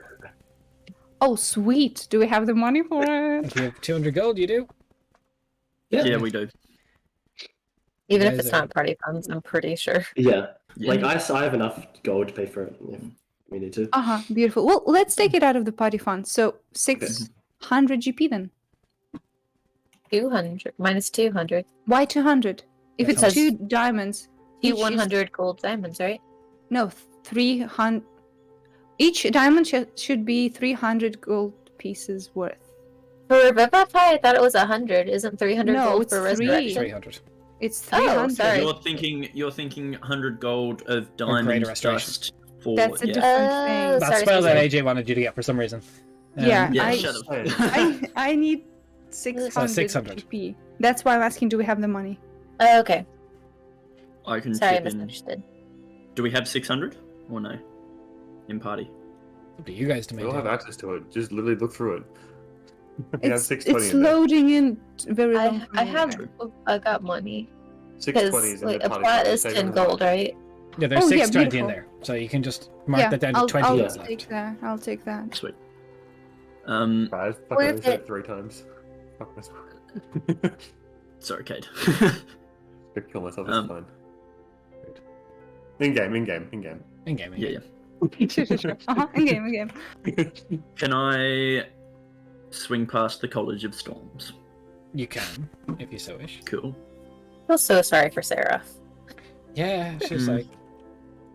Oh, sweet. Do we have the money for it? If you have 200 gold, you do. Yeah, we do. Even if Guys it's are- not party funds, I'm pretty sure. Yeah. Yeah. Like I have enough gold to pay for it if we need to. Uh-huh, beautiful. Well, let's take it out of the party fund. So 600 GP then. 200 minus 200. Why 200? If That's it's how- 2 diamonds, Two each is- 100 gold diamonds, right? No, 300. Each diamond should be 300 gold pieces worth. For Revivify, I thought it was 100. Isn't 300 No, gold it's for 3. resurrection? 300. It's Oh, 300. sorry. You're thinking 100 gold of greater diamond restoration. dust for That's a yeah. different Oh, thing. That sorry, spell that sorry. AJ wanted you to get for some reason. Yeah, Yeah, I- shut up. I need 600, 600. GP. That's why I'm asking, do we have the money? Oh, okay. I can Sorry, I chip in. misunderstood. Do we have 600 or no? In party. Up to you guys to We all have maintain. access to it. Just literally look through it. We have It's 620 it's in there. loading in very long. I time. have. I got money. Because 620 is in like, the a party plat fund. is Take 10 it away. gold, right? Yeah, there's Oh, yeah, 620 in beautiful. there. So you can just mark Yeah, that down to I'll, 20 I'll that's left. take that. I'll take that. Sweet. Right, I fucking Worth only said it. it 3 times. Fuck myself. Sorry, Kate. Could kill myself, Um, it's fine. In game. In game. yeah, Sure. Uh-huh, in-game. yeah. Can I swing past the College of Storms? You can, if you so wish. Cool. I feel so sorry for Sarah. Yeah, she's Hmm.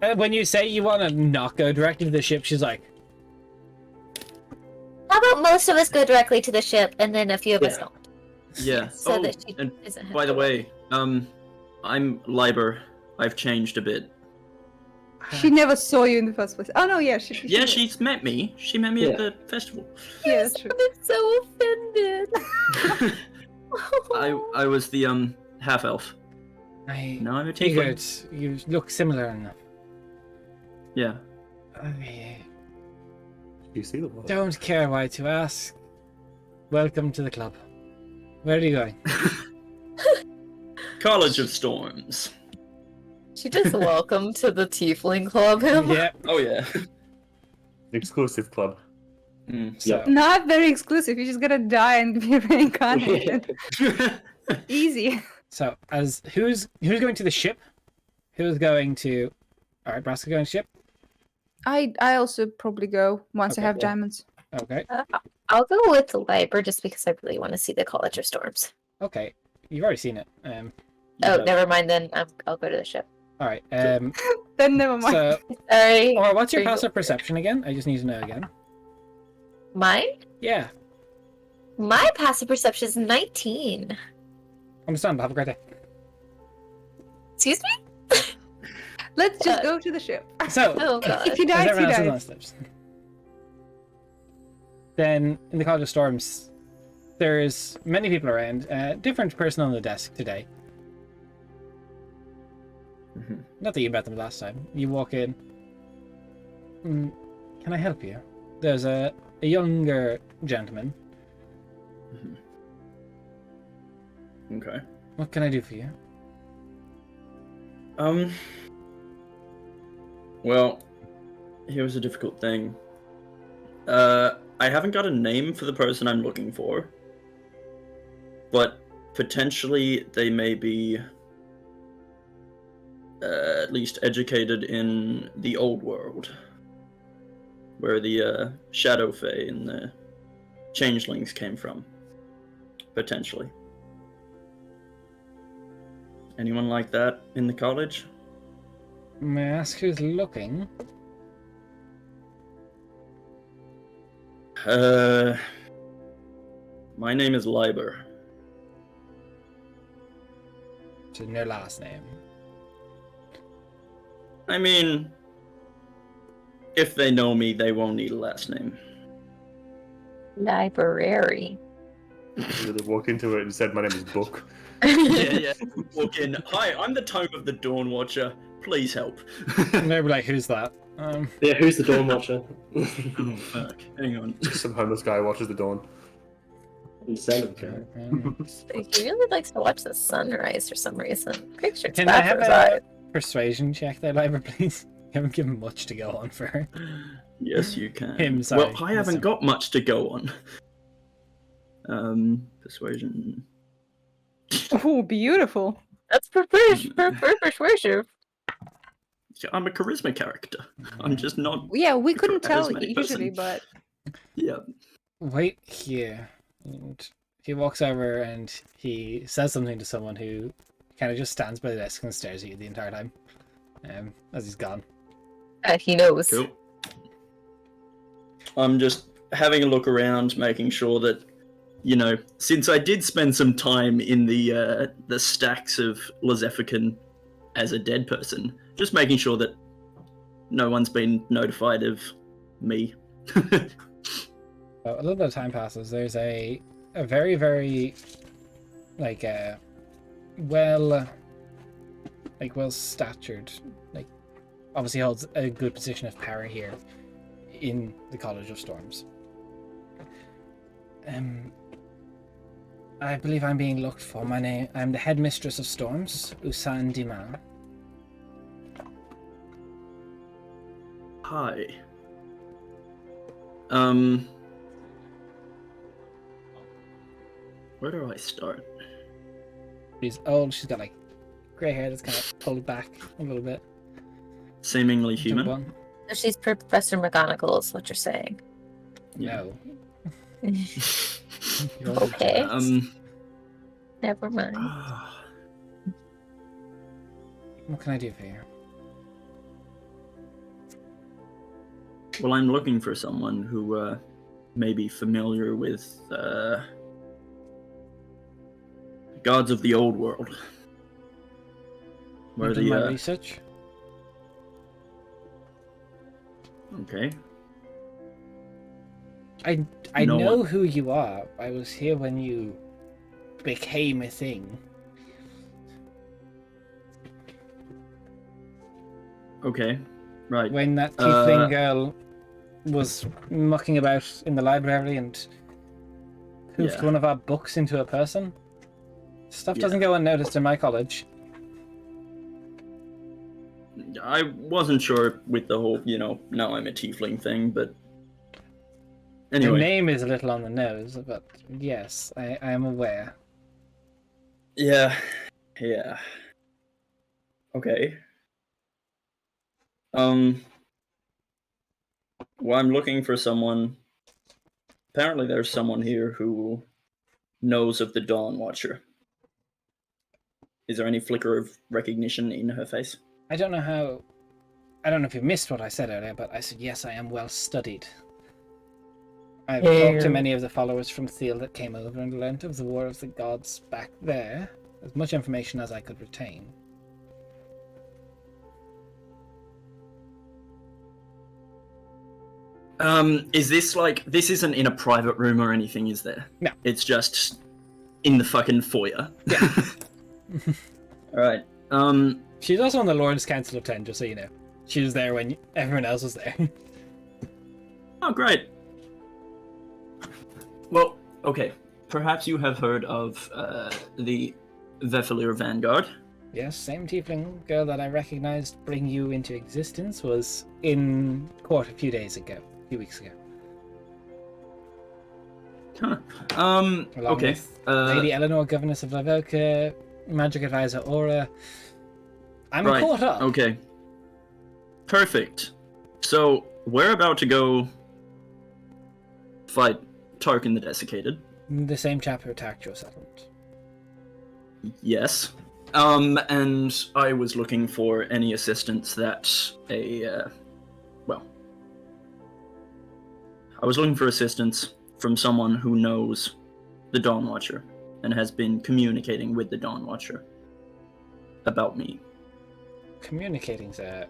like. When you say you want to not go directly to the ship, she's like, How about most of us go directly to the ship and then a few of us Yeah. don't? Yeah. So oh, that she and doesn't have by the to way, I'm Liber. I've changed a bit. She never saw you in the first place. Oh no, yeah, she Yeah, did. she's met me. She met me Yeah. at the festival. Yeah, that's true. I'm so offended. I was the half elf. I Now I'm a tiefling. figured you look similar enough. Yeah. I You see the world. don't care why to ask. Welcome to the club. Where are you going? College of Storms. She just welcome to the Tiefling Club. Yeah. Oh yeah. Exclusive club. Mm. So, Not very exclusive. You just gotta die and be reincarnated. Easy. so as who's going to the ship? Who's going to? All right, Braska going to ship. I also probably go once I Okay, have yeah. diamonds. Okay. I'll go with the Liber just because I really want to see the College of Storms. Okay. You've already seen it. Oh, Yeah. never mind then. I'll go to the ship. All right. Then never mind. So, Sorry. or what's your There you passive go. perception again? I just need to know again. Mine? Yeah. My passive perception is 19. Understand. Have a great day. Excuse me? Let's just go to the ship. So, Oh god. If you as die, you everyone else is die. on slips. Then in the College of Storms, there's many people around. Different person on the desk today. Mhm. Not that you met them last time. You walk in. Can I help you? There's a younger gentleman. Okay. What can I do for you? Well, here's a difficult thing. I haven't got a name for the person I'm looking for, but potentially they may be at least educated in the old world, where the Shadow Fae and the Changelings came from. Potentially. Anyone like that in the college? May I ask who's looking? My name is Liber. To no last name. I mean, if they know me, they won't need a last name. Library. You really walk into it and said, "My name is Book." yeah. Walk in. Hi, I'm the Tome of the Dawn Watcher. Please help. And they'll be like, who's that? Yeah, who's the Dawn Watcher? Oh, fuck. Hang on. Just some homeless guy watches the dawn. Incentive. He really likes to watch the sunrise for some reason. Picture Can I have his a eyes. persuasion check there, Liber, please? haven't given much to go on for her. Yes, you can. Him, sorry. Well, I haven't got much to go on. Persuasion. Oh, beautiful. That's persuasive. Yeah, I'm a charisma character. I'm just not. Yeah, we couldn't tell charismatic usually, person. but Yeah. Wait here. And he walks over and he says something to someone who kind of just stands by the desk and stares at you the entire time. As he's gone. He knows. Cool. I'm just having a look around, making sure that, you know, since I did spend some time in the stacks of Lizephican as a dead person, just making sure that no one's been notified of me. So a little bit of time passes. There's a very, very well statured, obviously holds a good position of power here in the College of Storms. I believe I'm being looked for. I'm the headmistress of Storms, Usan Dima. Hi. Where do I start? She's old. She's got grey hair that's kind of pulled back a little bit. Seemingly Jump human. on. So she's Professor McGonagall, is what you're saying. No. Okay. Um. Never mind. What can I do for you? Well, I'm looking for someone who may be familiar with gods of the old world. Where I've done the my research. Okay. I No know one. who you are. I was here when you became a thing. Okay. Right. When that tiefling girl was mucking about in the library and hoofed Yeah. one of our books into a person. Stuff Yeah. doesn't go unnoticed in my college. I wasn't sure with the whole, now I'm a tiefling thing, but The anyway. name is a little on the nose, but yes, I am aware. Yeah. Okay. Well, I'm looking for someone. Apparently, there's someone here who knows of the Dawn Watcher. Is there any flicker of recognition in her face? I don't know if you missed what I said earlier, but I said yes, I am well studied. I've talked to many of the followers from Thiel that came over and learnt of the War of the Gods back there. As much information as I could retain. Is this this isn't in a private room or anything, is there? No. It's just in the fucking foyer. Yeah. Alright. She's also on the Lord's Council of 10, just so you know. She was there when everyone else was there. Oh, great. Well, okay. Perhaps you have heard of the Vefilir Vanguard. Yes, same tiefling girl that I recognized bring you into existence was in court a few weeks ago. Huh. Along Okay. with Lady Eleanor, Governess of Lavelka, Magic Advisor Aura. I'm Right. caught up. Okay. Perfect. So, we're about to go fight Tarkin the Desiccated. The same chap who attacked your settlement. Yes. And I was looking for any assistance that I was looking for assistance from someone who knows the Dawn Watcher and has been communicating with the Dawn Watcher about me. Communicating, sir.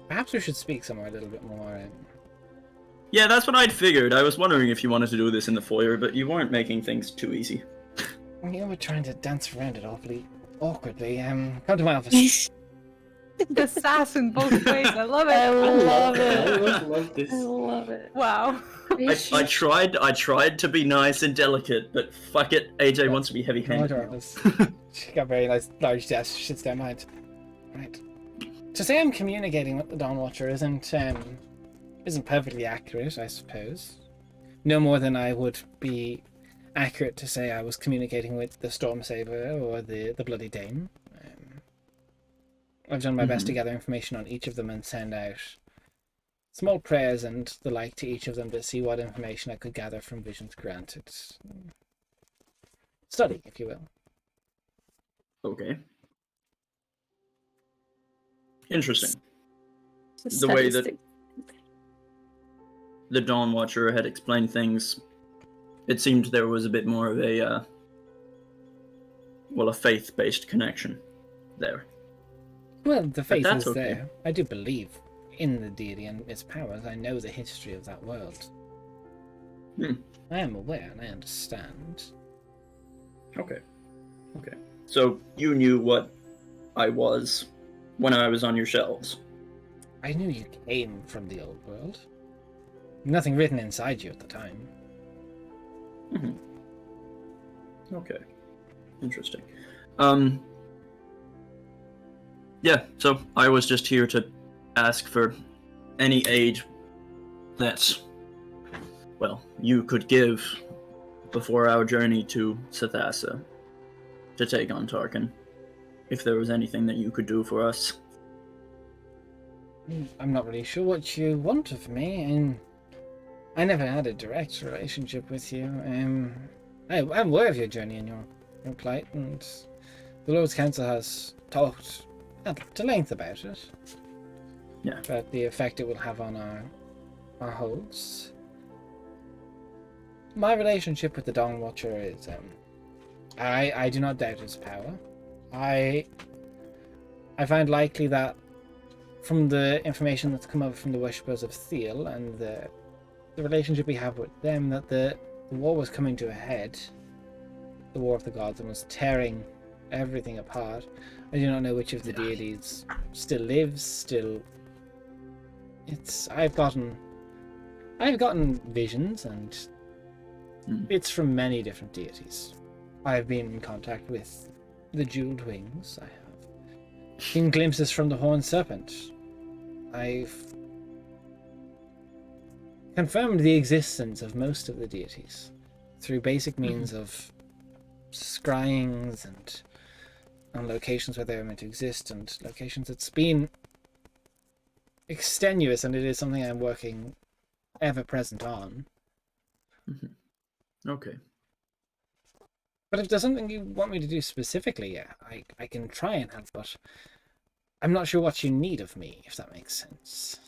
Perhaps we should speak somewhere a little bit more. Yeah, that's what I'd figured. I was wondering if you wanted to do this in the foyer, but you weren't making things too easy. We're trying to dance around it awfully awkwardly. Come to my office. the sass in both ways. I love it. I love I it. love this. I love it. Wow. I tried to be nice and delicate, but fuck it, AJ wants to be Come to heavy-handed. our office. She got a very nice large desk. She sits down behind. Right. To say I'm communicating with the Dawn Watcher isn't perfectly accurate, I suppose. No more than I would be accurate to say I was communicating with the Storm Saber or the Bloody Dame. I've done my best to gather information on each of them and send out small prayers and the like to each of them to see what information I could gather from visions granted. Study, if you will. Okay. Interesting. Just The way studies that the Dawn Watcher had explained things, it seemed there was a bit more of a faith-based connection there. Well, the faith that's is okay. there. I do believe in the deity and its powers. I know the history of that world. I am aware and I understand. Okay. So you knew what I was when I was on your shelves. I knew you came from the old world. Nothing written inside you at the time. Okay. Interesting. Yeah, so I was just here to ask for any aid that, well, you could give before our journey to Sethasa to take on Tarkin. If there was anything that you could do for us. I'm not really sure what you want of me, and I never had a direct relationship with you. I'm aware of your journey and your plight, and the Lord's Council has talked at length about it. Yeah. About the effect it will have on our holds. My relationship with the Dawn Watcher is, I do not doubt his power. I find likely that from the information that's come up from the worshippers of Thiel and the relationship we have with them, that the war was coming to a head, the War of the Gods, and was tearing everything apart. I do not know which of the deities still lives. I've gotten visions and bits from many different deities. I've been in contact with the Jeweled Wings. I have seen glimpses from the Horned Serpent. I've confirmed the existence of most of the deities through basic means of scryings and on locations where they were meant to exist and locations. It's been extenuous, and it is something I'm working ever present on. Okay. But if there's something you want me to do specifically, yeah, I can try and help, but I'm not sure what you need of me, if that makes sense.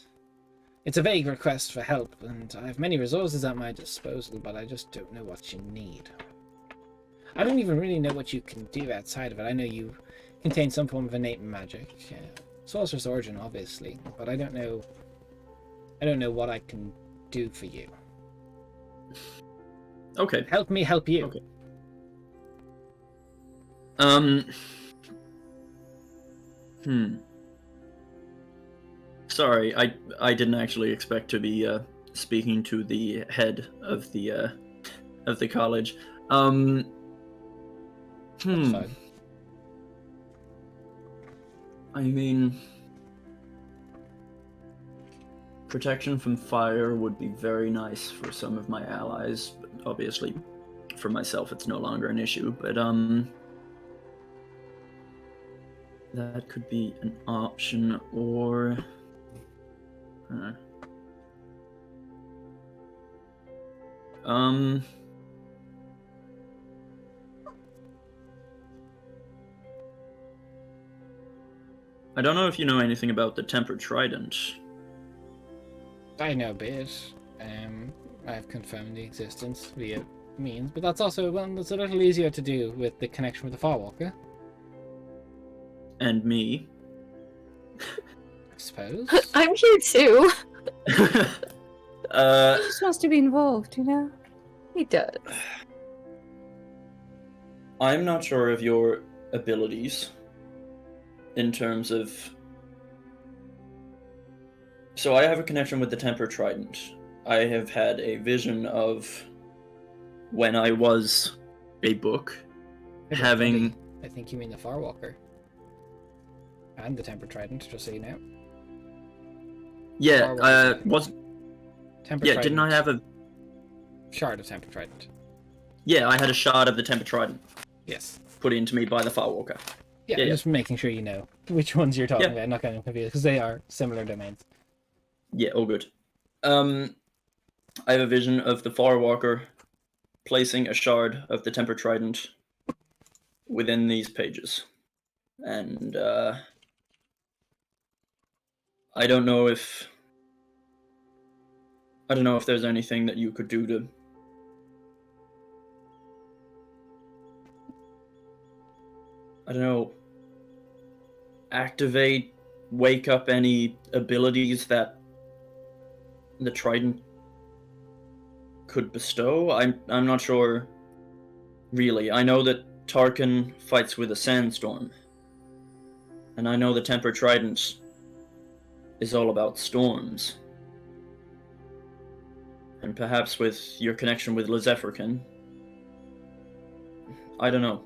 It's a vague request for help, and I have many resources at my disposal, but I just don't know what you need. I don't even really know what you can do outside of it. I know you contain some form of innate magic. Sorcerer's origin, obviously, but I don't know what I can do for you. Okay. Help me help you. Okay. Sorry, I didn't actually expect to be speaking to the head of the college. That's fine. I mean, protection from fire would be very nice for some of my allies. Obviously, for myself, it's no longer an issue, but that could be an option, or I don't know if you know anything about the Tempered Trident. I know a bit. I've confirmed the existence via means, but that's also one that's a little easier to do with the connection with the Farwalker, And me. I suppose. I'm here too. He just wants to be involved, you know? He does. I'm not sure of your abilities in terms of... So I have a connection with the Tempered Trident. I have had a vision of when I was a book Hey, having... buddy, I think you mean the Farwalker. and the Tempered Trident, just so you know. Yeah, Or what was Tempered yeah, Trident. didn't I have a Shard of Tempered Trident. Yeah, I had a shard of the Tempered Trident Yes. put into me by the Firewalker. Yeah, Yeah, yeah. just making sure you know which ones you're talking Yeah. about, not getting confused, because they are similar domains. Yeah, all good. I have a vision of the Firewalker placing a shard of the Tempered Trident within these pages. And I don't know if there's anything that you could do to activate, wake up any abilities that the Trident could bestow. I'm not sure really. I know that Tarkin fights with a sandstorm. And I know the Tempered Trident is all about storms. And perhaps with your connection with Lezefrican, I don't know.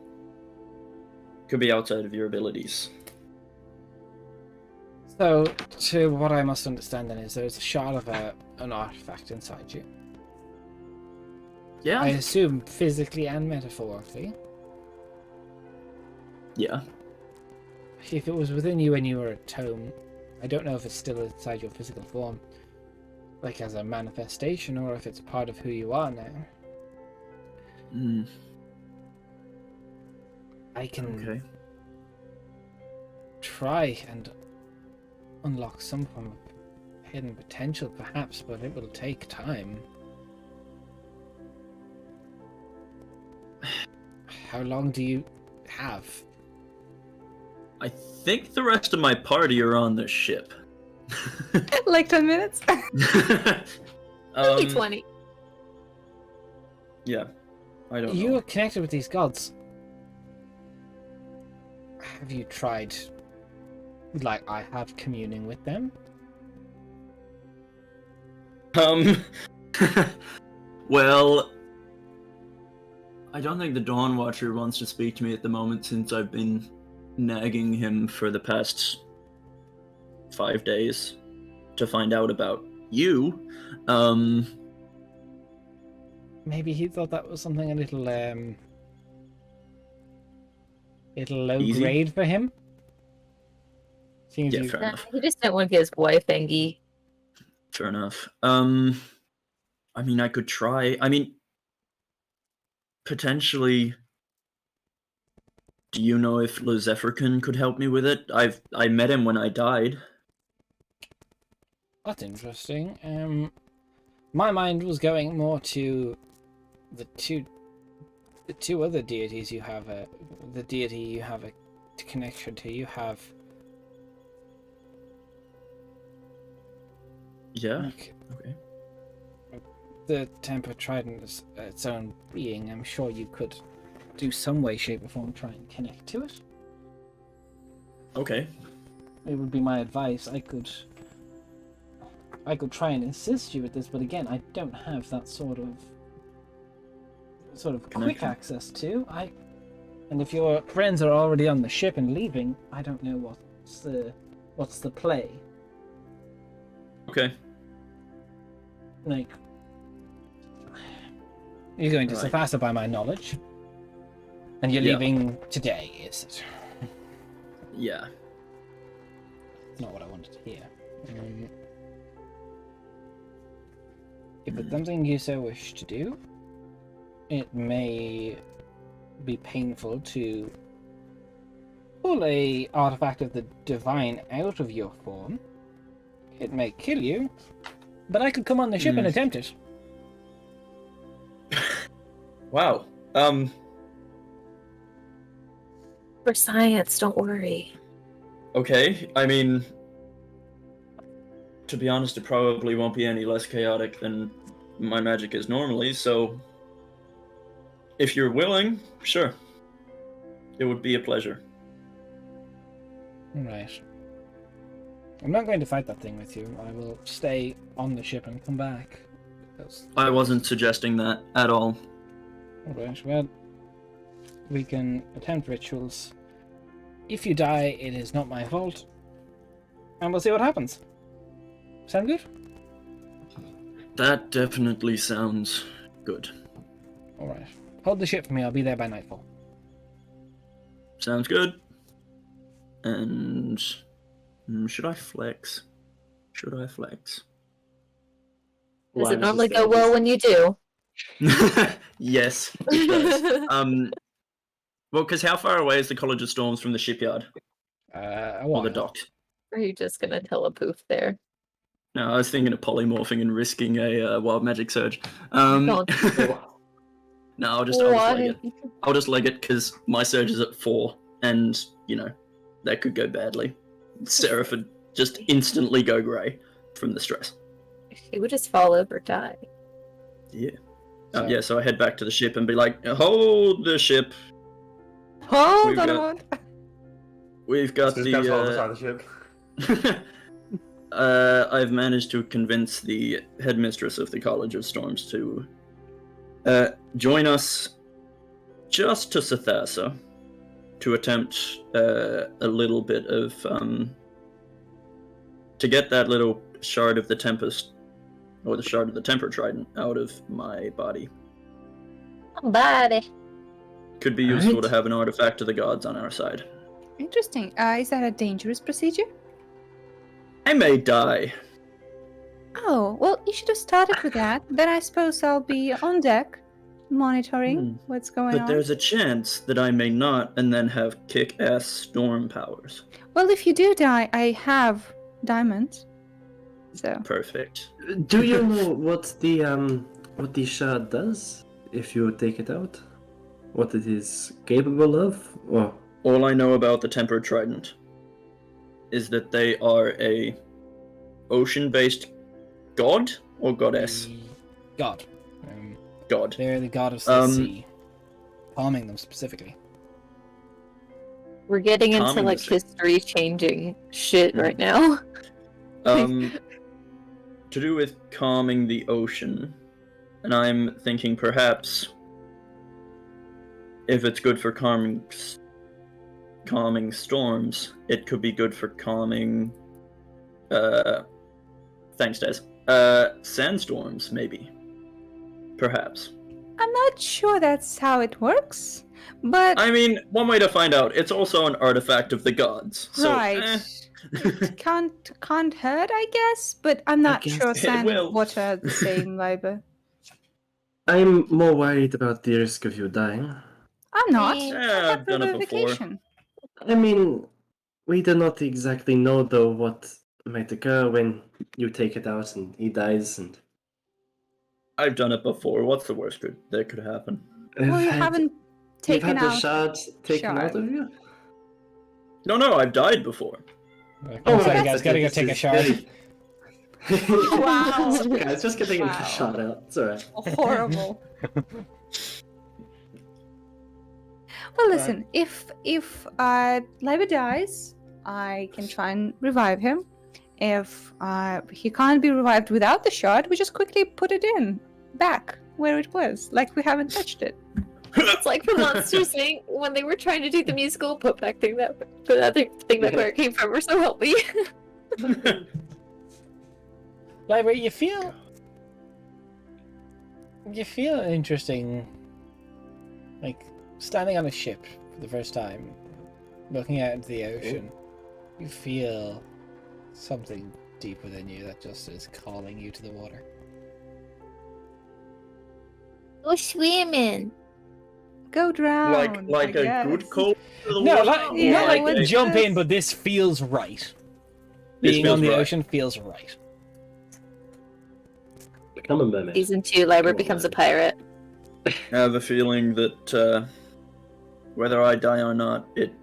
Could be outside of your abilities. So, to what I must understand then is there's a shard of an artifact inside you. Yeah. I assume physically and metaphorically. Yeah. If it was within you when you were a tome, I don't know if it's still inside your physical form, like as a manifestation, or if it's part of who you are now. Mm, I can okay. try and unlock some form of hidden potential, perhaps, but it will take time. How long do you have? I think the rest of my party are on the ship. Like 10 minutes? Maybe 20. Yeah. I don't You know. are connected with these gods. Have you tried, like I have, communing with them? Well, I don't think the Dawn Watcher wants to speak to me at the moment since I've been nagging him for the past 5 days to find out about you. Maybe he thought that was something a little low Easy? grade for him. Seems Yeah, you... fair enough. He just didn't want to get his wife angry. Fair enough. I mean, I could try. I mean, potentially. Do you know if Lezefrican could help me with it? I met him when I died. That's interesting. My mind was going more to the two other deities you have. The deity you have a connection to. You have Yeah. like, Okay. the Tempered Trident is its own being. I'm sure you could do some way, shape, or form try and connect to it. Okay. It would be my advice. I could try and assist you with this, but again, I don't have that sort of quick Connection. access to. And if your friends are already on the ship and leaving, I don't know what's the play. Okay. Like, you're going to Right. surpass it by my knowledge, and you're Yeah. leaving today, is it? Yeah. Not what I wanted to hear. If it's something you so wish to do, it may be painful to pull a artifact of the divine out of your form. It may kill you, but I could come on the ship and attempt it. Wow. For science, don't worry. Okay. I mean, to be honest, it probably won't be any less chaotic than my magic is normally, so if you're willing, sure. It would be a pleasure. Right. I'm not going to fight that thing with you. I will stay on the ship and come back. Because... I wasn't suggesting that at all. Alright, well, we can attempt rituals If you die, it is not my fault. And we'll see what happens. Sound good? That definitely sounds good. Alright. Hold the ship for me, I'll be there by nightfall. Sounds good. And should I flex? Should I flex? Does Why it was normally this go well when you do? Yes, it does. Well, because how far away is the College of Storms from the shipyard A or while. the docks? Or are you just gonna tell a poof there? No, I was thinking of polymorphing and risking a wild magic surge. Don't. No, I'll just leg it. I'll just leg it because my surge is at 4, and that could go badly. Seraph would just instantly go grey from the stress. He would just fall over, die. Yeah. So- So I head back to the ship and be like, hold the ship. Hold We've on a got- moment. We've got So this guy's on the side the. of the ship. I've managed to convince the headmistress of the College of Storms to join us just to Setharsa to attempt a little bit of to get that little shard of the Tempest or the shard of the Temper Trident out of my body. Somebody. Could be useful Alright. to have an artifact of the gods on our side. Interesting. Is that a dangerous procedure? I may die. Oh, well, you should have started with that. Then I suppose I'll be on deck, monitoring what's going But on. there's a chance that I may not and then have kick-ass storm powers. Well, if you do die, I have diamonds. So, Perfect. Do you know what the shard does if you take it out? What it is capable of? Or All I know about the Tempered Trident is that they are a ocean-based god or goddess? God. God. They're the goddess of the sea. Calming them specifically. We're getting into Calming like the sea. history-changing shit right now. To do with calming the ocean, and I'm thinking perhaps if it's good for calming storms, it could be good for calming thanks Des. Sandstorms maybe. Perhaps. I'm not sure that's how it works, but I mean, one way to find out, it's also an artifact of the gods. So, right. It can't hurt, I guess, but I'm not guess sure it sand will. and water are the same, Liber. I'm more worried about the risk of you dying. I'm not. Yeah, I I've have done it the before. vacation. I mean, we do not exactly know though what might occur when you take it out and he dies. And I've done it before. What's the worst that could happen? Well, you haven't You've taken had the out. shard taken out shard. of you. No, I've died before. Oh, sorry, right, guys, okay, gotta go this take a is shower. very- Wow. Guys, just getting a Wow. shot out. It's alright. Horrible. Well, listen. If Liber dies, I can try and revive him. If he can't be revived without the shard, we just quickly put it in back where it was, like we haven't touched it. It's like the Monsters Inc. when they were trying to do the musical put that thing back where it came from, or so help me. Library, you feel interesting, like standing on a ship for the first time, looking out into the ocean. You feel something deep within you that just is calling you to the water. Go swimming. Go drown. like I a guess. good cold. to the No, water, like, or Yeah, not like what- jump in, this- but this feels right. This Being feels on the right. ocean feels right. Become a mermaid. Season 2, Liber becomes a pirate. I have a feeling that whether I die or not, it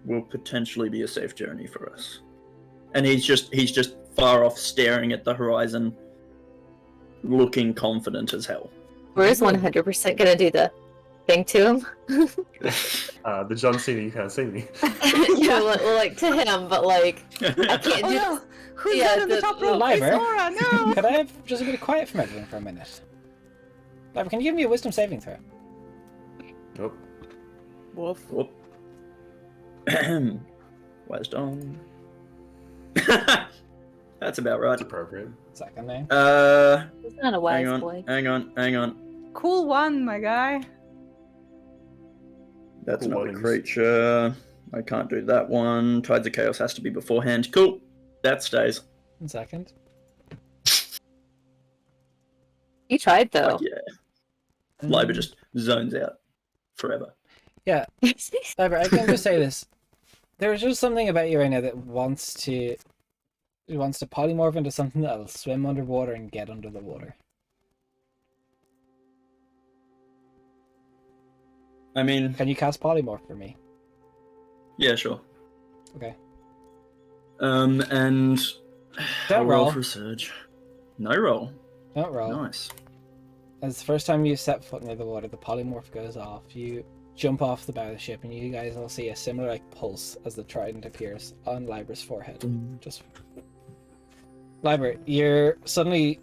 will potentially be a safe journey for us. And he's just far off, staring at the horizon, looking confident as hell. Where's 100% gonna do the thing to him? The John Cena, you can't see me. Yeah, well, like to him, but like I can't Oh do. no! Who's Yeah, that on the the- top the rope? Liber. It's Laura, no! Could I have just a bit of quiet from everyone for a minute? Library, can you give me a wisdom saving throw? Nope. Wolf. Whoop. Wisdom. That's about right. That's appropriate. Second name. He's not a wise boy. Hang on. Cool one, my guy. That's Cool not a ones. creature. I can't do that one. Tides of Chaos has to be beforehand. Cool. That stays. And second. He tried though. Like, yeah. Liber just zones out forever. Yeah. Liber, I can just say this. There's just something about you right now that wants to polymorph into something that'll swim underwater and get under the water. I mean, Can you cast polymorph for me? yeah, sure. Okay. And Don't I'll roll roll. for Surge. No roll. Don't roll. Nice. As the first time you set foot near the water, the polymorph goes off. You jump off the bow of the ship, and you guys will see a similar like pulse as the trident appears on Liber's forehead. Just Liber, you're suddenly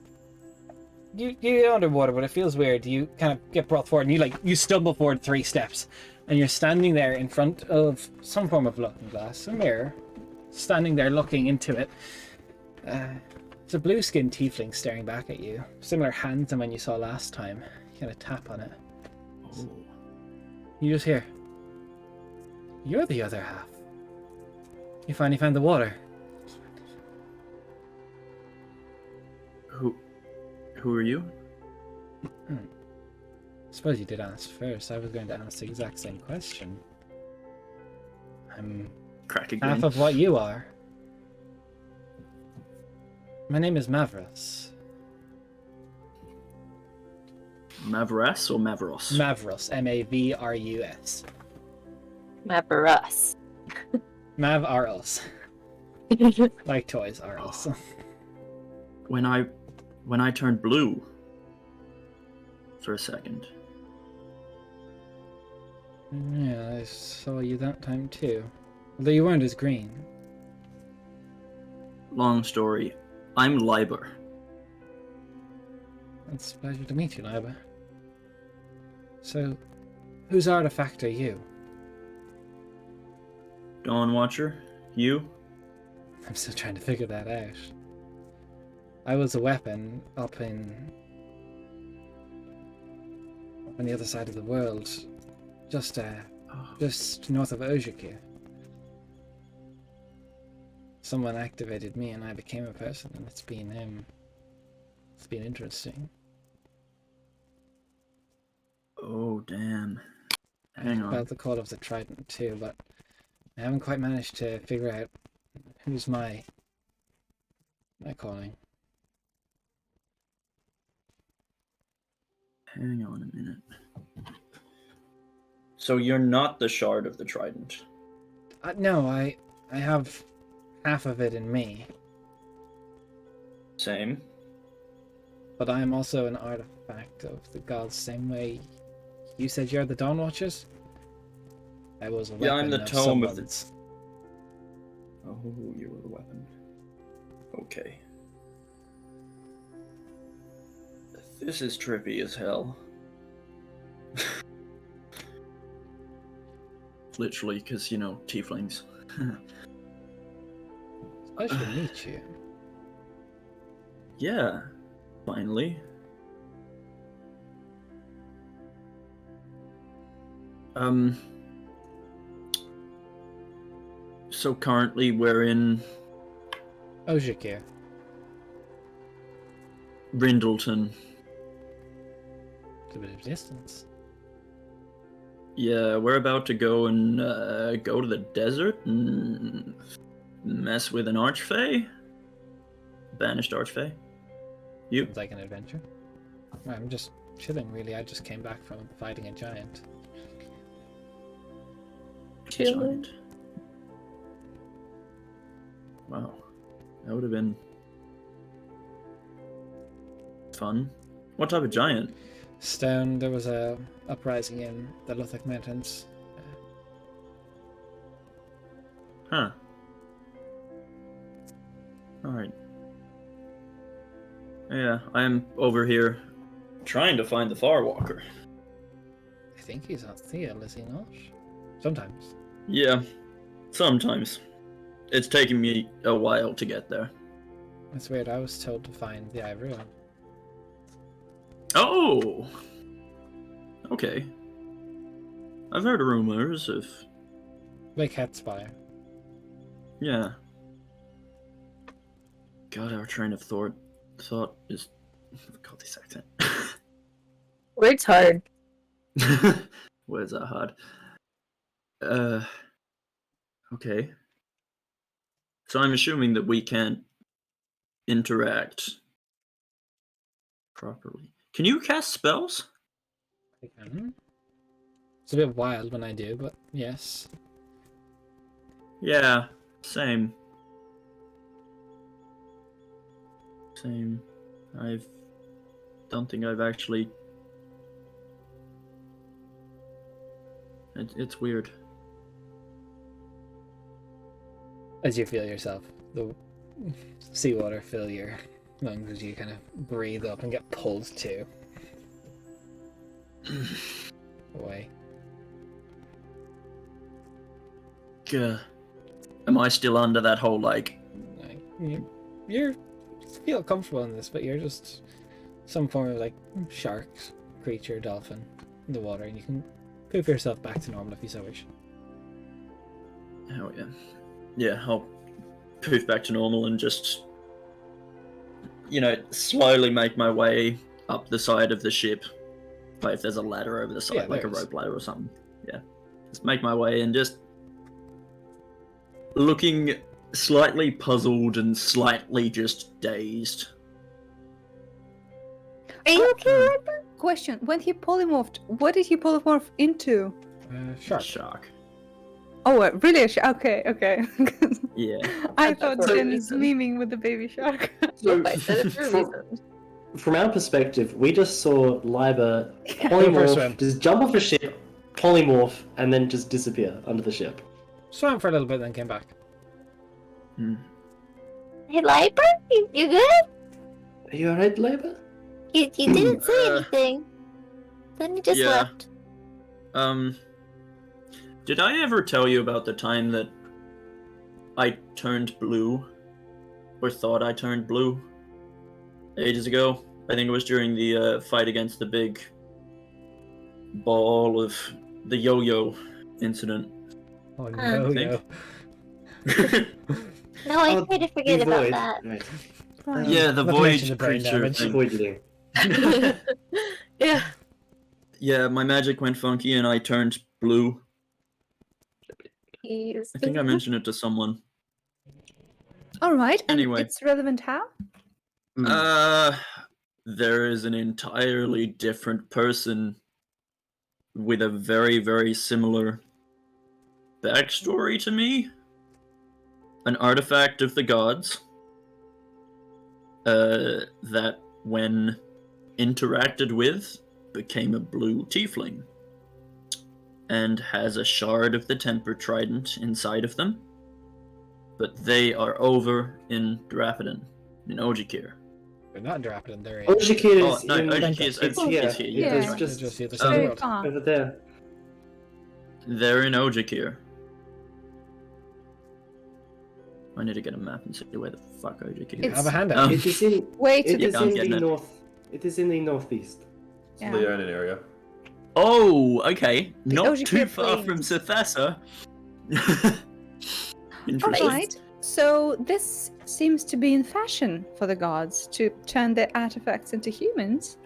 you're underwater, but it feels weird. You kind of get brought forward, and you stumble forward 3 steps, and you're standing there in front of some form of looking glass, a mirror, standing there looking into it. It's a blue-skinned tiefling staring back at you. Similar hands than when you saw last time. You kind of tap on it. Oh. You just hear, "You're the other half. You finally found the water." Who are you? I suppose you did ask first. I was going to ask the exact same question. I'm Crack again. half of what you are. My name is Mavros. Mavras or Mavros? Mavros. Mavrus. Mabarus. Mav are us. Like toys are us. When I turned blue for a second. Yeah, I saw you that time too. Although you weren't as green. Long story. I'm Liber. It's a pleasure to meet you, Liber. So, whose artifact are you? Dawn Watcher. You? I'm still trying to figure that out. I was a weapon up on the other side of the world, just north of Ojiki. Someone activated me, and I became a person, and it's been interesting. Oh, damn. Hang I on. felt the call of the Trident too, but I haven't quite managed to figure out who's my calling. Hang on a minute. So you're not the shard of the Trident. No, I have half of it in me, Same. but I am also an artifact of the gods. Same way you said you're the Dawn Watchers. I was a weapon Yeah, I'm the of tome of someone's. Oh, you were the weapon. Okay. This is trippy as hell. Literally, because, tieflings. I should meet you. Yeah, finally. So currently we're in Ojiki. Rindleton. It's a bit of distance. Yeah, we're about to go and go to the desert and mess with an archfey. Banished archfey. You? It's like an adventure. I'm just chilling, really. I just came back from fighting a giant. Giant. Wow. That would have been fun. What type of giant? Stone, there was a uprising in the Luthic Mountains. Huh. Alright. Yeah, I'm over here trying to find the Farwalker. I think he's on Theo, is he not? Sometimes. Yeah. Sometimes. It's taken me a while to get there. That's weird. I was told to find the ivory one. Oh! Okay. I've heard rumors of... Big head spire. Yeah. God, our train of thought is... God, this accent. Word's hard. Words are hard. Okay. So I'm assuming that we can't interact properly. Can you cast spells? It's a bit wild when I do, but yes. Yeah, same. Same. Don't think I've actually... It's weird. As you feel yourself, the seawater fill your lungs as you kind of breathe up and get pulled to away. Am I still under that whole, like... You feel comfortable in this, but you're just some form of, like, shark, creature, dolphin in the water, and you can poof yourself back to normal if you so wish. Oh, yeah. Yeah, I'll poof back to normal and just, slowly make my way up the side of the ship. Like if there's a ladder over the side, Yeah, like a there is. rope ladder or something. Yeah. Just make my way and just looking slightly puzzled and slightly just dazed. Are you okay, Ripper? Question: when he polymorphed, what did he polymorph into? Shark. Shark. Oh, really? Okay, okay. Yeah. I That's thought for a Jenny's reason. memeing with the baby shark. So, Nope, I said it for a reason. from our perspective, we just saw Liber Go for a polymorph, swim. just jump off a ship, polymorph, and then just disappear under the ship. Swam for a little bit, then came back. Hmm. Hey, Liber? You good? Are you alright, Liber? You didn't say Uh, anything. Then you just yeah. left. Did I ever tell you about the time that I turned blue? Or thought I turned blue? Ages ago? I think it was during the fight against the big ball of the yo-yo incident. Oh no, no. No, I Oh, try to forget the about void. that. Right. Right. Yeah, the Not to void mention the brain creature damage. thing. Voidling. Yeah. Yeah, my magic went funky and I turned blue. Jeez. I think I mentioned it to someone. All right. And Anyway. it's relevant how? There is an entirely different person with a very, very similar backstory to me. An artifact of the gods. That when interacted with became a blue tiefling. And has a shard of the temper trident inside of them. But they are over in Drapidon, in Ojikir. They're not in Drapidon, they're in... Ojikir Oh, is no, in... Ojikir is it's over here. here. Yeah. It's That's just Just the other Oh. side of the Very world. far. over there. They're in Ojikir. I need to get a map and see where the fuck Ojikir You is. have a handout. It is in. Wait. It Yeah, is I'm in getting the it. north. It is in the northeast. It's Yeah. the Leonin area. Oh, okay. Not Ojikir too far plains. from Sethassa. All Interesting. right. So this seems to be in fashion for the gods to turn their artifacts into humans.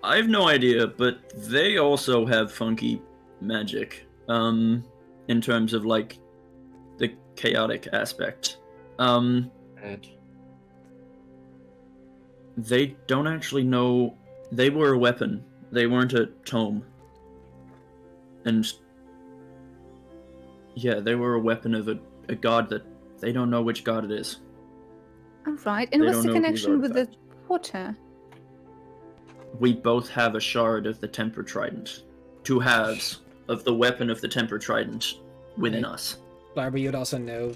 I have no idea, but they also have funky magic. In terms of like the chaotic aspect. They don't actually know. They were a weapon. They weren't a tome. And yeah, they were a weapon of a god that they don't know which god it is. All right. And They what's don't the know whose connection with the artifact. water? We both have a shard of the temper trident. Two halves of the weapon of the temper trident within Right. us. Barbara, you'd also know,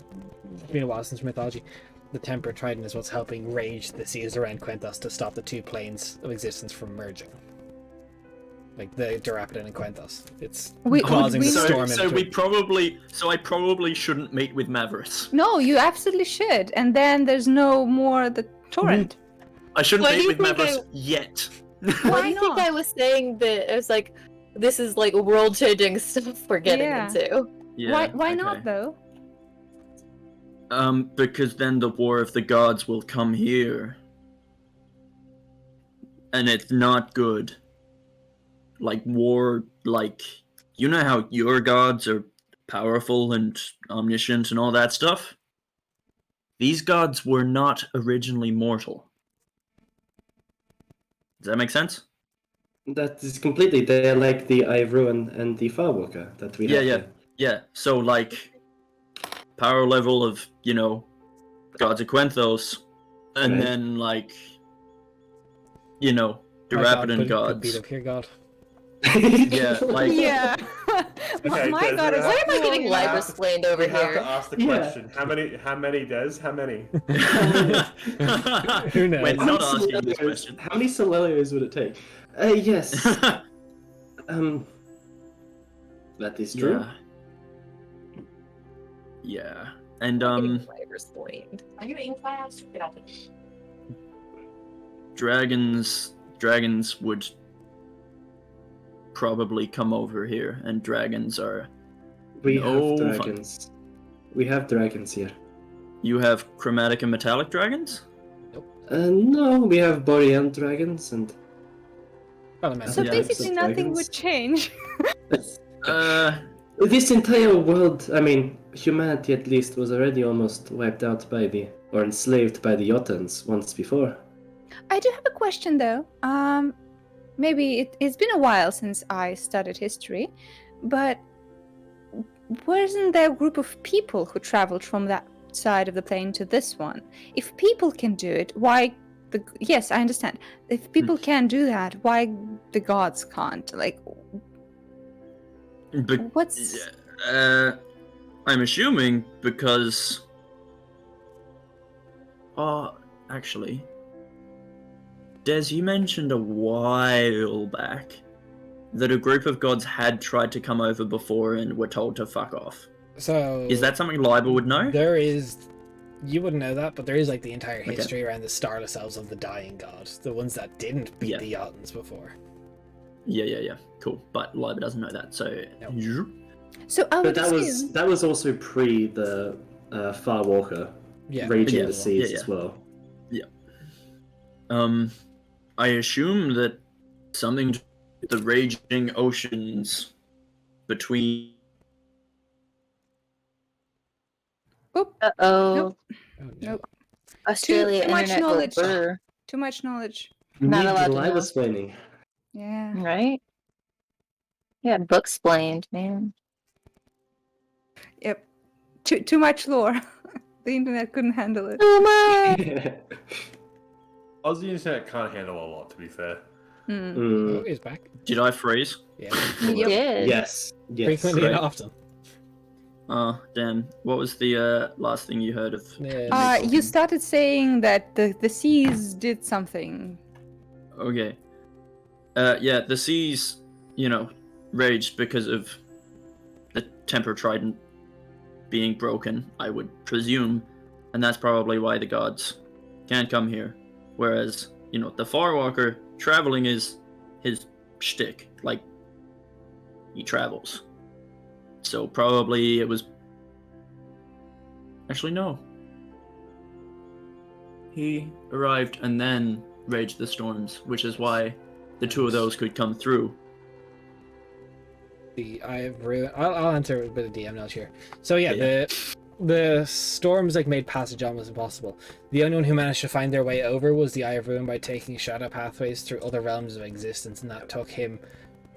it's been a while since mythology, the Temper Trident is what's helping rage the seas around Quenthos to stop the two planes of existence from merging. like the Durapidon and Quenthos. It's We- causing we the know- storm in So between. I probably shouldn't meet with Mavericks. No, you absolutely should. And then there's no more the torrent. I shouldn't Why do meet you with think Mavericks yet. Why do you think not? I was saying that? I was like, this is like world-changing stuff we're getting Yeah. into. Yeah, Why not okay. though? Because then the War of the Gods will come here. And it's not good. Like, war, like, you know how your gods are powerful and omniscient and all that stuff? These gods were not originally mortal. Does that make sense? That is completely. They're like the Ivru and the Farwalker that we have. Yeah. Here. Yeah, so, like, power level of, you know, gods of Quenthos, and Right. then, like, you know, My god Durapidon could gods. beat up your god. Yeah, like, Yeah. Okay, my Des, god is why Why am I cool, getting yeah. live- live explained over We have to here? ask the Yeah. question. How many, Des? How many? Who knows? We're How not many asking this scenarios- question. How many scenarios would it take? Yes. That is true. Yeah. Yeah. And I'm getting live explained. Are you in class? Get out of dragons would probably come over here, and dragons are. We No have fun. dragons. We have dragons here. You have chromatic and metallic dragons? No, we have boreal dragons and. Elemental. So Yeah, basically some nothing dragons. would change. This entire world, I mean, humanity at least, was already almost wiped out by or enslaved by the Jotuns once before. I do have a question though. Maybe it's been a while since I studied history, but wasn't there a group of people who traveled from that side of the plane to this one? If people can do it, why yes, I understand. If people can do that, why the gods can't? Like, But, what's I'm assuming because. Actually. Des, you mentioned a while back that a group of gods had tried to come over before and were told to fuck off. So Is that something Liber would know? There is. You wouldn't know that, but there is like the entire Okay. history around the starless elves of the dying god, the ones that didn't beat Yeah. the Jotuns before. Yeah. Cool. But Liber doesn't know that, so. No. so? I would But that assume. was also pre the Farwalker Yeah. raging Yeah, the seas yeah. as well. I assume that something to the raging oceans between. Uh-oh. Nope. Oh, no. Nope. Australia Too much internet knowledge. will burr, Too much knowledge. Not Need allowed to live know. explaining. Yeah. right? Yeah, book explained, man. Yep. Too much lore. The internet couldn't handle it. Too much. Aussie internet can't handle a lot, to be fair. Hmm. Oh, Mm, he's back. Did I freeze? Yeah. You did. yes. Frequently and Great. often. Oh, damn. What was the last thing you heard of? Yeah. You started saying that the seas did something. Okay. Yeah, the seas, raged because of the Temper Trident being broken, I would presume. And that's probably why the gods can't come here. Whereas, the Farwalker, traveling is his shtick. Like, he travels. So probably it was... Actually, no. He arrived and then raged the storms, which is why the two of those could come through. I'll answer with a bit of DM knowledge here. So yeah, Yeah. the storms made passage almost impossible. The only one who managed to find their way over was the Eye of Ruin by taking shadow pathways through other realms of existence, and that took him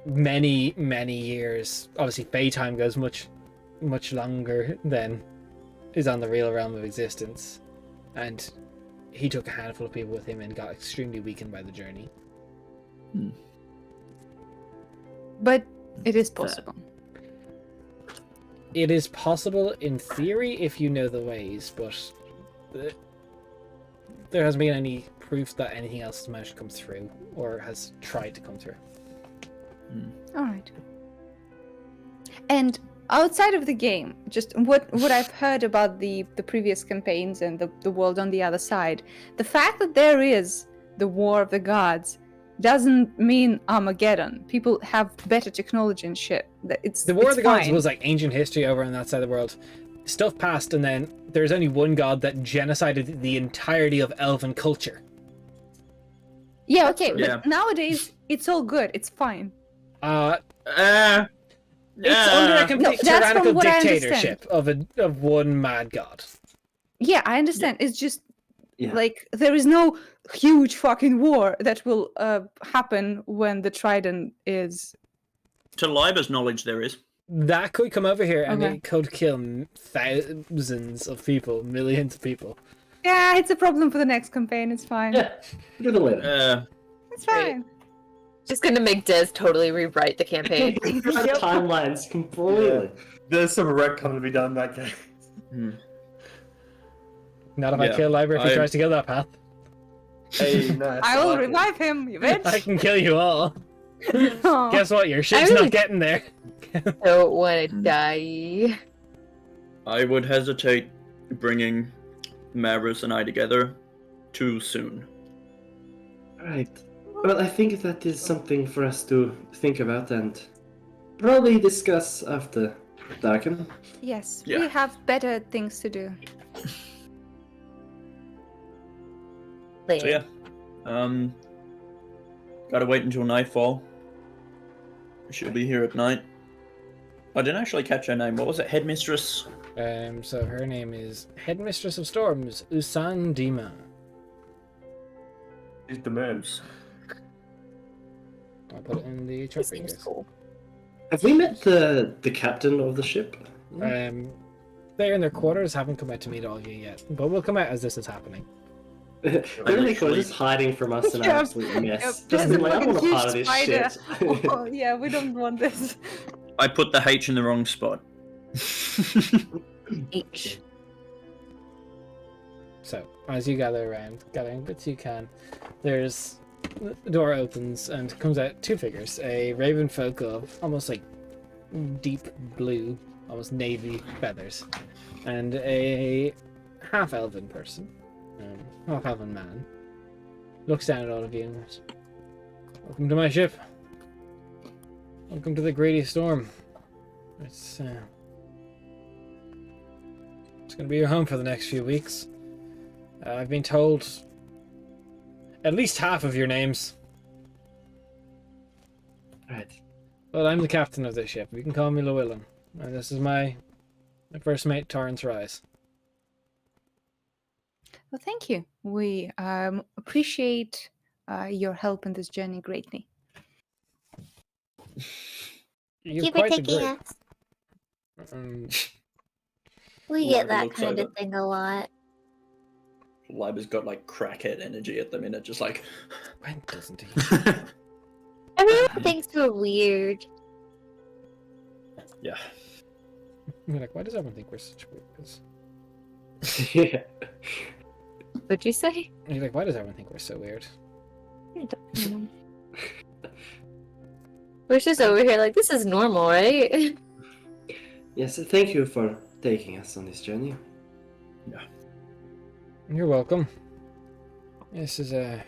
many years. Obviously, Baytime goes much longer than is on the real realm of existence, and he took a handful of people with him and got extremely weakened by the journey. But it is possible. It is possible in theory if you know the ways, but there hasn't been any proof that anything else has managed to come through or has tried to come through. All right. And outside of the game, just what I've heard about the previous campaigns and the world on the other side, the fact that there is the War of the Gods doesn't mean Armageddon. People have better technology and shit. The War of the Gods fine. was like ancient history over on that side of the world. Stuff passed, and then there's only one god that genocided the entirety of elven culture. Yeah, okay, Yeah. but nowadays it's all good. It's fine. It's under a complete No, that's tyrannical from what I dictatorship of one mad god. Yeah, I understand. It's just Yeah. like there is no huge fucking war that will happen when the Trident is. To Liba's knowledge, there is. That could come over here and Okay. it could kill thousands of people, millions of people. Yeah, it's a problem for the next campaign. It's fine. Yeah, do the later. It's fine. Just gonna make Des totally rewrite the campaign. Timelines completely. There's some retcon to be done in that case. Not if I Yeah, kill Liber if he tries to go that path. Hey, nice. I will like it. revive him, you I bitch. can kill you all. Aw. Guess what? Your ship's really- not getting there. Don't want to die. I would hesitate bringing Maris and I together too soon. Right. Well, I think that is something for us to think about and probably discuss after Darken. Yes, Yeah. we have better things to do. So yeah, gotta wait until nightfall. She'll be here at night. I didn't actually catch her name. What was it? Headmistress? So her name is Headmistress of Storms, Usan Dima. She's the man. I'll put it in the This chat seems figures. cool. Have we met the captain of the ship? They're in their quarters, haven't come out to meet all of you yet, but we'll come out as this is happening. They're just hiding from us in an Yep. absolute mess. Yep, Just there's been a like, I fucking want a part of huge this spider. shit. Oh, yeah, we don't want this. I put the H in the wrong spot. H. So, as you gather around, gathering bits you can, there's the door opens and comes out two figures, a raven folk of almost like deep blue, almost navy feathers, and a half-elven person, half-elven man, looks down at all of you and goes, "Welcome to my ship. Welcome to the Greedy Storm. It's going to be your home for the next few weeks. I've been told at least half of your names. Right. Well, I'm the captain of this ship. You can call me Llewellyn. And this is my first mate, Torrance Rise." Well, thank you. We appreciate your help in this journey greatly. You're Thank you for quite the taking group. us. We get Liba that looks kind of over. thing a lot. Liba's got like crackhead energy at the minute, just like. When doesn't he? Everyone thinks we're weird. Yeah. You're like, why does everyone think we're such weirdos? Yeah. What'd you say? And you're like, why does everyone think we're so weird? We're just over here like, this is normal, right? Yes, thank you for taking us on this journey. You're welcome. This is a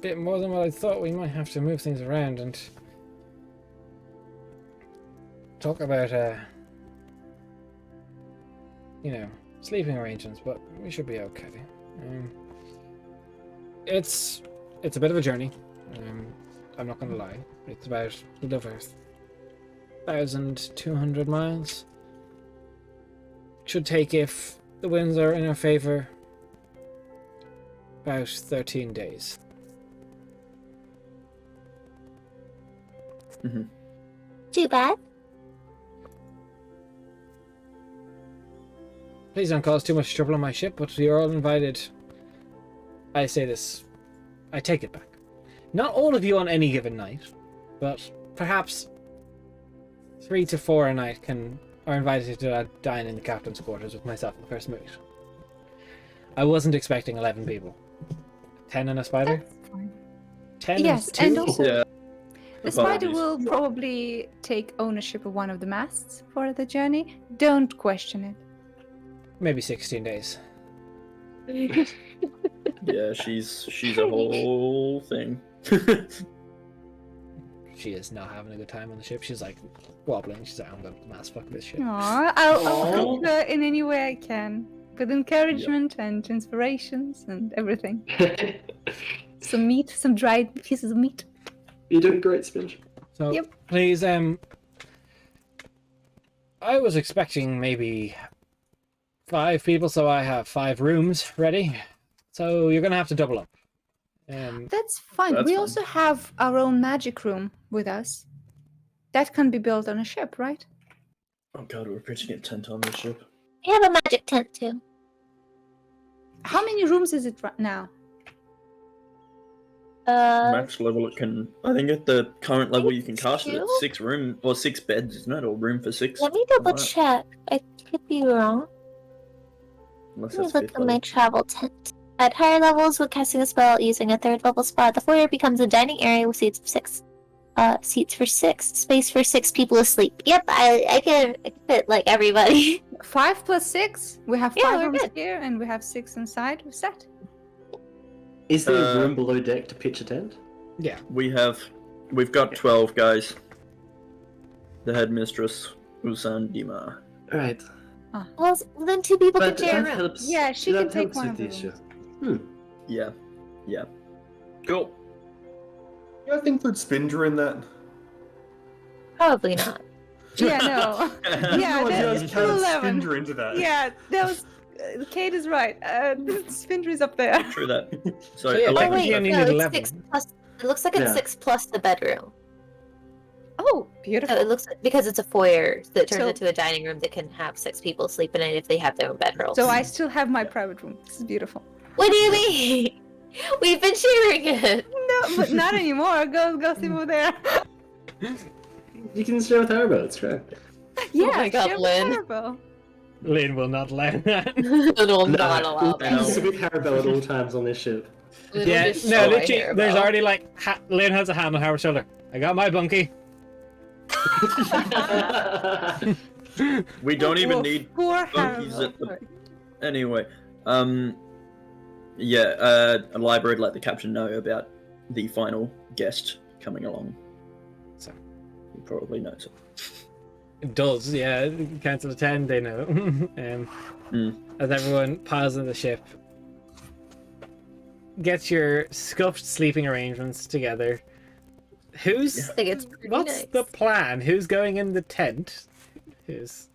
bit more than what I thought. We might have to move things around and talk about, sleeping arrangements, but we should be okay. It's a bit of a journey. I'm not going to lie. It's about a little over 1,200 miles. Should take, if the winds are in our favor, about 13 days. Too bad. Please don't cause too much trouble on my ship, but you're all invited. I say this, I take it back. Not all of you on any given night, but perhaps 3 to 4 a night are invited to dine in the captain's quarters with myself and the first mate. I wasn't expecting 11 people. 10 and a spider? That's fine. 10 Yes, and 2? and also Yeah. the spider Apologies. will probably take ownership of one of the masts for the journey. Don't question it. Maybe 16 days. Yeah, she's a whole thing. She is not having a good time on the ship. She's like wobbling. She's like, I'm going to mass fuck this shit. Aw, I'll Aw. help her in any way I can. With encouragement and inspirations and everything. Some meat, some dried pieces of meat. You're doing great, Spinch. So Yep. please, I was expecting maybe 5 people, so I have 5 rooms ready. So you're gonna have to double up. That's fine. That's We fine. also have our own magic room with us. That can be built on a ship, right? Oh god, we're pitching a tent on this ship. We have a magic tent too. How many rooms is it right now? Max level it can. I think at the current level you can cast it at 2? 6 room or 6 beds, isn't it? Or room for 6. Let me double Alright. check. I could be wrong. Unless Let me that's look fifth at my level. travel tent. At higher levels, when casting a spell using a 3rd level spot, the foyer becomes a dining area with seats of 6. Seats for 6. Space for 6 people asleep. Yep, I can fit like everybody. 5 plus 6? We have Yeah, 5 we're rooms good. here and we have 6 inside. We're set. Is there a room below deck to pitch a tent? Yeah. We've got 12 guys. The headmistress, Usan Dima. Right. Well, then 2 people But could share a that room. helps. Yeah, she that can take helps one with of the the issue. rooms. Yeah. Yeah. Cool. You guys include Spindra in that? Probably not. Yeah, no. Yeah, You that guys is counted 11. Spindra into that. Yeah, that was. Kate is right. Spindra is up there. True that. So, So, yeah, Oh 11 wait, you only no, need it's 11. 6 plus. It looks like it's Yeah. 6 plus the bedroom. Oh, So beautiful. it looks because it's a foyer that turns So- into a dining room that can have 6 people sleep in it if they have their own bedrolls. So I still have my private room. This is beautiful. What do you mean? We've been sharing it. No, but not anymore. Go sleep over there. You can share with Haribo, it's great. Yeah, my God, share with Lynn. Haribo. Lynn will not allow that. It will No, not allow I know. He's that. with Haribo at all times on this ship. It'll Yeah, just no, show my literally, hair there's bow. already like, Lynn has a hand on Howard's shoulder. I got my bunkie. We don't even Woof, need poor bunkies Haribo. at the- Anyway, yeah, a library let the captain know about the final guest coming along. So. He probably knows it. It does, yeah. Council of 10, they know. As everyone piles into the ship, gets your scuffed sleeping arrangements together. Who's I think it's pretty What's nice. the plan? Who's going in the tent? Who's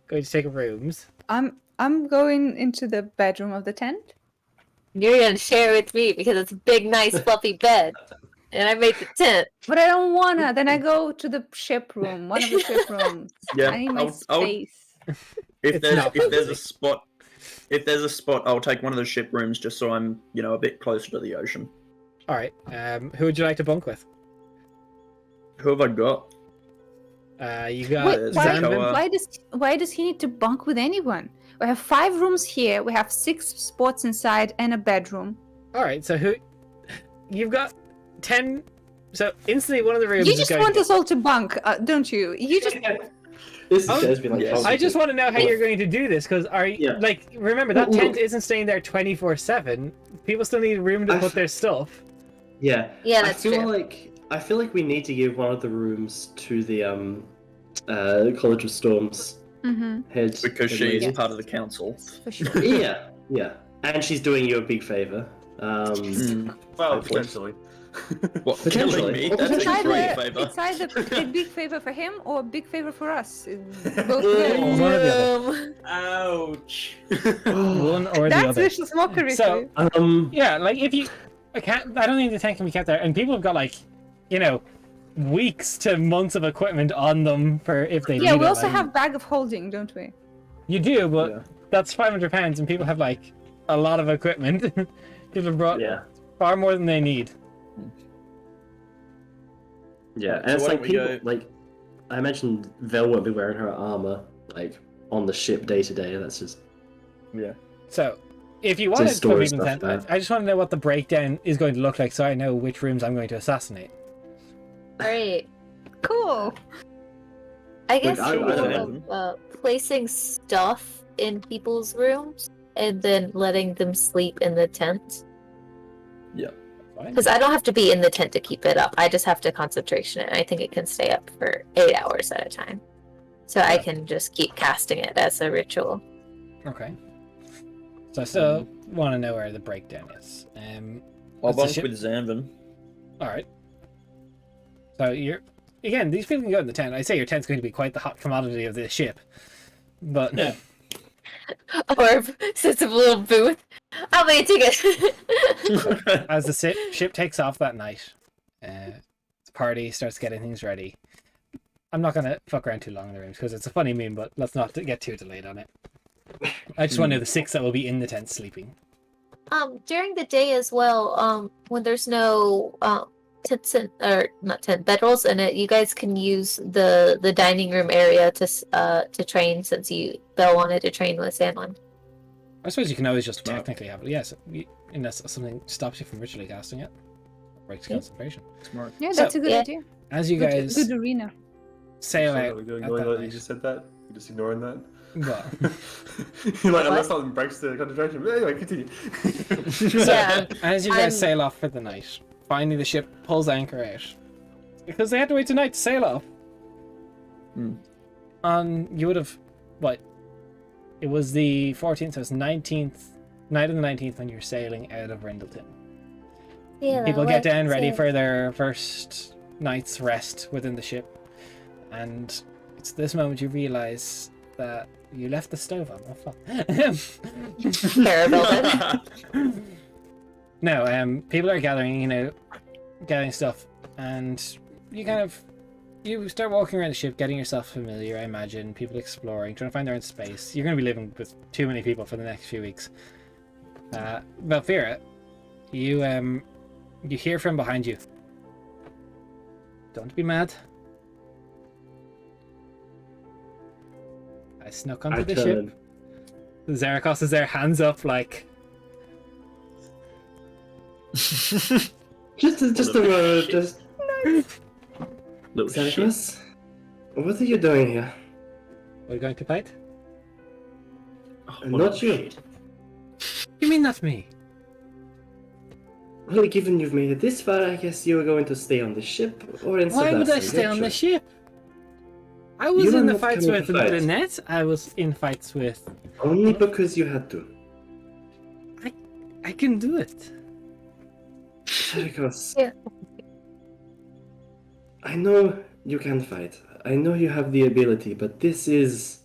going to take rooms? I'm going into the bedroom of the tent. You're gonna share with me because it's a big, nice, fluffy bed, and I made the tent. But I don't wanna. Then I go to the ship room, one of the ship rooms. Yeah, I need my I'll- space. If It's there's not if there's a spot, I'll take one of the ship rooms just so I'm a bit closer to the ocean. All right. Who would you like to bunk with? Who have I got? You got Wait, why, Zanvin. why does he need to bunk with anyone? We have 5 rooms here. We have 6 spots inside and a bedroom. All right. So who? You've got 10. So instantly, one of the rooms You is just going. want us all to bunk, don't you? You just This Oh, has been like. yes. I just want to know how you're going to do this because are you Yeah. like remember that tent isn't staying there 24/7. People still need room to put their stuff. Yeah. Yeah, that's I feel true. like we need to give one of the rooms to the College of Storms head. Because head she's lady. part of the council. for sure. Yeah, and she's doing you a big favor. Well, Hopefully. potentially. What, Potentially. killing me? Well, That's It's a potentially. great either, favor. it's either a big favor for him or a big favor for us. Both One together. or the Ouch. One or the That's other. vicious mockery. So- for you. Yeah, like if you, I don't think the tent can be kept there, and people have got like, weeks to months of equipment on them for if they Yeah, need we it. also like- have bag of holding, don't we? You do, but Yeah. that's £500, and people have like a lot of equipment. People have brought Yeah, far more than they need. yeah, Right, and so it's why like don't we people go- like I mentioned Vel won't be wearing her armor like on the ship day to day. That's just Yeah. So, If you want to store put people in stuff tent, there. I just want to know what the breakdown is going to look like so I know which rooms I'm going to assassinate. Alright. Cool. I guess I rule don't of placing stuff in people's rooms and then letting them sleep in the tent. Fine. Because I don't have to be in the tent to keep it up. I just have to concentration it. I think it can stay up for 8 hours at a time. So I Yeah. can just keep casting it as a ritual. Okay. So I still want to know where the breakdown is. I'll That's the bunk ship. with Zambin. Alright. So you're... Again, these people can go in the tent. I say your tent's going to be quite the hot commodity of this ship. But... Yeah. Or sits a little booth. How many tickets? As the ship takes off that night, the party starts getting things ready. I'm not going to fuck around too long in the rooms because it's a funny meme, but let's not get too delayed on it. I just want to know the 6 that will be in the tent sleeping. During the day as well, when there's no tents or not tent bedrolls in it, you guys can use the dining room area to train since Belle wanted to train with Sandlin. I suppose you can always just Wow. technically have it. Yes, unless something stops you from ritually casting it. Breaks concentration. Smart. Yeah, So- that's a good Yeah. idea. As you Good, guys good arena. sail Sorry, out we're at going that that you night. just said that. You're just ignoring that. Well, You're like, What? unless something breaks the concentration. But anyway, continue. Yeah. as you guys I'm- sail off for the night, finally the ship pulls anchor out. Because they had to wait tonight to sail off. You would have... What? It was the 14th, so it's 19th... Night of the 19th when you're sailing out of Rindleton. Yeah, People that get down works, ready yeah. for their first night's rest within the ship. And it's this moment you realise that you left the stove on. Oh, fuck. Terrible, then. No, people are gathering, gathering stuff, and you start walking around the ship, getting yourself familiar, I imagine, people exploring, trying to find their own space. You're going to be living with too many people for the next few weeks. Valfira, you hear from behind you. Don't be mad. I snuck onto I the ship. Zarakos is there, hands up, like... Just a moment, just... Little shit. Zarkos, what are you doing here? We're going to fight? Oh, Not you. You mean not me? Well, given you've made it this far, I guess you are going to stay on the ship or in Why would I Sebastian, stay on the naturally. ship? I was You are in the not fights coming with to fight. Lynette. I was in fights with... Only because you had to. I can do it. Zarkos. Yeah. I know you can fight. I know you have the ability, but there is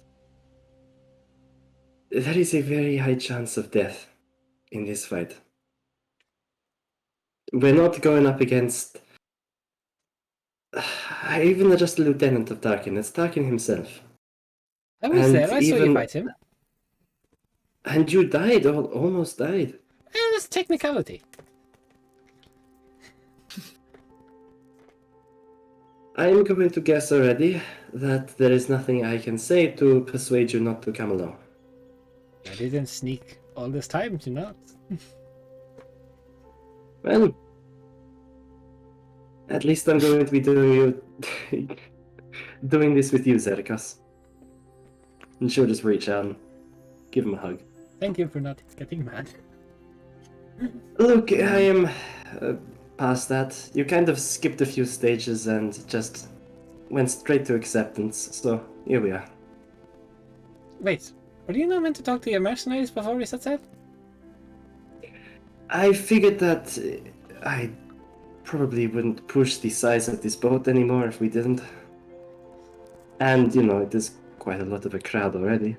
a very high chance of death in this fight. We're not going up against even just a lieutenant of Tarkin. It's Tarkin himself. I was And there. I saw you even- fight him. And you died, almost died. That's technicality. I'm going to guess already that there is nothing I can say to persuade you not to come along. I didn't sneak all this time, Well, at least I'm going to be doing this with you, Zerkas. And she'll just reach out and give him a hug. Thank you for not getting mad. Look, I am past that. You kind of skipped a few stages and just went straight to acceptance, so here we are. Wait, were you not meant to talk to your mercenaries before we set out? I figured that I probably wouldn't push the size of this boat anymore if we didn't. And, it is quite a lot of a crowd already.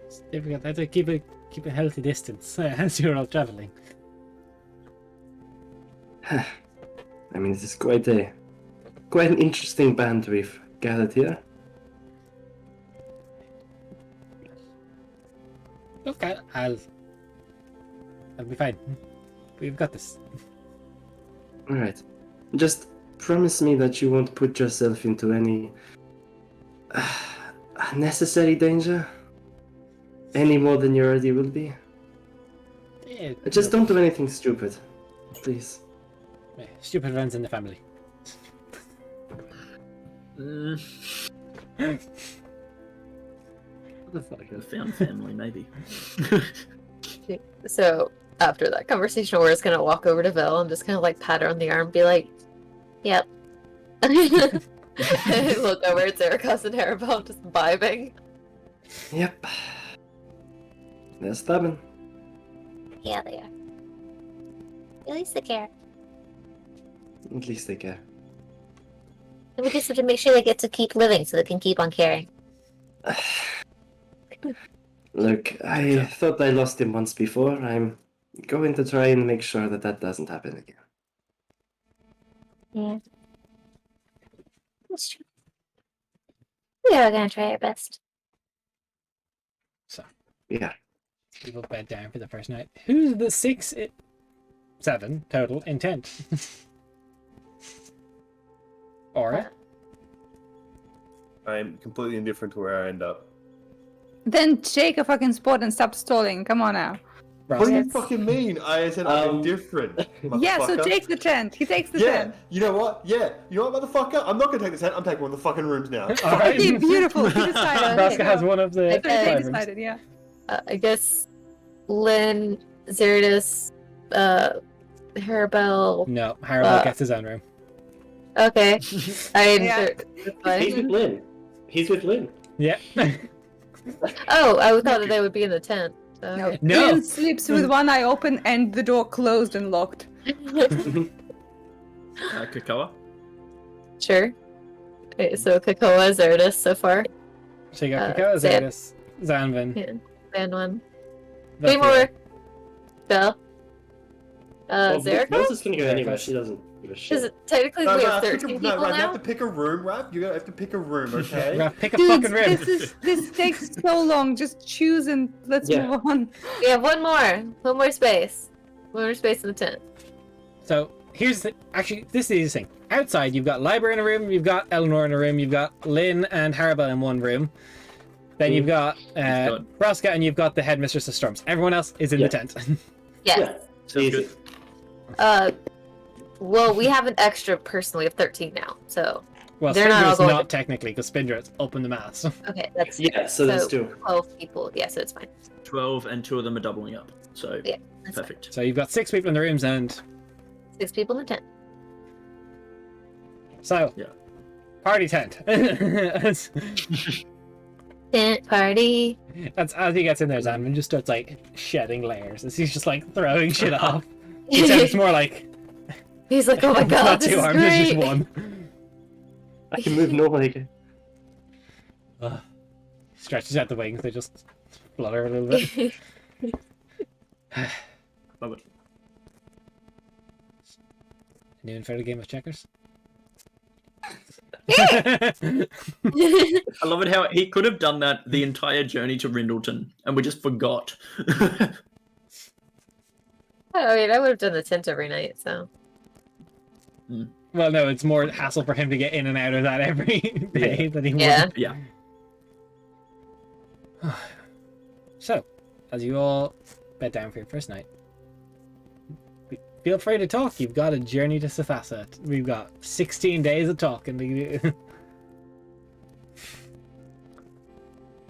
It's difficult. I have to keep a healthy distance as you're all traveling. I mean, it is quite an interesting band we've gathered here. Look, I'll be fine. We've got this. Alright. Just promise me that you won't put yourself into any unnecessary danger. any more than you already will be. Just don't do anything stupid, please. Stupid runs in the family. Found family, maybe. So after that conversation, we're just gonna walk over to Vel and just kind of like pat her on the arm, and be like, "Yep." Look over at Zerikos and Harabel, just vibing. Yep. They're stubborn. Yeah, they are. At least they care. At least they care. And we just have to make sure they get to keep living so they can keep on caring. Look, I thought I lost him once before. I'm going to try and make sure that that doesn't happen again. Yeah. That's true. We are gonna try our best. So, Yeah. people bed down for the first night. Who's the 7 total intent? Aura? I'm completely indifferent to where I end up. Then take a fucking spot and stop stalling. Come on now. What do you Ross? fucking mean? I said I'm indifferent. Yeah, so motherfucker. take the tent. He takes the Yeah, tent. you know what? Yeah, you know what, motherfucker? I'm not gonna take the tent. I'm taking one of the fucking rooms now. All right. Okay, beautiful. He decided. Raska has one of the Okay. They five rooms. decided, yeah. I guess Lynn, Zeridus, Harabel. No, Harold gets his own room. Okay. I Yeah. that's fine. He's with Lynn. He's with Lynn. Yeah. Oh, I thought that they would be in the tent. So, No. okay. No. Lynn sleeps with one eye open and the door closed and locked. Kakoa? Sure. Okay, so Kakoa, Zeridus so far. So you got Uh, Kakao, Zan. Zerdus, Zanvin. Yeah. And one. Velthia. 3 more. Bell. Well, Zerikos? Rose is gonna go anyway. Zerikos. She doesn't give a Is shit. it technically No, we no, have pick 13 a, people no, right, you now? have to pick a room, Raph. You have to pick a room, okay? Raph, pick a Dudes, fucking room. this takes so long. Just choose and let's Yeah. move on. We have one more space. One more space in the tent. So here's the actually this is the thing. Outside you've got Liber in a room, you've got Eleanor in a room, you've got Lynn and Harabel in one room. Then you've got got- Braska and you've got the headmistress of storms. Everyone else is in Yeah. the tent. Yes. Yeah. Sounds Easy. good. Well, we have an extra person. We have 13 now. So, Well, They're not all Spindrift's going not technically because Spindrift's up in the mass. okay, that's Yeah, so let's So- do. 12 people. Yeah, so it's fine. 12 and 2 of them are doubling up. So, Yeah, that's fine. perfect. So you've got 6 people in the rooms and 6 people in the tent. so Yeah. party tent. That's Tent party. as he gets in there, Zanvin just starts like shedding layers as he's just like throwing shit off. It's more like He's like, oh my it's god, not this 2 is arms, it's just great. one. I can move normally again. Stretches out the wings, they just flutter a little bit. Love it. New and fair game of checkers. I love it how he could have done that the entire journey to Rindleton, and we just forgot. I mean, I would have done the tent every night, so. Well, no, it's more hassle for him to get in and out of that every day than he Yeah. would. Yeah. So, as you all bed down for your first night, feel free to talk. You've got a journey to Safasa. We've got 16 days of talking. This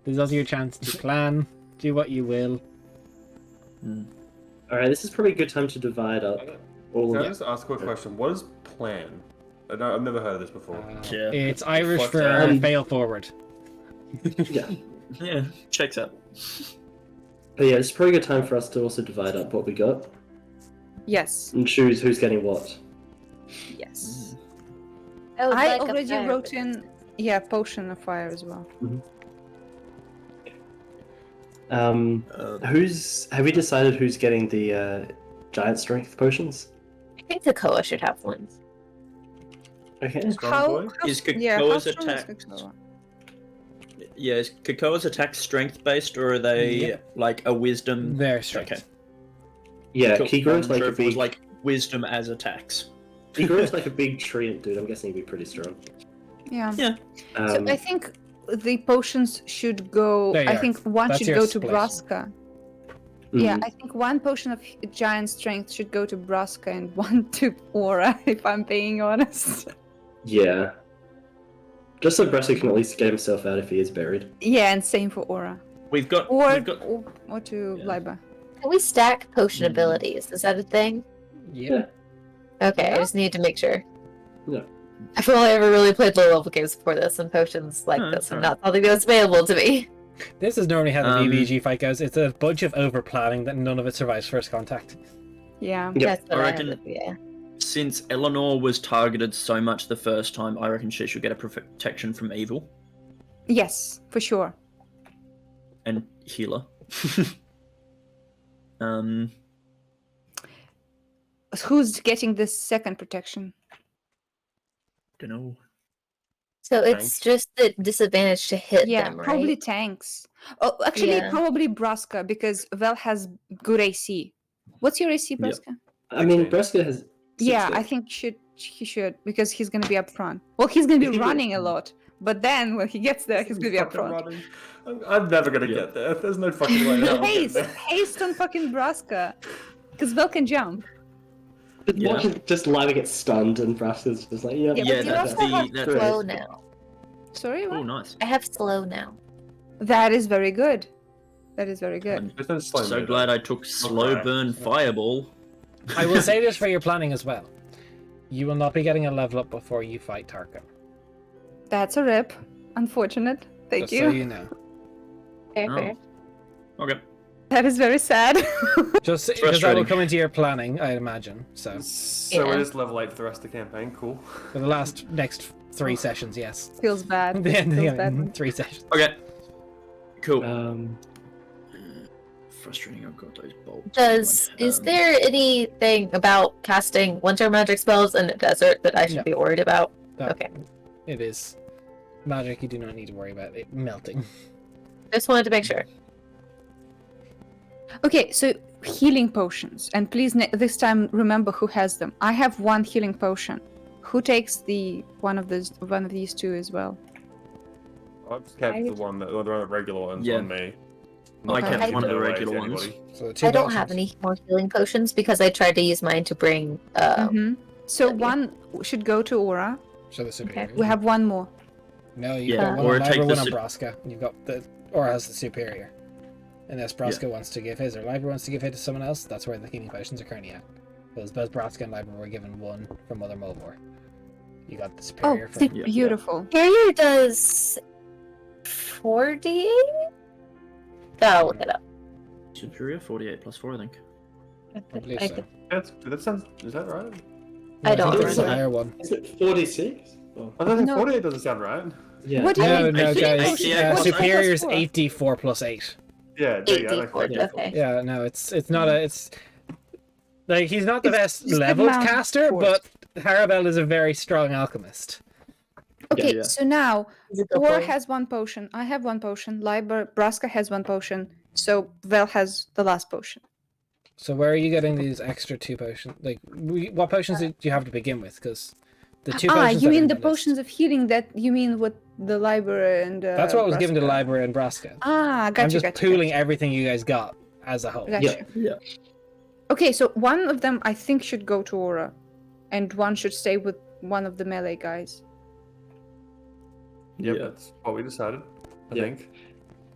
is also your chance to plan, do what you will. Alright, this is probably a good time to divide up all Can of I just ask a quick question? What is plan? I've never heard of this before. Yeah. It's Irish Fuck for that. fail forward. Yeah. Yeah, checks out. But yeah, it's probably a good time for us to also divide up what we got Yes. and choose who's getting what. Yes. I, would I like a already fire wrote resist. in, potion of fire as well. Have we decided who's getting the giant strength potions? I think Kakoa should have one. Okay. Strong boy? Is yeah, how Kakoa's strong is attack- Kakoa? Yeah, is Kakoa's attack strength based, or are they Yeah. like a wisdom? Their strength. Okay. Yeah, Cool. he grows like Sure a if it was big. like wisdom as attacks. He grows like a big treant, dude. I'm guessing he'd be pretty strong. Yeah. Yeah. So I think the potions should go. There you I are. think one That's should your go to split. Braska. Yeah, Mhm. I think one potion of giant strength should go to Braska and one to Aura, if I'm being honest. Yeah. Just so Bressa can at least get himself out if he is buried. Yeah, and same for Aura. We've got. Or to Yeah. Liba. Can we stack potion Mm. abilities? Is that a thing? Yep. Okay, Yeah. I just need to make sure. Yeah. I've only ever really played low level games before this, and potions like Oh, this are alright. not something that's available to me. This is normally how the Um, VBG fight goes. It's a bunch of over planning that none of it survives first contact. Yeah. Yep. That's what I I reckon- have, yeah. Since Eleanor was targeted so much the first time, I reckon she should get a protection from evil Yes, for sure. and healer. Who's getting the second protection? Don't know. So it's Thanks. just the disadvantage to hit Yeah, them, right? probably tanks. Oh, actually, Yeah. probably Braska because Vel has good AC. What's your AC, Yep. Braska? I mean, 16. Breska has. Yeah, 16. I think he should because he's gonna be up front. Well, he's gonna be running a lot, but then when he gets there, he's gonna be up Fucking front. running. I'm never gonna Yeah. get there. There's no fucking way. that I'm getting Haste, there. haste on fucking Braska, because Vel can jump. But Yeah. watching just Lila get stunned and Braska's just like, yeah. Yeah, Yeah, but you that's also the. That's Slow the now. Sorry, oh, what? nice. I have slow now. That is very good. That is very good. There's no slow So me, glad though. I took slow Okay. burn fireball. I will say this for your planning as well. You will not be getting a level up before you fight Tarka. That's a rip. Unfortunate. Thank Just you. so you know. Fair, Oh. fair. Okay. That is very sad. Just because that will Frustrating. come into your planning, I'd imagine. So So Yeah. it is level 8 for the rest of the campaign. Cool. for the next 3 sessions, yes. Feels bad. The end of Feels the bad. 3 sessions. Okay. Cool. Frustrating. I've got those bolts. Is there anything about casting winter magic spells in the desert that I should No. be worried about? That- Okay. It is magic. You do not need to worry about it melting. Just wanted to make sure. Okay, so healing potions, and please this time remember who has them. I have one healing potion. Who takes the one of these two as well? I've just kept I- the one that the regular ones Yeah. on me. I kept giving one of it the away regular to ones. anybody. So the 2 I don't have potions. any more healing potions because I tried to use mine to bring. So Okay. one should go to Aura. So the superior. We have one more. No, you've Yeah, got one or on take Libra, the one on su- Braska. You've got the or has the superior. Unless Braska wants to give his, or Libra wants to give his to someone else, that's where the healing potions are currently at. Because both Braska and Libra were given one from Mother Mulvor. You got the Oh, superior from. Yeah. beautiful. Carrier does 40. I'll look it up. Superior 48 plus 4, I think. I believe I so. could- That sounds. Is that right? I don't think there's a remember. higher one. Is it 46? Oh, I don't think No. 48 doesn't sound right. yeah. What do you No, mean? no, Eighty- guys. 88 plus Superior's four. 8d4 plus 8. Yeah, there you go. 8d4. That's Okay. Yeah, no, it's not a. It's like he's not the It's best just the leveled amount of caster, force. but Harabel is a very strong alchemist. Okay, Yeah. so now Is it the Aura full- has one potion. I have one potion. Braska has one potion. So Vel has the last potion. So where are you getting these extra 2 potions? Like, what potions did you have to begin with? Because the 2 potions. You that are mean in the list- potions of healing that you mean with the library and That's what was given to Braska? Libra and Braska. Ah, I'm gotcha, just gotcha. pooling everything you guys got as a whole. Gotcha. Yeah. Yeah. Okay, so one of them I think should go to Aura, and one should stay with one of the melee guys. Yep, Yeah. that's what we decided. I Yeah. think.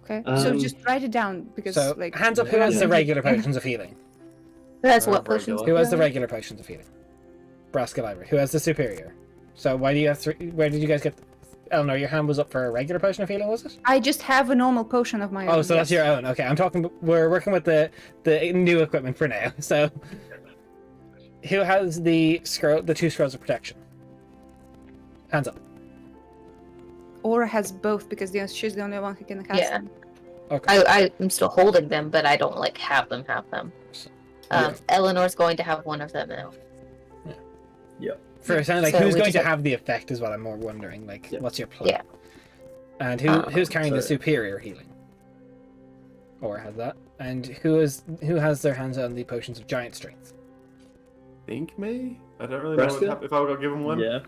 Okay, so Um, just write it down because So like hands up, who has the Yeah. regular potions of healing? That's Uh, what potions. regular. Who has the do I- regular potions of healing? Braska Libra. Who has the superior? So why do you have 3? Where did you guys get? Eleanor, your hand was up for a regular potion of healing, was it? I just have a normal potion of my own. Oh, so that's yes. your own. Okay, I'm talking. We're working with the new equipment for now. So, who has the scroll? The 2 scrolls of protection. Hands up. Aura has both because she's the only one who can cast Yeah. them. Okay. I'm still holding them, but I don't like have them. Yeah. Eleanor's going to have one of them now. For a sound like So who's we going just to have- have the effect is what I'm more wondering. Like, Yeah. what's your plan? Yeah. And who's carrying the so- superior healing? Or has that? And who has their hands on the potions of giant strength? Think me? I don't really know Braska? if I got given one. Yeah.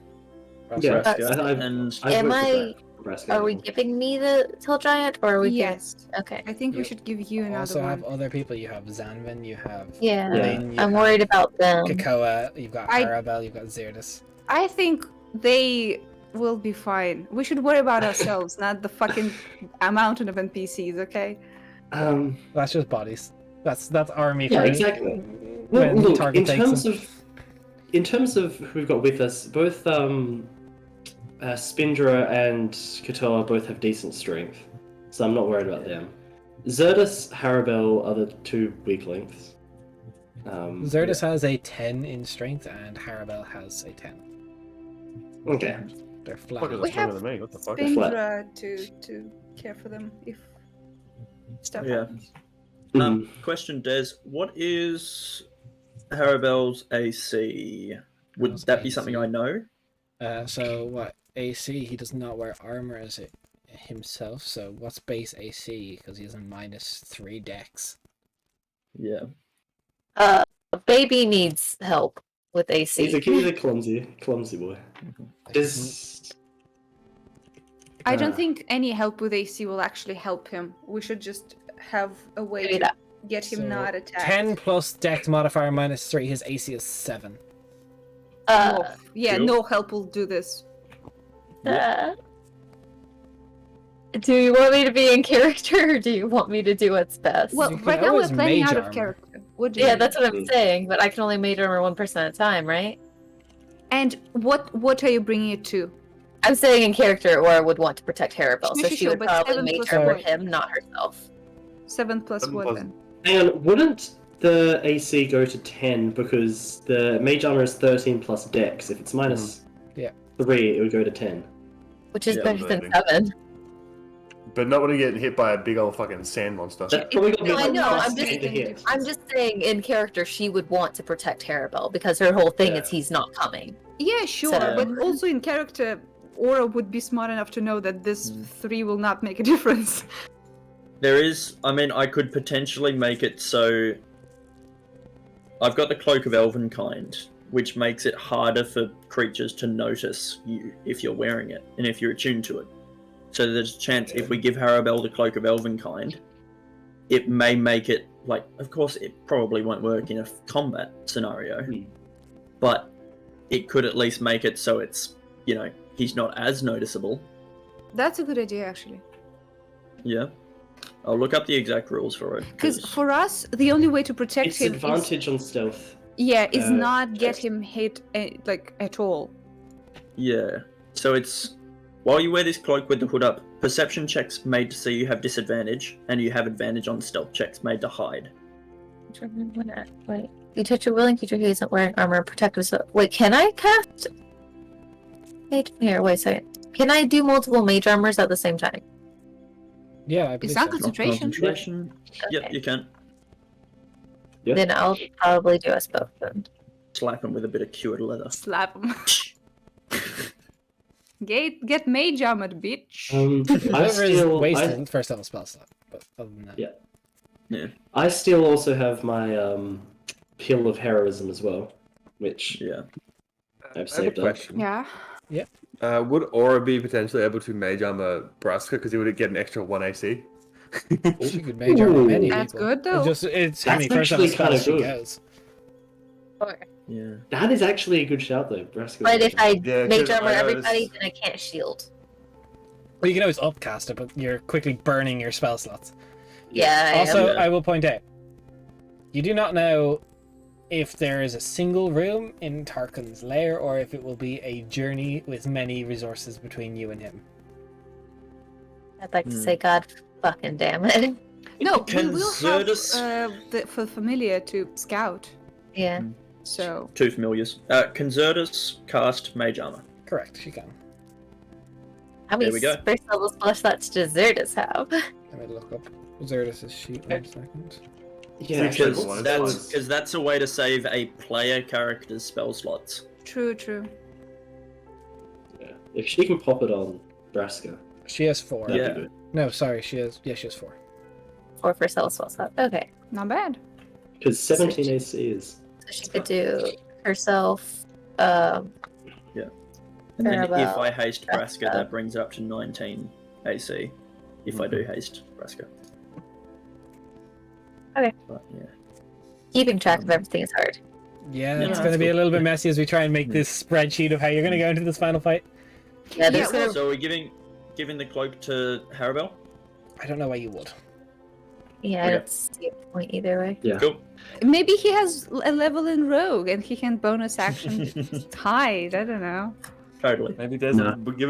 Yeah, Braska. I- And I've Am looked at I that. Braska. Are we giving me the Tall Giant, or are we Yes. giving... Okay. I think we You should give you You another also one. have other people. You have Zanvin, you have Yeah, Lynn, you I'm have worried about them. Kakoa, you've got I- Arabelle, you've got Zerdis. I think they will be fine. We should worry about ourselves, not the fucking mountain of NPCs, okay? That's just bodies. That's army. Yeah, for exactly. when Well, look, target in takes terms them. of who we've got with us, both Spindra and Katoa both have decent strength, so I'm not worried about them. Zerdis, Harabel are the two weak links. Zerdis has a 10 in strength, and Harabelle has a 10. Okay. They're Fuck, flat. it's We stronger have than me. What the fuck? Spin- flat. Spindra to care for them if stuff Yeah. happens. Question, Des. What is Harabelle's AC? Would How's that be AC? something I know? So what AC? He does not wear armor as it himself. So what's base AC? Because he has a -3 dex. Yeah. Baby needs help with AC. He's a clumsy boy. I don't Ah. think any help with AC will actually help him. We should just have a way Maybe to that- get him So, not attacked. 10 plus dex modifier -3. His AC is 7. Yeah, Cool. no help will do this. Do you want me to be in character, or do you want me to do what's best? Well, You can right now we're always planning mage out of armor. character. What do you yeah, mean? that's what I'm saying. But I can only mage armor 1% at a time, right? And what are you bringing it to? I'm saying in character, or I would want to protect Harabelle, so Sure, she sure, would but probably 7 mage plus armor what? him, not herself. 7 plus 7 what plus- then? Hang on, wouldn't the AC go to 10 because the mage armor is 13 plus dex? If it's minus Yeah. 3, it would go to 10. Which is Yeah, better than maybe. 7. But not when you get hit by a big old fucking sand monster. That probably got No, I know, plus I'm just- 10 to hit. I'm just saying, in character, she would want to protect Harabelle, because her whole thing Yeah. is he's not coming. Yeah, sure, So- but also in character, Aura would be smart enough to know that this Mm. 3 will not make a difference. There is. I mean, I could potentially make it so. I've got the Cloak of Elvenkind, which makes it harder for creatures to notice you if you're wearing it and if you're attuned to it. So there's a chance if we give Harabelle the Cloak of Elvenkind, it may make it like. Of course, it probably won't work in a combat scenario, Hmm. but it could at least make it so it's he's not as noticeable. That's a good idea, actually. Yeah, I'll look up the exact rules for it. Because for us, the only way to protect It's him advantage on stealth. is not get checks. him hit at all. Yeah. So it's while you wear this cloak with the hood up, perception checks made to see you have disadvantage, and you have advantage on stealth checks made to hide. Wait, you touch a willing creature who isn't wearing armor, protect himself. Wait, can I cast? Wait a second. Can I do multiple mage armors at the same time? Yeah, I believe It's not so. concentration. Yep, Okay. you can. Yeah. Then I'll probably do us both then. Slap him with a bit of cured leather. Slap him. Get mage armored, bitch. I Whatever is still, wasted in first level spell slot. But other than that. Yeah. I still also have my pill of heroism as well, which Yeah. I've I have a saved up. question. Yeah. Would Aura be potentially able to mage armor Braska because he would get an extra 1 AC? She could mage armor many That's people. good, though. It's how That's many first level actually kinda spells she good. goes. Yeah. That is actually a good shout, though. Braska. But if I Yeah, mage 'cause armor I everybody, noticed- then I can't shield. Well, you can always upcast it, but you're quickly burning your spell slots. Yeah. Also, Yeah. I will point out, you do not know if there is a single room in Tarkin's lair or if it will be a journey with many resources between you and him. I'd like to say, God fucking damn it. No, we Can will have Zerdus- for familiar to scout. Yeah. So 2 familiars. Can Zerdus cast mage armor? Correct, she can. How many There we go. first level spell slots does Zerdus have? Let me look up Zerdus' sheet 1 second. Yeah, Because actually, that's a way to save a player character's spell slots. true. yeah. If she can pop it on Braska, She has 4. that'd Yeah. be good. No, sorry, she has 4. 4 first level spell slot. Okay. Not bad. Because 17 AC is. So she could do herself, And then if Farewell, I haste Braska, Braska. that brings it up to 19 AC. If I do haste Braska. Okay. But, yeah. Keeping track of everything is hard. Yeah, Yeah, it's that's going to be a cool. little bit messy as we try and make this spreadsheet of how you're going to go into this final fight. Yeah, there's Yeah, gonna. So are we giving the cloak to Harabel? I don't know why you would. Yeah, I Okay. don't see a point either way. Yeah. Cool. Maybe he has a level in rogue and he can bonus action hide. I don't know. Totally. Maybe there's No. we'll give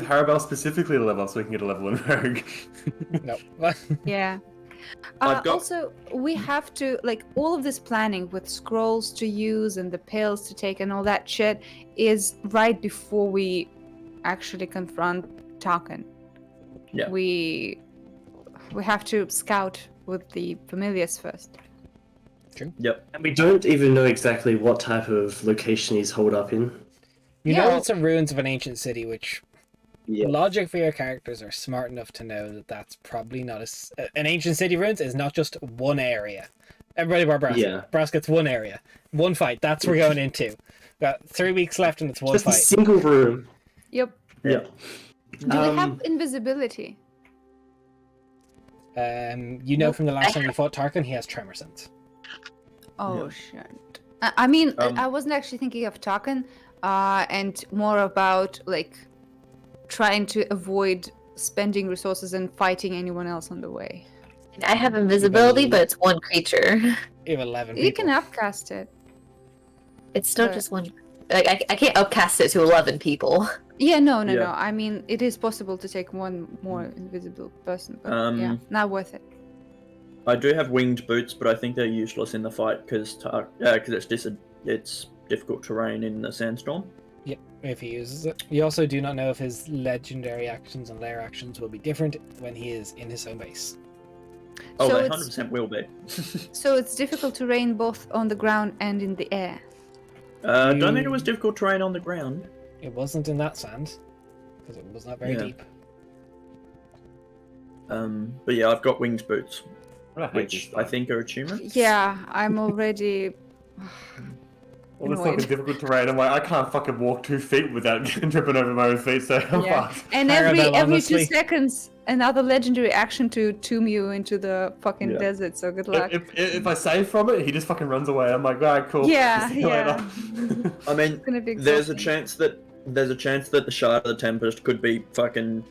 Harabel specifically a level so we can get a level in Rogue. No. Yeah. I've got- Also, we have to like all of this planning with scrolls to use and the pills to take and all that shit is right before we actually confront Tarkin. Yeah. We have to scout with the familiars first. Yep. And we don't even know exactly what type of location he's holed up in. You Yeah. know it's some ruins of an ancient city, which Yeah. logic for your characters are smart enough to know that that's probably not an ancient city ruins is not just one area. Everybody bar Brask. Yeah. Brask, it's one area. One fight. That's what we're going into. Got 3 weeks left and it's one Just a fight. single room. Yep. Yeah. Do we have invisibility? You know from the last time you fought Tarkin, he has tremor sense. Oh shit. I mean, Um, I wasn't actually thinking of Tarkin, and more about like trying to avoid spending resources and fighting anyone else on the way. I have invisibility, but it's one creature. You have 11 You people. can upcast it. It's still But- just one. Like I can't upcast it to 11 people. Yeah, no. Yeah. I mean, it is possible to take one more invisible person, but yeah, Um, not worth it. I do have winged boots, but I think they're useless in the fight because it's difficult terrain in the sandstorm. Yep, if he uses it. You also do not know if his legendary actions and lair actions will be different when he is in his own base. Oh, So they it's- 100% will be. So it's difficult to rain both on the ground and in the air. Don't think it was difficult terrain on the ground. It wasn't in that sand, because it was not very Yeah. deep. But yeah, I've got winged boots, I hate which this I stuff. think are achievements. Yeah, I'm already. All this annoyed. fucking difficult terrain. I'm like, I can't fucking walk 2 feet without tripping over my own feet. So I'm Yeah. fucked. And Arabelle, every honestly. 2 seconds, another legendary action to tomb you into the fucking Yeah. desert. So good luck. If I save from it, he just fucking runs away. I'm like, alright, cool. Yeah, See you yeah. later." I mean, It's gonna be there's a exhausting. chance that the Shard of the Tempest could be fucking,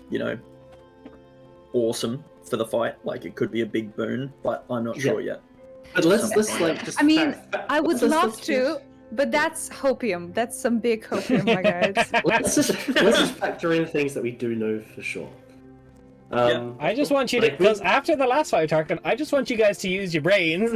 awesome for the fight. Like it could be a big boon, but I'm not sure yet. But let's like just. I mean, fact- I would let's- love let's to, but that's hopium. That's some big hopium, my guys. let's just factor in things that we do know for sure. I just want you to, Like, we- because after the last fight, Tarkin, I just want you guys to use your brains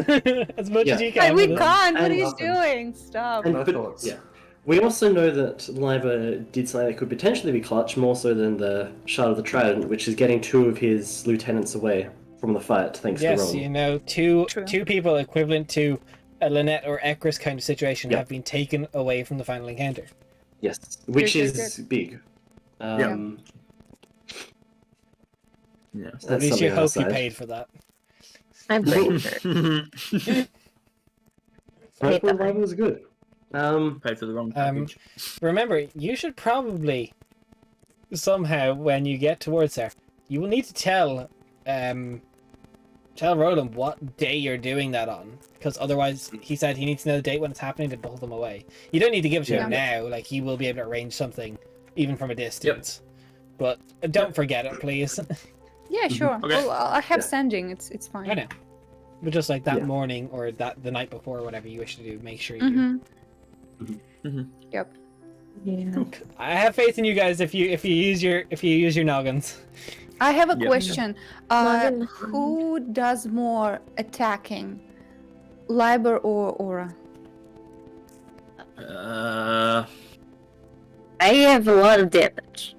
as much as Yeah. you But can. we with it. can't. What are And you welcome. doing? Stop. And, No but, thoughts. yeah. We also know that Liber did something that could potentially be clutch, more so than the Shard of the Trident, which is getting 2 of his lieutenants away from the fight, thanks to Yes, Rome. you know, two True. people equivalent to a Lynette or Ekris kind of situation Yeah. have been taken away from the final encounter. Yes, which Good, is big. Yeah. That's At least something you on our hope you side. paid for that. I'm pretty sure. Right, well, Liber was good. Paid for the wrong package. Remember, you should probably somehow, when you get towards there, you will need to tell Roland what day you're doing that on, because otherwise, he said he needs to know the date when it's happening to pull them away. You don't need to give it to him now; like he will be able to arrange something, even from a distance. But don't forget it, please. Yeah, sure. Okay. Well, I have Yeah. sending. It's fine. I know, but just like that Yeah. morning or the night before, whatever you wish to do, make sure you. Mm-hmm. Yep. Yeah. I have faith in you guys if you use your noggins. I have a Yeah. question. Logan. Who does more attacking, Liber or Aura? I have a lot of damage.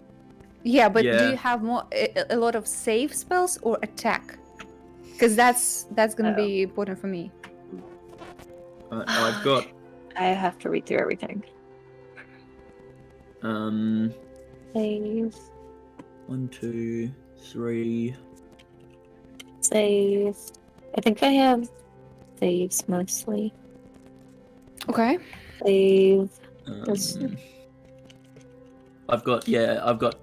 Yeah, but do Yeah. you have a lot of save spells or attack? Because that's gonna be important for me. I've got I have to read through everything. Save. 1, 2, 3. Save. I think I have saves mostly. Okay. Save. Um, That's- I've got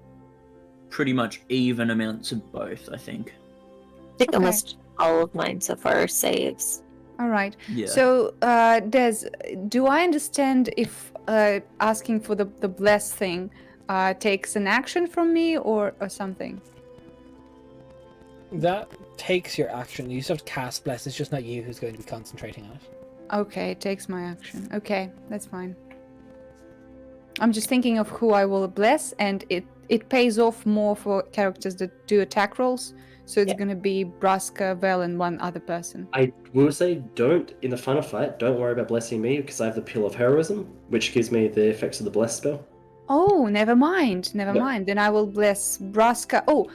pretty much even amounts of both, I think. I think Okay. almost all of mine so far are saves. All right. Yeah. So, Des, do I understand if asking for the bless thing takes an action from me or something? That takes your action. You still have to cast bless. It's just not you who's going to be concentrating on it. Okay, it takes my action. Okay, that's fine. I'm just thinking of who I will bless, and it pays off more for characters that do attack rolls. So it's Yeah. gonna be Braska, Vel, and one other person. I will say, in the final fight, don't worry about blessing me because I have the Pill of Heroism, which gives me the effects of the bless spell. Oh, never mind. Never Yeah. mind. Then I will bless Braska. Oh,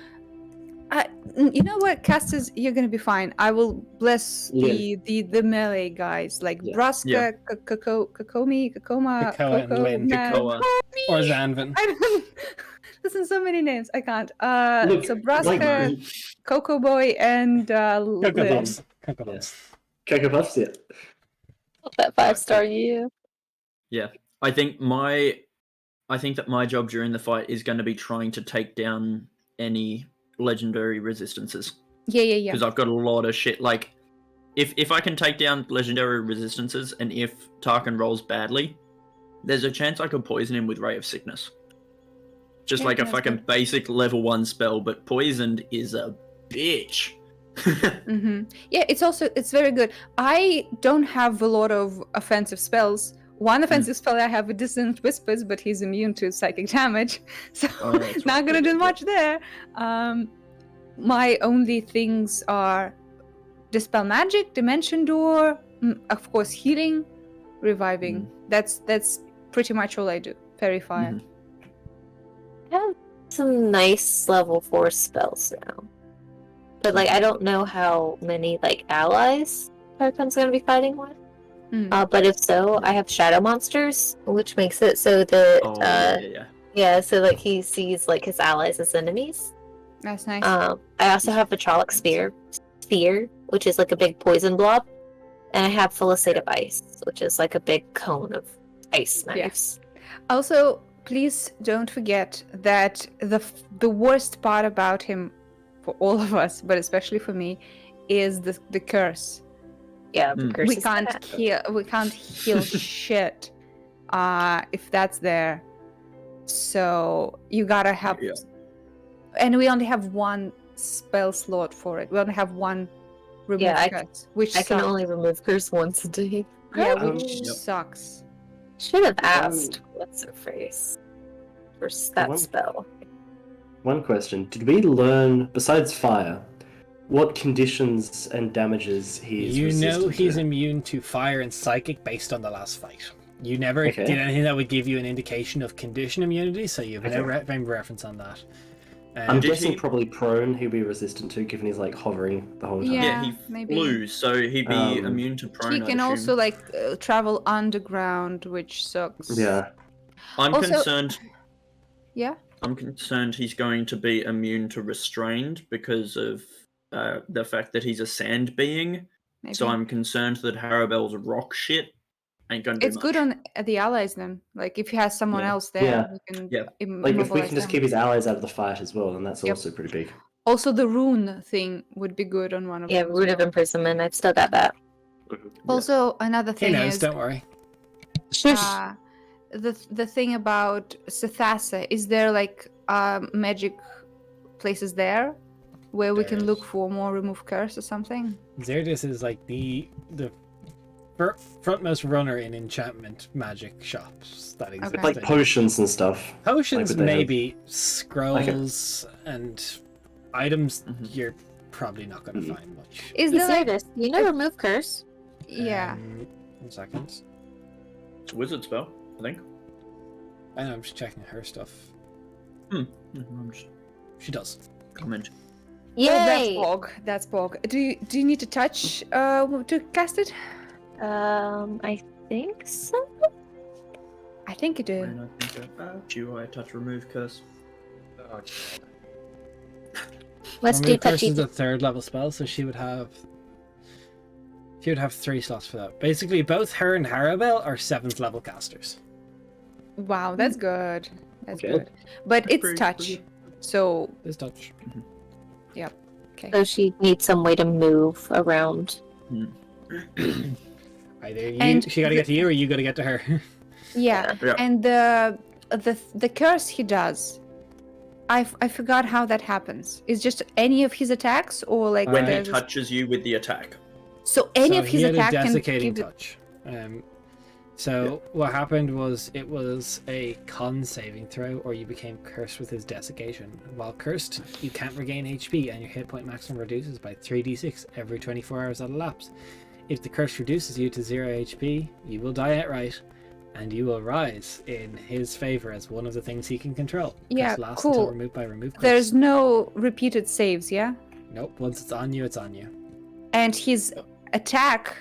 you know what, casters, you're gonna be fine. I will bless the melee guys like Yeah. Braska, Kakoma, Kakoma and Coco, Lynn. Kakoa. Or Zanvin. I don't listen, so many names. I can't. Look, So Braska, like, Coco Boy, and Cocoa Lynn. Puffs. Cocoa Puffs. Cocoa Puffs, yeah. That 5-star you. Yeah. I think that my job during the fight is going to be trying to take down any legendary resistances. Yeah. Because I've got a lot of shit. Like, if I can take down legendary resistances, and if Tarkin rolls badly, there's a chance I could poison him with Ray of Sickness. Just Yeah, like a that's fucking good. basic level 1 spell, but poisoned is a bitch. Yeah, it's very good. I don't have a lot of offensive spells. One offensive spell I have is Dissonant Whispers, but he's immune to psychic damage, so Oh, that's not right. gonna do Yeah. much there. My only things are Dispel Magic, Dimension Door, of course healing, reviving. That's pretty much all I do. Fairy Fire. Mhm. I have some nice level 4 spells now. But like I don't know how many like allies Tarkin's gonna be fighting with. But if so, I have shadow monsters, which makes it so that Oh, yeah. yeah, so like he sees like his allies as enemies. That's nice. I also have Vitrolic Sphere, which is like a big poison blob, and I have Felicitative Ice, which is like a big cone of ice knives. Also, please don't forget that the worst part about him, for all of us, but especially for me, is the curse. Yeah, the curse We is can't bad. heal shit if that's there. So you gotta have, Yeah. and we only have one spell slot for it. We only have one remove Yeah, curse, which I can sucks. only remove curse once a day. Yeah, Um, which Yep. sucks. Should have asked what's her face for that One- spell. One question: did we learn, besides fire, what conditions and damages he is You know resistant he's to? immune to fire and psychic based on the last fight. You never Okay. did anything that would give you an indication of condition immunity, so you have no Okay. frame of reference on that. I'm Did guessing he- probably prone he'll be resistant to, given he's like hovering the whole time. Yeah, Yeah, he maybe. flew, so he'd be immune to prone. He I'd can also assume. like travel underground, which sucks. Yeah. I'm also- concerned. Yeah. I'm concerned he's going to be immune to restrained because of the fact that he's a sand being. Maybe. So I'm concerned that Harabel's rock shit ain't gonna do It's much. good on the allies then. Like if he has someone Yeah. else there, Yeah. we can Yeah. Like if we immobilize can just them. keep his allies out of the fight as well, then that's Yep. also pretty big. Also, the rune thing would be good on one of Yeah, them. as Root of well. Imprisonment. I've still got that. Also, another He thing knows, is don't worry. the thing about Sethasa. Is there like magic places there where we can look There's- for more remove curse or something? Zerdis is like the frontmost runner in enchantment magic shops that exist. Okay. Like in- potions and stuff. Potions, like what they have. maybe. Scrolls and items, Mhm. you're probably not going to Mhm. find much. Is there like This, you know, remove curse. yeah? 1 second. It's a wizard spell, I think. I know, I'm just checking her stuff. I'm just She does. comment. Oh, that's Yay! Bog. That's Bog. Do you need to touch to cast it? I think so. I think you do. When I think about you, I touch remove curse. Oh, Let's do Remove Curse touchy. is a 3rd level spell, so she would have 3 slots for that. Basically, both her and Harabel are 7th level casters. Wow, that's good. That's Okay. good. But That's it's pretty touch. good. So, This touch. okay. So she needs some way to move around. Either you, And she got to get to you, or you got to get to her. Yeah. Yeah. And the curse he does, I forgot how that happens. Is just any of his attacks, or like When he there's a- touches you with the attack. so any So of his he had attack a can desiccating give it. touch. So what happened was it was a con saving throw, or you became cursed with his desiccation. While cursed, you can't regain HP, and your hit point maximum reduces by 3d6 every 24 hours that elapse. If the curse reduces you to 0 HP, you will die outright, and you will rise in his favor as one of the things he can control. Yeah, Curse lasts until cool. removed by remove curse. There's no repeated saves, yeah. Nope. Once it's on you, it's on you. And his attack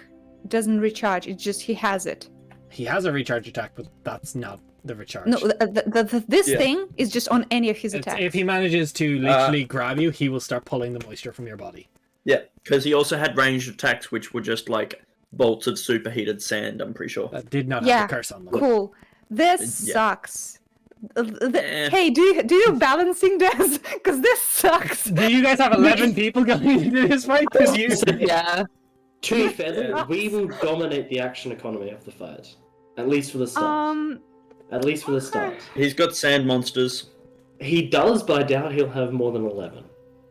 doesn't recharge. It's just he has it. He has a recharge attack, but that's not the recharge. No, this Yeah. thing is just on any of his It's- attacks. if he manages to literally grab you, he will start pulling the moisture from your body. Yeah, because he also had ranged attacks, which were just like bolts of superheated sand, I'm pretty sure. That did not Yeah, have a curse on them. Cool. This Yeah. sucks. Eh. Hey, do you balancing this? Because this sucks. Do you guys have 11 people going into this fight? 'Cause you... Yeah. To be fair, though, Yeah. we will dominate the action economy of the fight. At least for the start. At least for the start. He's got sand monsters. He does, but I doubt he'll have more than 11.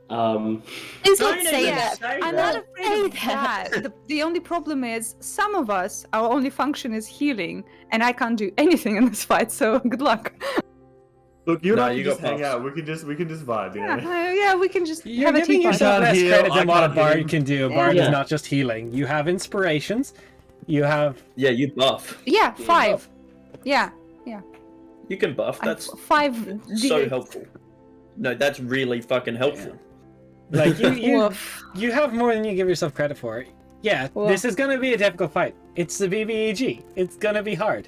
Please don't say that. I'm not afraid of that. The only problem is some of us, our only function is healing, and I can't do anything in this fight. So good luck. Look, you and No, I can you just got hang buffs. out. We can just vibe. You know? Yeah, we can just You're have a giving tea party. yourself Can't less heal, credit I than what a can't heal. bard can do. A bard Yeah. is not just healing. You have inspirations. You have... Yeah, you buff. Yeah, 5. Yeah, You can buff. That's 5. so helpful. No, that's really fucking helpful. Like, you Woof. you have more than you give yourself credit for. Yeah, Well- this is going to be a difficult fight. It's the BBEG. It's going to be hard.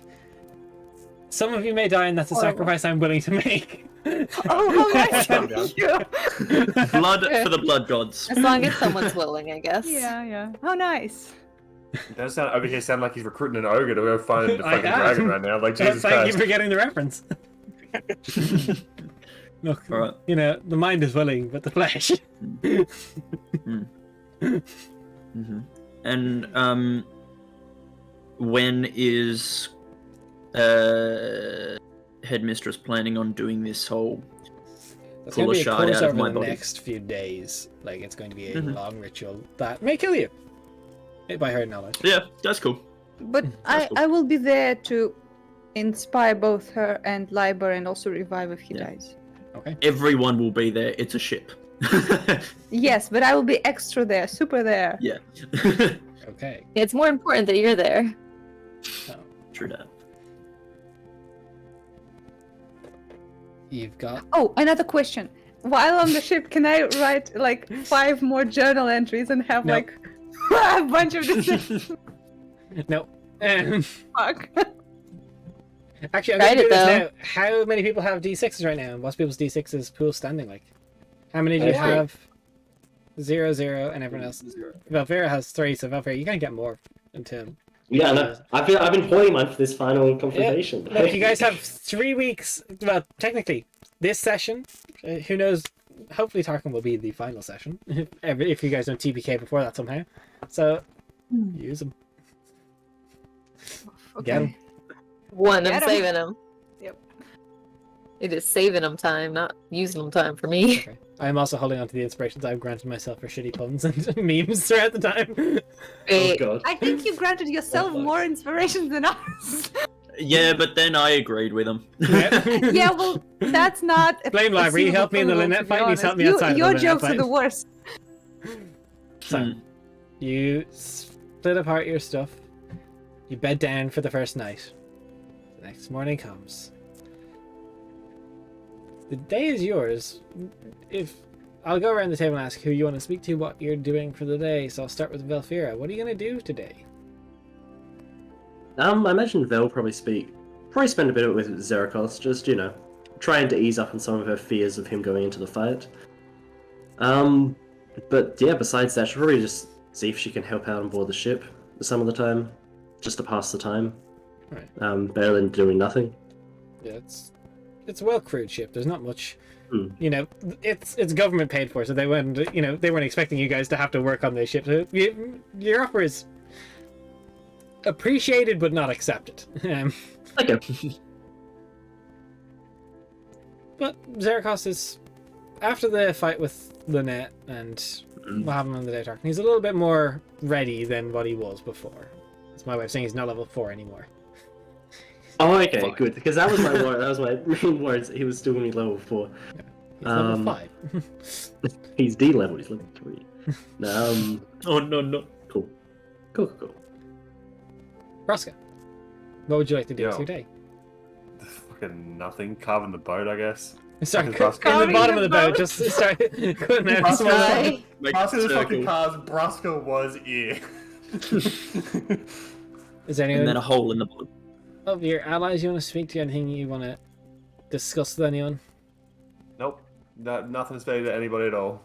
Some of you may die, and that's a Horrible. sacrifice I'm willing to make. Oh, nice. Calm down. Blood for the blood gods. As long as someone's willing, I guess. Yeah. Oh, nice. Doesn't sound over here sound like he's recruiting an ogre to go find the I fucking am. dragon right now. Like Jesus Thank you Christ. for getting the reference. Look, Alright. you know, the mind is willing, but the flesh. And when is headmistress planning on doing this whole That's pull going a to be a shard course out of over my the body? next few days. Like, it's going to be a Mhm. long ritual that may kill you. By her knowledge. Yeah, that's cool. But That's cool. I will be there to inspire both her and Liber, and also revive if he Yeah. dies. Okay. Everyone will be there. It's a ship. Yes, but I will be extra there, super there. Yeah. Okay. It's more important that you're there. True that. You've got... Oh, another question. While on the ship, can I write like 5 more journal entries and have No. like a bunch of decisions? No. Fuck. Actually, I'm Tried going to do it, this though. now. How many people have D6s right now? And what's people's D6s pool standing like? How many do you I have? 0, 0, and everyone else is 0. Valvera has 3, so Valvera, you can get more until... Yeah, no, I've been holding mine for this final confrontation. Look, you guys have 3 weeks. Well, technically, this session, who knows? Hopefully, Tarkin will be the final session. If you guys don't TPK before that somehow. So, use them. Get 'em. One, I'm Get 'em. saving them. Yep. It is saving them time, not using them time for me. Okay. I'm also holding on to the inspirations I've granted myself for shitty puns and memes throughout the time. Oh Wait, god. I think you granted yourself fuck. more inspiration than us. Yeah, but then I agreed with him. Yeah, well, that's not. Blame Library, he helped me in the Lynette fight, and he's helped me outside of the Your Lynette jokes fight. are the worst. So, you split apart your stuff. You bed down for the first night. The next morning comes. The day is yours. If I'll go around the table and ask who you want to speak to, what you're doing for the day. So I'll start with Velfira. What are you going to do today? I imagine Vel will probably spend a bit of it with Zerakos, just, you know, trying to ease up on some of her fears of him going into the fight. But yeah, besides that, she'll probably just see if she can help out on board the ship some of the time, just to pass the time. Right. Better than doing nothing. Yeah, it's a well crewed ship. There's not much, Hmm. you know. It's government paid for, so they weren't expecting you guys to have to work on this ship. So your offer is appreciated but not accepted. Okay. But Zerikos is, after the fight with Lynette and what happened on the day talk, he's a little bit more ready than what he was before. That's my way of saying he's not level 4 anymore. Oh, okay, Fine. good. Because that was my word. That was my main words. He was still only level 4. He's level Um, 5. He's D level. He's level 3. Oh no. Cool. Roscoe, what would you like to do Yo. with your day? Fucking nothing. Carving the boat, I guess. Start Fucking in Roscoe. the bottom of the boat, boat. just start putting out Roscoe. small Bye. Make Passing a the fucking circle, cars, Brasco was here. Is there and then anyone a hole in the bottom. of your allies you want to speak to? Anything you want to discuss with anyone? Nope. Nothing to say to anybody at all.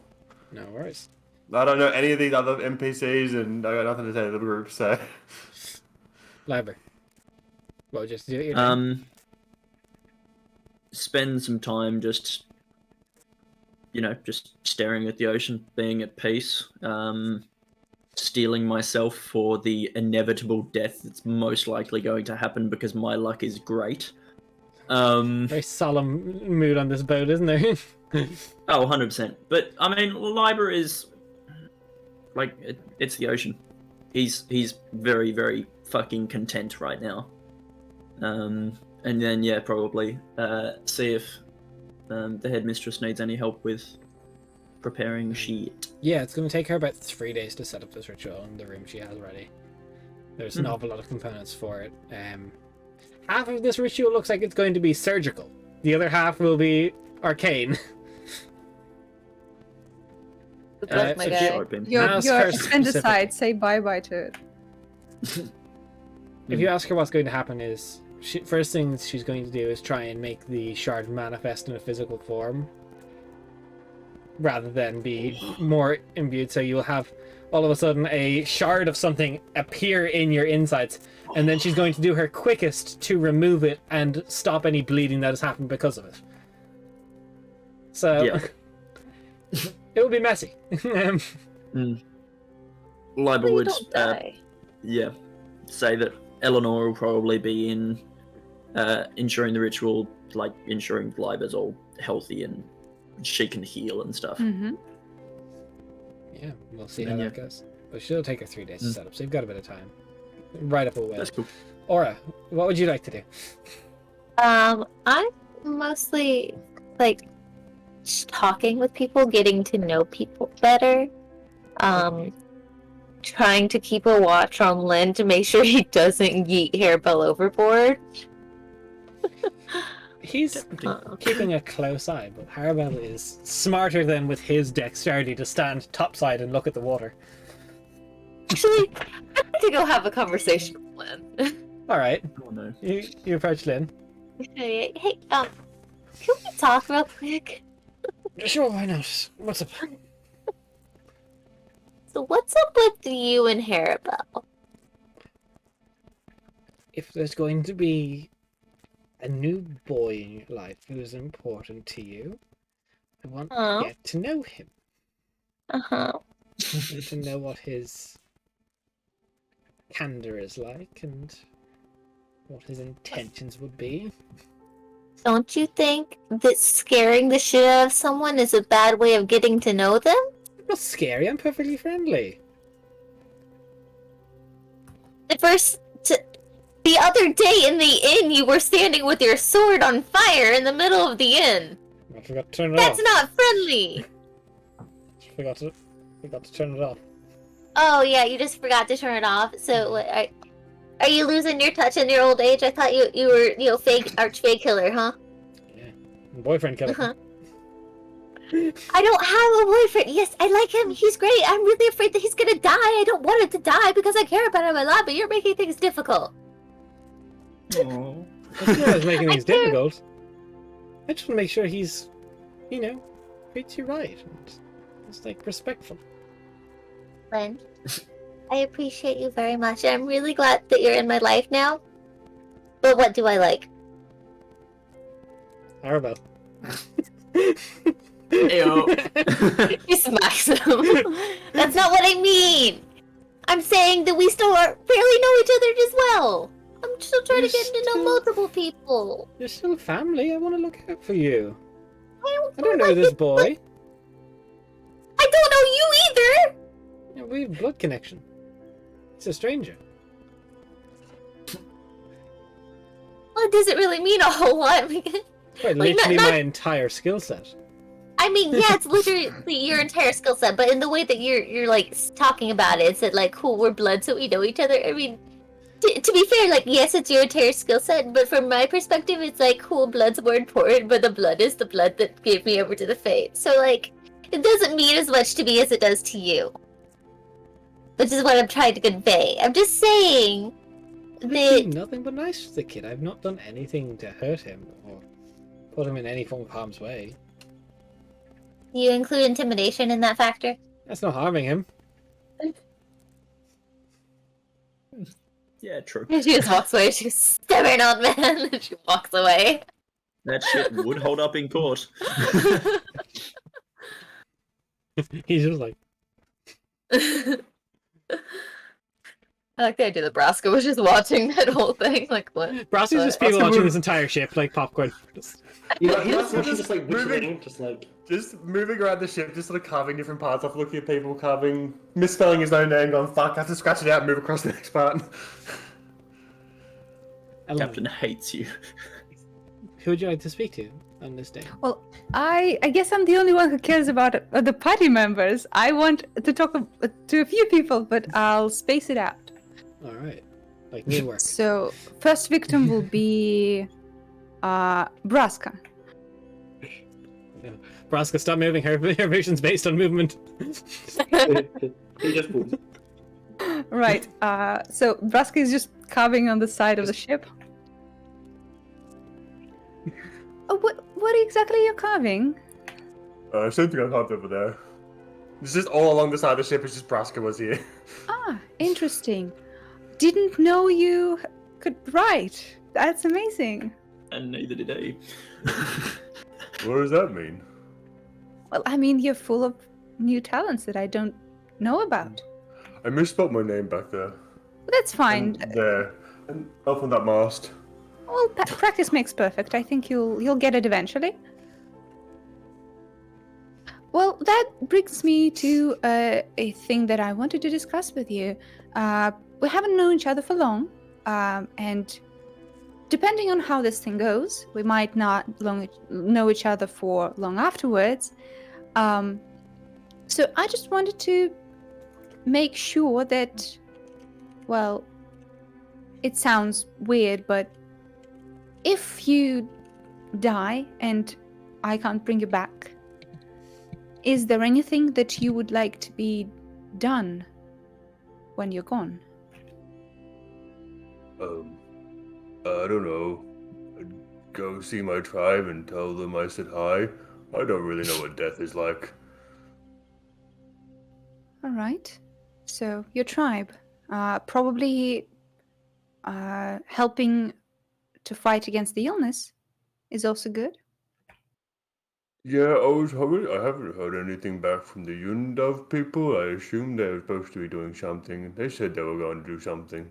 No worries. I don't know any of these other NPCs, and I got nothing to say to the group, so... Liber, what would you have to do with your day? Spend some time just staring at the ocean, being at peace, steeling myself for the inevitable death that's most likely going to happen because my luck is great. Very solemn mood on this boat, isn't there? Oh, 100%. But, I mean, Liber is... Like, it's the ocean. He's very, very fucking content right now. And then, yeah, probably see if the headmistress needs any help with preparing shit. Yeah, it's going to take her about 3 days to set up this ritual in the room she has ready. There's an awful lot of components for it. Half of this ritual looks like it's going to be surgical. The other half will be arcane. Good luck, my guy. Your Ask her appendicite, specifically. say bye-bye to it. If you ask her what's going to happen is, first thing she's going to do is try and make the shard manifest in a physical form, rather than be more imbued. So you'll have all of a sudden a shard of something appear in your insides, and then she's going to do her quickest to remove it and stop any bleeding that has happened because of it. So Yeah. it will be messy. Liber You would, don't die. say that Eleanor will probably be in ensuring the ritual, like ensuring Liber's all healthy and she can heal and stuff. Mm-hmm. Yeah, we'll see how And that goes. But she'll take her 3 days to set up, so you've got a bit of time. Right up a way. That's cool. Aura, what would you like to do? I'm mostly like just talking with people, getting to know people better. Trying to keep a watch on Lynn to make sure he doesn't yeet Hairbell overboard. He's keeping a close eye, but Harbell is smarter than with his dexterity to stand topside and look at the water. Actually, I need to go have a conversation with Lynn. Alright, Oh no. you approach Lynn. Hey, can we talk real quick? Sure, why not? What's up? So what's up with you and Hairbell? If there's going to be a new boy in your life who is important to you, I want Oh. to get to know him. Uh-huh. I need to know what his candor is like and what his intentions would be. Don't you think that scaring the shit out of someone is a bad way of getting to know them? I'm not scary, I'm perfectly friendly. The other day in the inn, you were standing with your sword on fire in the middle of the inn. I forgot to turn it That's off. not friendly. Forgot to turn it off. Oh yeah, you just forgot to turn it off. So what, are you losing your touch in your old age? I thought you were fake archfey killer, huh? Yeah. Boyfriend killer. Uh-huh. I don't have a boyfriend. Yes, I like him. He's great. I'm really afraid that he's gonna die. I don't want him to die because I care about him a lot. But you're making things difficult. Aww. That's not as making I things care. difficult. I just want to make sure he's, treats you right and is like respectful. Lynn, I appreciate you very much. I'm really glad that you're in my life now. But what do I like? Arabo. Ayo. He smacks him. That's not what I mean. I'm saying that we still barely know each other as well. I'm still trying to get to know multiple people. You're still family. I want to look out for you. I I don't know this boy. I don't know you either. Yeah, we have blood connection. It's a stranger. Well, it doesn't really mean a whole lot. Quite Like, literally not- my entire skill set. I mean, yeah, it's literally your entire skill set, but in the way that you're like talking about it, it's that like, cool, we're blood, so we know each other. I mean, to be fair, like, yes, it's your entire skill set, but from my perspective, it's like, cool, blood's more important, but the blood is the blood that gave me over to the Fate. So, like, it doesn't mean as much to me as it does to you. Which is what I'm trying to convey. I'm just saying I've that been nothing but nice to the kid. I've not done anything to hurt him or put him in any form of harm's way. you include intimidation in that factor. That's not harming him. Yeah, true. And she just walks away. She's stubborn old man. And she walks away. That shit would hold up in court. He's just like, I like the idea that Braska was just watching that whole thing. Like, what? Brassi's just people watching this entire ship like popcorn. You know, she's just like whistling, just like. Just moving around the ship, just sort of carving different parts off, looking at people, carving, misspelling his own name, going, fuck, I have to scratch it out and move across the next part. Captain hates you. Who would you like to speak to on this day? Well, I guess I'm the only one who cares about the party members. I want to talk to a few people, but I'll space it out. All right, like me work. So, first victim will be Braska. Braska, stop moving. Her vision's based on movement. He just moves. Right. So Braska is just carving on the side of the ship. Oh, what exactly are you carving? Same thing I carved over there. It's just all along the side of the ship, it's just Braska was here. Ah, interesting. Didn't know you could write. That's amazing. And neither did he. What does that mean? Well, I mean, you're full of new talents that I don't know about. I misspelled my name back there. That's fine. And there. And up on that mast. Well, practice makes perfect. I think you'll get it eventually. Well, that brings me to a thing that I wanted to discuss with you. We haven't known each other for long, and depending on how this thing goes, we might not know each other for long afterwards. So I just wanted to make sure that, well, it sounds weird, but if you die and I can't bring you back, is there anything that you would like to be done when you're gone? I don't know. I'd go see my tribe and tell them I said hi. I don't really know what death is like. All right. So your tribe, probably helping to fight against the illness is also good. Yeah, I haven't heard anything back from the Yundav people. I assumed they were supposed to be doing something. They said they were going to do something.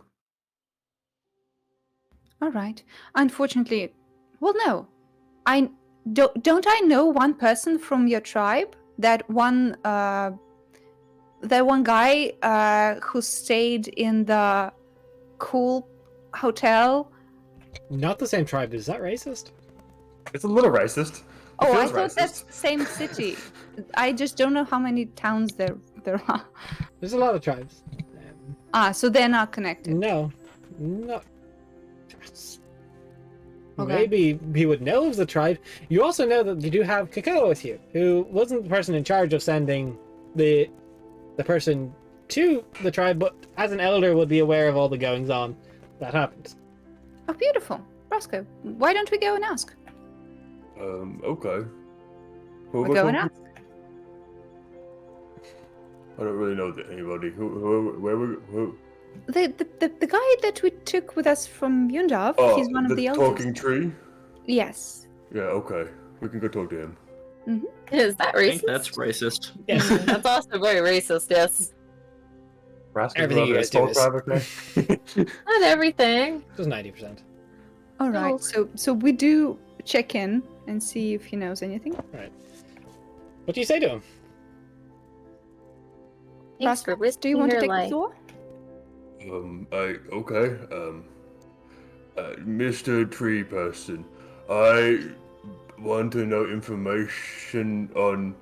All right. Unfortunately, well, no. Don't I know one person from your tribe? That one guy who stayed in the cool hotel. Not the same tribe. Is that racist? It's a little racist. It Oh, I feels thought racist. that's the same city. I just don't know how many towns there are. There's a lot of tribes. So they're not connected. No. Okay. Maybe he would know of the tribe. You also know that you do have Kakao with you, who wasn't the person in charge of sending the person to the tribe, but as an elder would be aware of all the goings on that happened. Oh, beautiful. Roscoe, why don't we go and ask? Okay. We'll go and ask. I don't really know anybody. Who? The guy that we took with us from Yundav, Oh, he's one of the elders. talking tree? Yes. Yeah, okay. We can go talk to him. Is that I racist? think that's racist. Yes. That's also very racist, yes. Rascals Everything you love guys their do small is. privately. Not everything. Just 90%. All right. Oh. So we do check in and see if he knows anything. What do you say to him? Thanks for Rascal, do you want to risking take your the life. floor? Okay. Mr. Tree Person, I want to know information on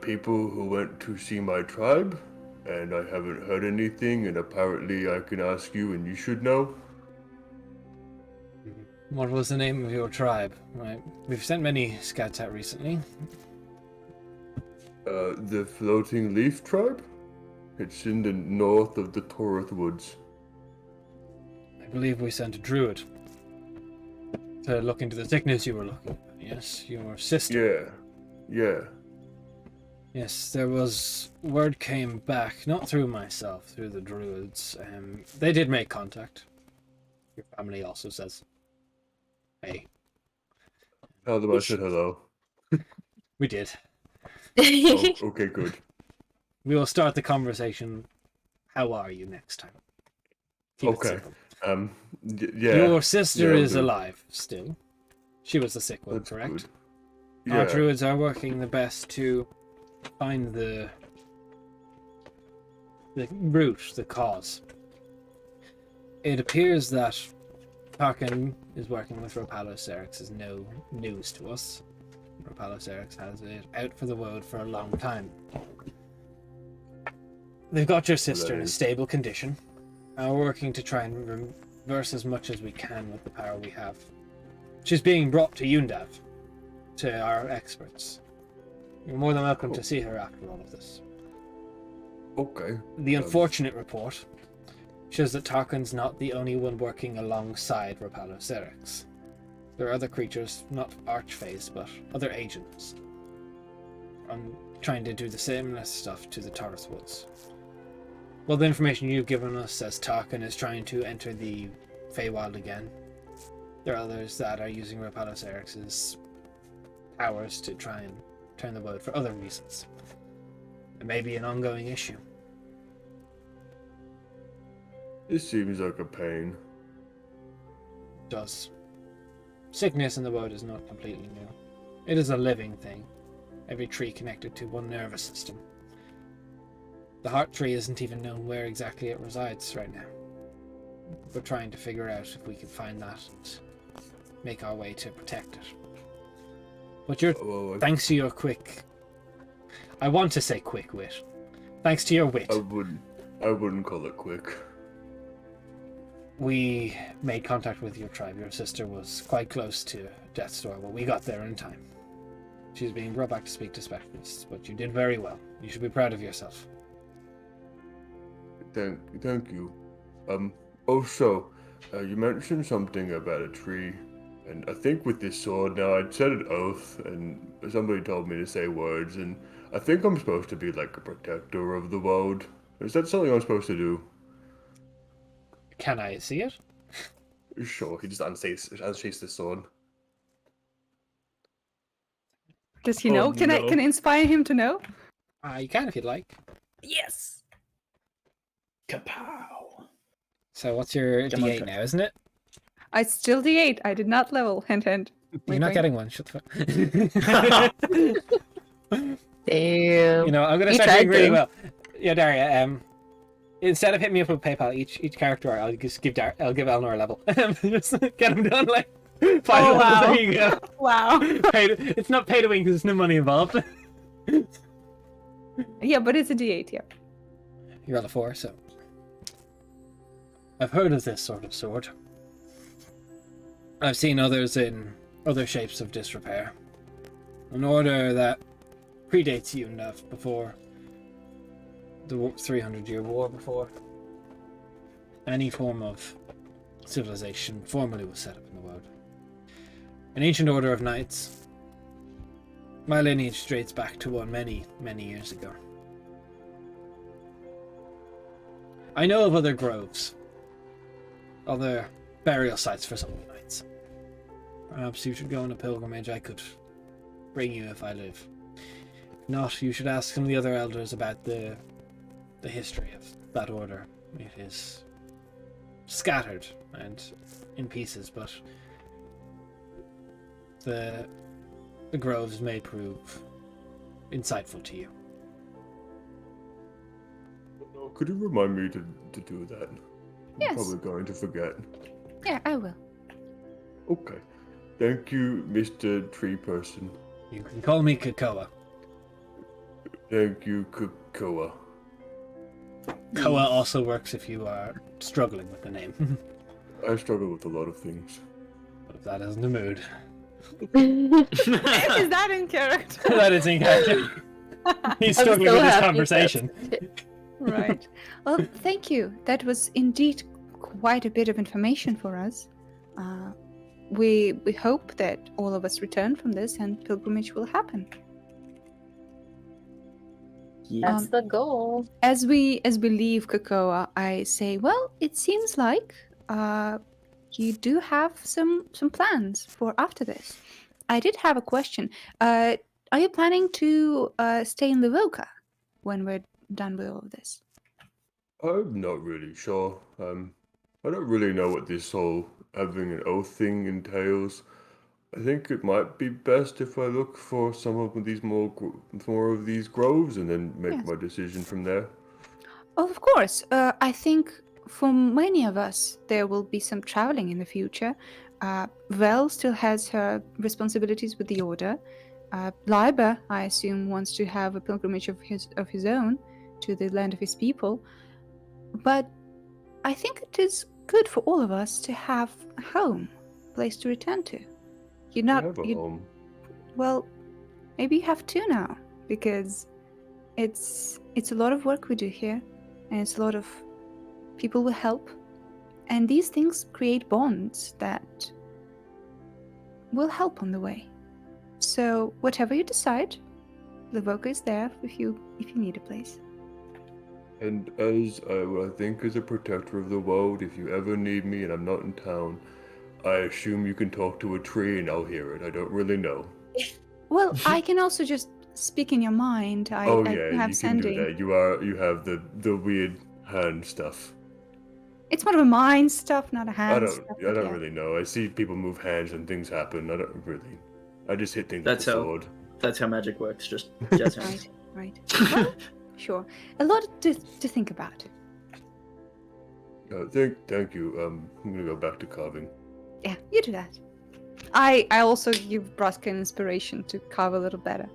people who went to see my tribe, and I haven't heard anything, and apparently I can ask you and you should know. What was the name of your tribe? Right. We've sent many scouts out recently. The Floating Leaf Tribe? It's in the north of the Torith Woods. I believe we sent a druid to look into the sickness you were looking at. Yes, your sister. Yeah. Yes, there was word came back, not through myself, through the druids. They did make contact. Your family also says, "Hey, Tell them I said hello. we did." Oh, okay, good. We will start the conversation. How are you next time? Keep it Okay. simple. Yeah. Your sister Yeah, is good. alive still. She was the sick one, That's correct? good. Our Yeah. druids are working the best to find the root, the cause. It appears that Tarkin is working with Ropalocerix is no news to us. Ropalocerix has it out for the road for a long time. They've got your sister in a stable condition. We're working to try and reverse as much as we can with the power we have. She's being brought to Yundav, to our experts. You're more than welcome to see her after all of this. Okay. The unfortunate report shows that Tarkin's not the only one working alongside Ropalocerix. There are other creatures, not Archfays, but other agents, trying to do the same stuff to the Taurus Woods. Well, the information you've given us says Tarkin is trying to enter the Feywild again. There are others that are using Ropalocerix's powers to try and turn the road for other reasons. It may be an ongoing issue. This seems like a pain. It does. Sickness in the world is not completely new. It is a living thing. Every tree connected to one nervous system. The heart tree isn't even known where exactly it resides right now. We're trying to figure out if we can find that and make our way to protect it. But thanks to your quick... I want to say quick wit. Thanks to your wit. I wouldn't call it quick. We made contact with your tribe. Your sister was quite close to death's door, but we got there in time. She's being brought back to speak to specialists, but you did very well. You should be proud of yourself. Thank you. Also, you mentioned something about a tree, and I think with this sword now, I'd said an oath, and somebody told me to say words, and I think I'm supposed to be like a protector of the world. Is that something I'm supposed to do? Can I see it? Sure, he just unsheaths the sword. Does he know? Oh, Can no. I inspire him to know? You can if you'd like. Yes. Kapow. So what's your Come on, D8 now, isn't it? I still D8. I did not level. Hint, hint. You're not getting one. Shut the fuck. Damn. You know, I'm gonna You start tried doing really to. well. Yeah, Daria. Instead of hitting me up with PayPal, each character I'll just give I'll give Eleanor a level. Just get him done like 5 Oh, levels. wow. There you go. Wow. It's not pay to win because there's no money involved. Yeah, but it's a D8. Yeah. You're on a 4, so I've heard of this sort of sword. I've seen others in other shapes of disrepair. An order that predates you enough before the 300-year war, before any form of civilization formally was set up in the world. An ancient order of knights. My lineage dates back to one many, many years ago. I know of other groves, other burial sites for some of the knights. Perhaps you should go on a pilgrimage. I could bring you if I live. If not, you should ask some of the other elders about the history of that order. It is scattered and in pieces, but the groves may prove insightful to you. Could you remind me to do that? Yes. I'm probably going to forget. Yeah, I will. Okay. Thank you, Mr. Tree Person. You can call me Kakoa. Thank you, Koa. Koa also works if you are struggling with the name. I struggle with a lot of things. But if that isn't the mood. Is that in character? That is in character. He's I'm struggling so with this happy conversation. Right. Well, thank you. That was indeed quite a bit of information for us. We hope that all of us return from this and pilgrimage will happen. That's the goal. As we leave Cocoa, I say, well, it seems like you do have some plans for after this. I did have a question. Are you planning to stay in Livoka when we're done with all of this? I'm not really sure. I don't really know what this whole having an oath thing entails. I think it might be best if I look for some of these more of these groves and then make Yes. my decision from there. Oh, of course. I think for many of us, there will be some traveling in the future. Vel still has her responsibilities with the Order. Liber, I assume, wants to have a pilgrimage of his own to the land of his people. But I think it is good for all of us to have a home, a place to return to. You're I not. have a home. Well, maybe you have two now, because it's a lot of work we do here, and it's a lot of people will help, and these things create bonds that will help on the way. So whatever you decide, Livoka is there if you need a place. And as I think as a protector of the world, if you ever need me and I'm not in town, I assume you can talk to a tree and I'll hear it. I don't really know. Well, I can also just speak in your mind. I Oh I yeah, have you sending. can do that. You have the weird hand stuff. It's more of a mind stuff, not a hand I stuff. but don't yeah. really know. I see people move hands and things happen. I just hit things That's with a how- sword. That's how magic works. Just jazz hands. Right. Well, sure. A lot to think about. Thank you. I'm gonna go back to carving. Yeah, you do that. I also give Braska an inspiration to carve a little better.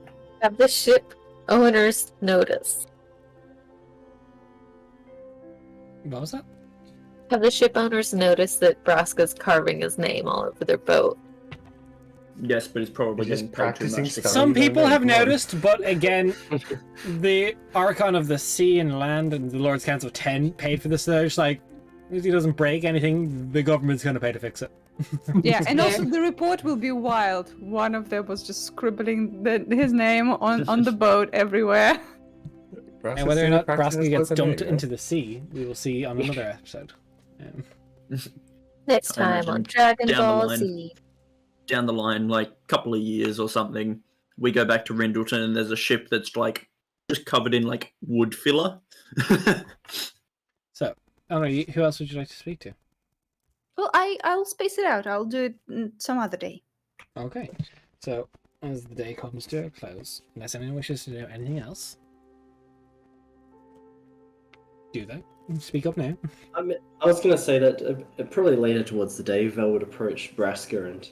Have the ship owners notice. What was that? Have the ship owners notice that Braska's carving his name all over their boat. Yes, but it's probably You're getting just paid too practicing much. spelling. Some you don't people know, have come on. noticed, but again, the Archon of the Sea and Land and the Lord's Council of 10 paid for this, so they're just like, if he doesn't break anything, the government's going to pay to fix it. Yeah, and also the report will be wild. One of them was just scribbling his name on the boat everywhere. And whether or not Practicing Braska his gets spoken dumped name, into the sea, we will see on another episode. Next I time imagine on Dragon down the Ball line. Z. Down the line, like a couple of years or something, we go back to Rindleton and there's a ship that's like just covered in like wood filler. So, I don't know, who else would you like to speak to? Well, I'll space it out. I'll do it some other day. Okay, so as the day comes to a close, unless anyone wishes to do anything else, do that. Speak up now. I was going to say that probably later towards the day, Vel would approach Braska and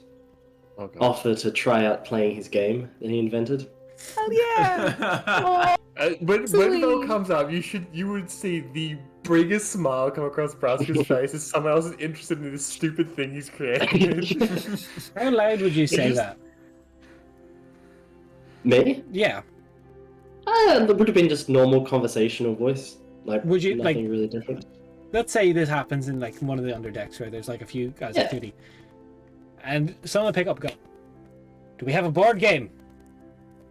Okay. offer to try out playing his game that he invented. Oh yeah! When Sweet. Vel comes up, you would see the biggest smile come across Braska's face as someone else is interested in this stupid thing he's created. How loud would you say just- that? Me? Yeah. It would have been just normal conversational voice. Like, Would you, nothing like- really different. Let's say this happens in like one of the underdecks where there's like a few guys on Yeah. duty, and someone pick up and go, "Do we have a board game?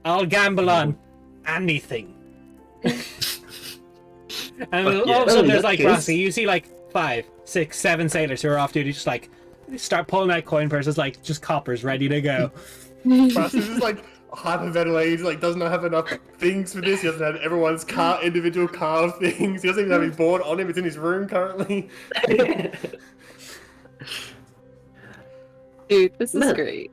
I'll gamble on anything." And Fuck yeah. all of a sudden Oh, there's like that's- Braska, you see like 5, 6, 7 sailors who are off duty, just like start pulling out coin purses, like just coppers ready to go. Brass is just like hyperventilating. He like does not have enough things for this. He doesn't have everyone's individual carved things. He doesn't even have his board on him. It's in his room currently. Dude, this is Man. great.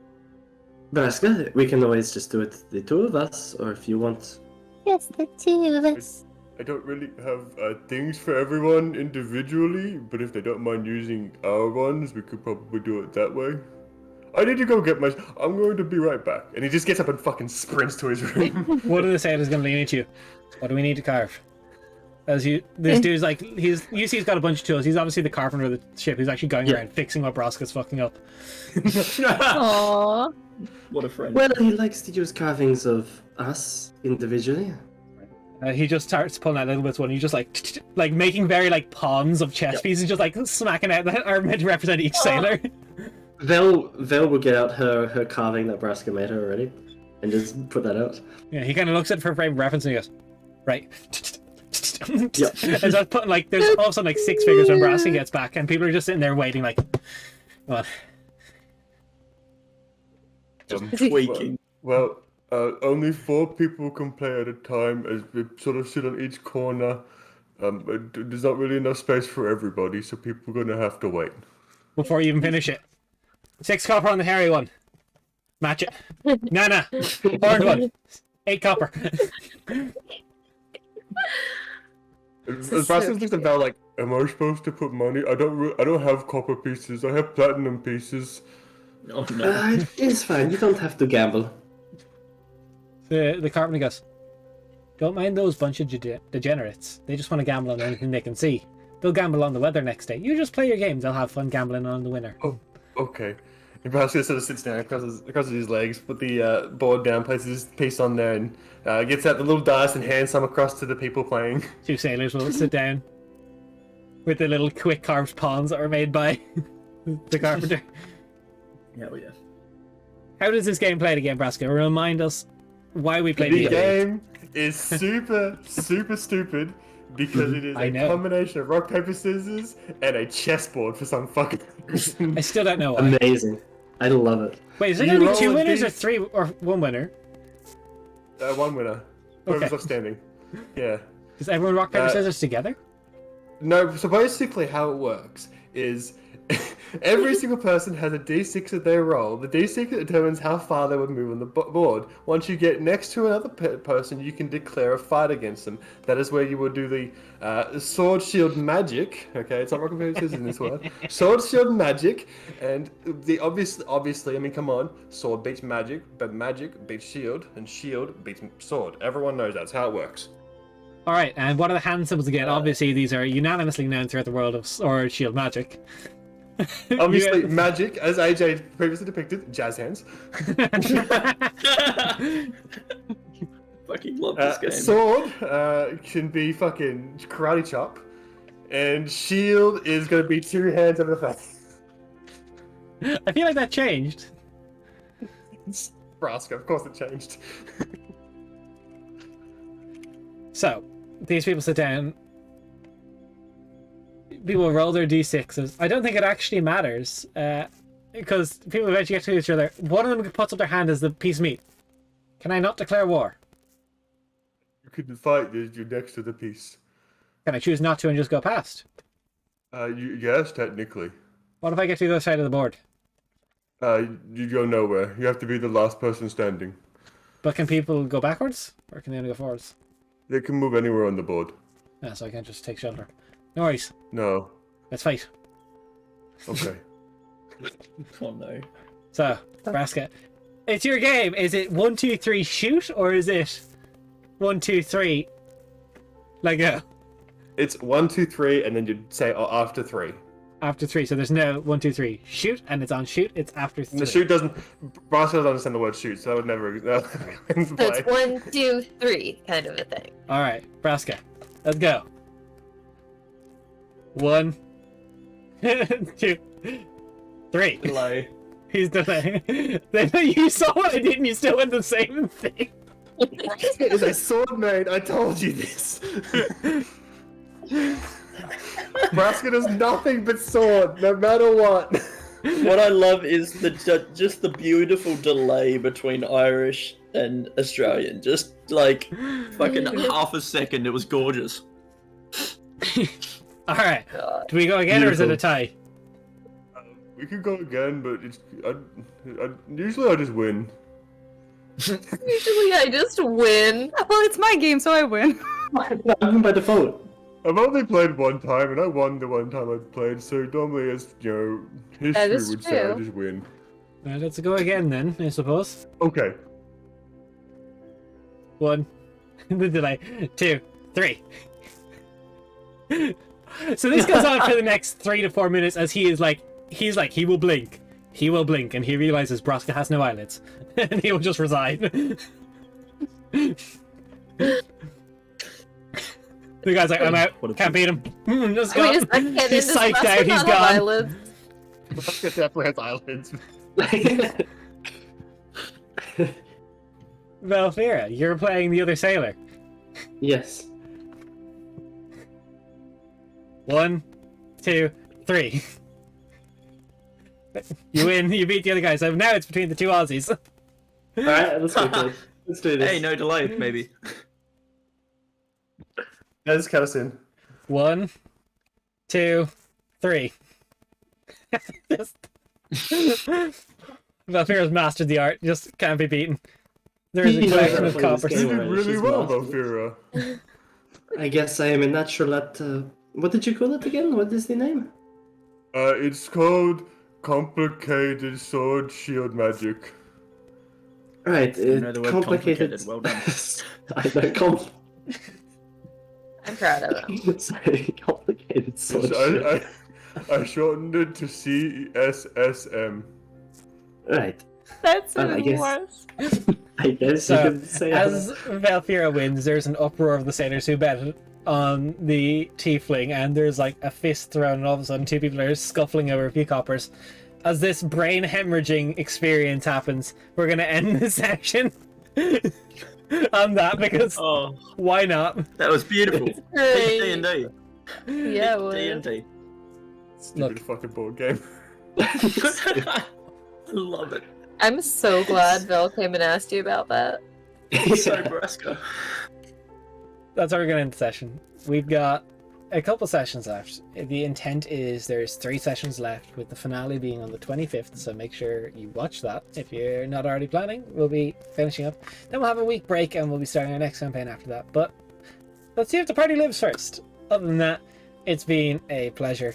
Braska, we can always just do it the two of us, or if you want. Yes, the two of us. I don't really have things for everyone individually, but if they don't mind using our ones, we could probably do it that way. I need to go get my. I'm going to be right back. And he just gets up and fucking sprints to his room. One of the sailors is going to lean at you. What do we need to carve? As this dude's like, you see he's got a bunch of tools. He's obviously the carpenter of the ship. He's actually going around fixing what Braska's fucking up. Aww. What a friend. Well, he likes to use carvings of us individually. He just starts pulling out little bits one. He's just like making very like pawns of chess pieces, just like smacking out that are meant to represent each sailor. Vel will get out her carving that Braska made her already, and just put that out. Yeah, he kind of looks at it for frame of reference and he goes, right. Yep. And so putting like there's all of a sudden like 6 figures when Braska gets back, and people are just sitting there waiting like, what? Just tweaking. Well, only 4 people can play at a time, as we sort of sit on each corner. There's not really enough space for everybody, so people are gonna have to wait. Before you even finish it. 6 copper on the hairy one. Match it. Nah. Orange one. 8 copper. Brass looks at Val like, Am I supposed to put money? I don't have copper pieces. I have platinum pieces. Oh no. It's fine. You don't have to gamble. The carpenter goes, don't mind those bunch of degenerates. They just want to gamble on anything they can see. They'll gamble on the weather next day. You just play your games. They'll have fun gambling on the winner. Oh, okay. and Brass sort of sits down, crosses his legs, put the board down, places his piece on there, and gets out the little dice and hands some across to the people playing. 2 sailors will sit down with the little quick carved pawns that were made by the carpenter. Hell yeah. How does this game play again, Braska? Remind us why we played The the game. game is super stupid because it is I a know. combination of rock, paper, scissors and a chessboard for some fucking reason. I still don't know why. Amazing. I love it. Wait, is there You going to be roll 2 a winners D- or 3 or 1 winner? One winner. Whoever's Okay. left standing. Yeah. Does everyone rock, paper, Uh, scissors together? No, so basically how it works is every single person has a d6 that they roll. The d6 determines how far they would move on the board. Once you get next to another person, you can declare a fight against them. That is where you would do the sword shield magic. Okay, it's not rock, paper, scissors in this word. Sword shield magic, and the obviously, I mean, come on, sword beats magic, but magic beats shield, and shield beats sword. Everyone knows that's how it works. All right, and what are the hand symbols again? Obviously, these are unanimously known throughout the world of Sword Shield Magic. Obviously, magic, as AJ previously depicted, jazz hands. Fucking love this game. Sword can be fucking karate chop, and shield is going to be 2 hands over the face. I feel like that changed. Braska, of course it changed. So, these people sit down. People roll their d6s. I don't think it actually matters, because people eventually get to each other. One of them puts up their hand as the piece of meat. Can I not declare war? You can fight as you're next to the piece. Can I choose not to and just go past? Yes, technically. What if I get to the other side of the board? You go nowhere. You have to be the last person standing. But can people go backwards? Or can they only go forwards? They can move anywhere on the board. Yeah, so I can't just take shelter. No worries. No. Let's fight. Okay. Oh no. So, Braska, it's your game. Is it 1, 2, 3 shoot, or is it 1, 2, 3 let go? It's 1, 2, 3, and then you say after 3. After 3, so there's no 1, 2, 3 shoot, and it's on shoot. It's after 3. And the shoot doesn't. Braska doesn't understand the word shoot, so that would never come into So play. it's 1, 2, 3 kind of a thing. All right, Braska, let's go. 1, 2, 3. Delay. He's delaying. You saw what I did, and you still went the same thing. Braska is a sword maid. I told you this. Braska does nothing but sword, no matter what. What I love is just the beautiful delay between Irish and Australian. Just like fucking half a second. It was gorgeous. All right. God. Do we go again, or is it a tie? We could go again, but usually I just win. Usually I just win. Well, it's my game, so I win. I'm by default. I've only played one time, and I won the one time I played. So normally, as history is would say, I true. just win. Let's go again then, I suppose. Okay. 1, the delay. 2, 3. So this goes on for the next 3 to 4 minutes as he will blink. He will blink, and he realizes Broska has no eyelids, and he will just resign. The guy's like, I'm out. What a Can't beat him. Just Wait a gone. second, He's does psyched Buster out. He's not have gone. eyelids? Buska definitely has eyelids. Valfira, you're playing the other sailor. Yes. 1, 2, 3. You win. You beat the other guy. So now it's between the two Aussies. Alright, let's go. Let's do this. Hey, no delay, maybe. Let's count us in. 1, 2, 3. Just... Valfira's mastered the art. Just can't be beaten. There is a Yeah, collection of please, coppers. You game. did Alright, really she's well, mastered. Valfira. I guess I am a natural at. What did you call it again? What is the name? It's called Complicated Sword Shield Magic. Right, You know the word complicated. complicated, well done. I know, I'm proud of him. Sorry, complicated sword. So I shortened it to CSSM. Right, That's I even guess- worse. I guess So, you could say as Valfira wins, there's an uproar of the sailors who bet on the tiefling, and there's like a fist thrown, and all of a sudden 2 people are scuffling over a few coppers. As this brain hemorrhaging experience happens, we're gonna end the session on that because Oh, why not? that was beautiful. Great. D&D. Yeah, well, D&D. Stupid Look. fucking board game. I love it. I'm so glad Vel came and asked you about that. So Braska. That's how we're gonna end the session. We've got a couple sessions left. The intent is there's 3 sessions left, with the finale being on the 25th, so make sure you watch that if you're not already planning. We'll be finishing up. Then we'll have a week break and we'll be starting our next campaign after that. But let's see if the party lives first. Other than that, it's been a pleasure.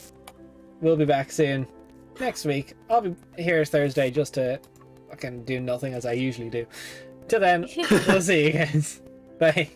We'll be back soon. Next week, I'll be here Thursday just to fucking do nothing as I usually do. Till then, we'll see you guys. Bye.